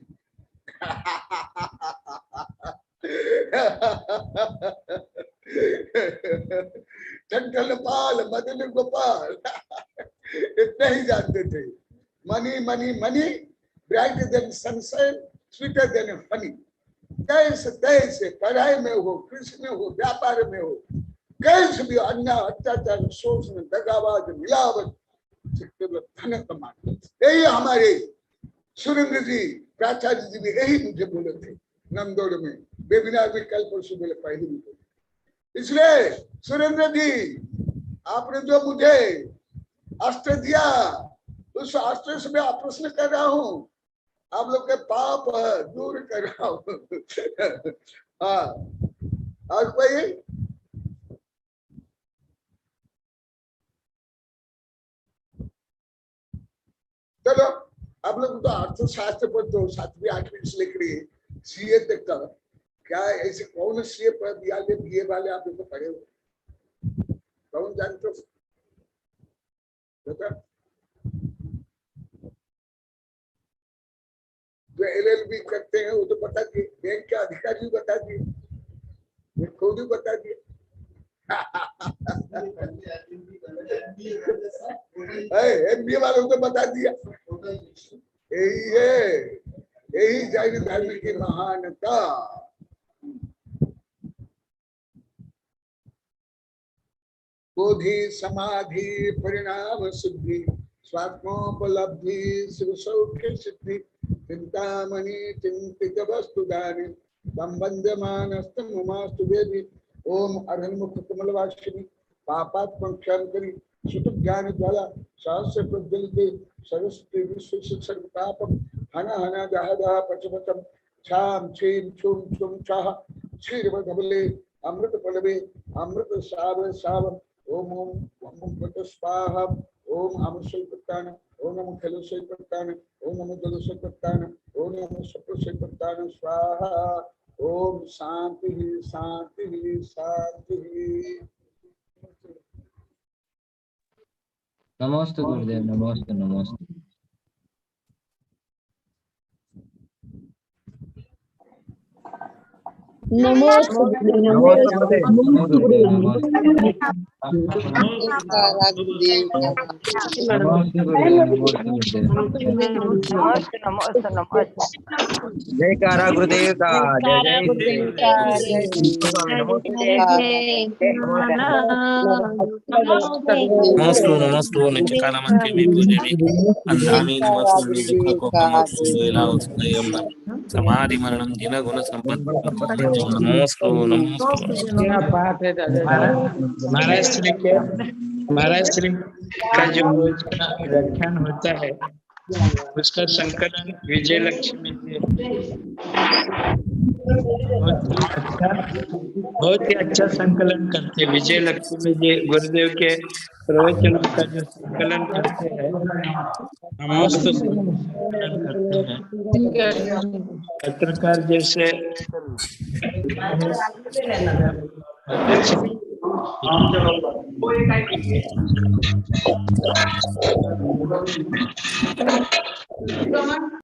चंचल पाल मदन गोपाल इतना ही जानते थे। Money money money, brighter then sunshine, sweeter than Honey. कैसे कैसे पढ़ाई में हो, कृषि में हो, व्यापार में हो, कैसे भी अन्याय अत्याचार शोषण दगाबाज मिलावट धन कमाने, यही हमारे सुरेंद्र जी प्राचार्य जी भी यही मुझे बोले थे नंदोड़ में, वेबिनार में कल परसों बोले, पहले भी बोले। इसलिए सुरेंद्र जी, आपने जो मुझे अस्त्र दिया, उस अस्त्र से मैं प्रश्न कर रहा हूँ, आप लोग के पाप दूर कर रहा हूँ। हाँ, और कोई? चलो, आप लोग तो अर्थशास्त्र पर तो 7वीं 8वीं से लेकर सीए तक का, क्या ऐसे कौन सीए पर बीए वाले आप लोग को पढ़े हो? कौन जानते हो? जो LLB करते हैं वो तो बता दिए, बैंक के अधिकारी बता दिए, मैं खुद ही बता दिए। MBA वालों को बता दिया। यही है, यही जैन धर्म की महानता। बोधि समाधि परिणाम सिद्धि, स्वात्मोपलब्धि शिव सौख्य सिद्धि, चिंतामणि चिंतित वस्तु दानी, संबंधमानस्तु देवी। ओम अरहन्मुख कमलवासिनी, पापात्म क्षम करी, सुत ज्ञान ज्वाला सहस्र प्रज्वलिते, सरस्वती विश्व सर्व पापम हना हना दह दह पचपचम छाम छीम छुम छुम छाह क्षीरवधबले अमृत पलवे अमृत साव साव। ओम ओम पट स्वाहा ओम अमसैपत्तान ओम नमो खलसैपत्तान ओम नमो जलसैपत्तान ओम नमो सप्तसैपत्तान स्वाहा ओम शांति शांति शांति। नमोस्तु गुरुदेव, नमोस्तु नमोस्तु। नमोस्तु गुरुदेव, नमोस्तु। नमोस्तु गुरुदेव, नमोस्तु। जयकारा गुरुदेव का, जय नमस्तु नमस्तु नित्यकालमन्त्रे मे पूजने अन्धामि नमस्तु दुःखकोपमस्तु वेलावस्मयं समाधि मरणं जिनगुण संपत्ति नमस्तु नमस्तु। महाराज श्री का जो रोज का व्याख्यान होता है उसका संकलन विजय लक्ष्मी जी बहुत ही अच्छा संकलन करते हैं। विजय लक्ष्मी जी गुरुदेव के प्रवचनों का जो संकलन करते हैं मस्त संकलन करते हैं। पत्रकार जैसे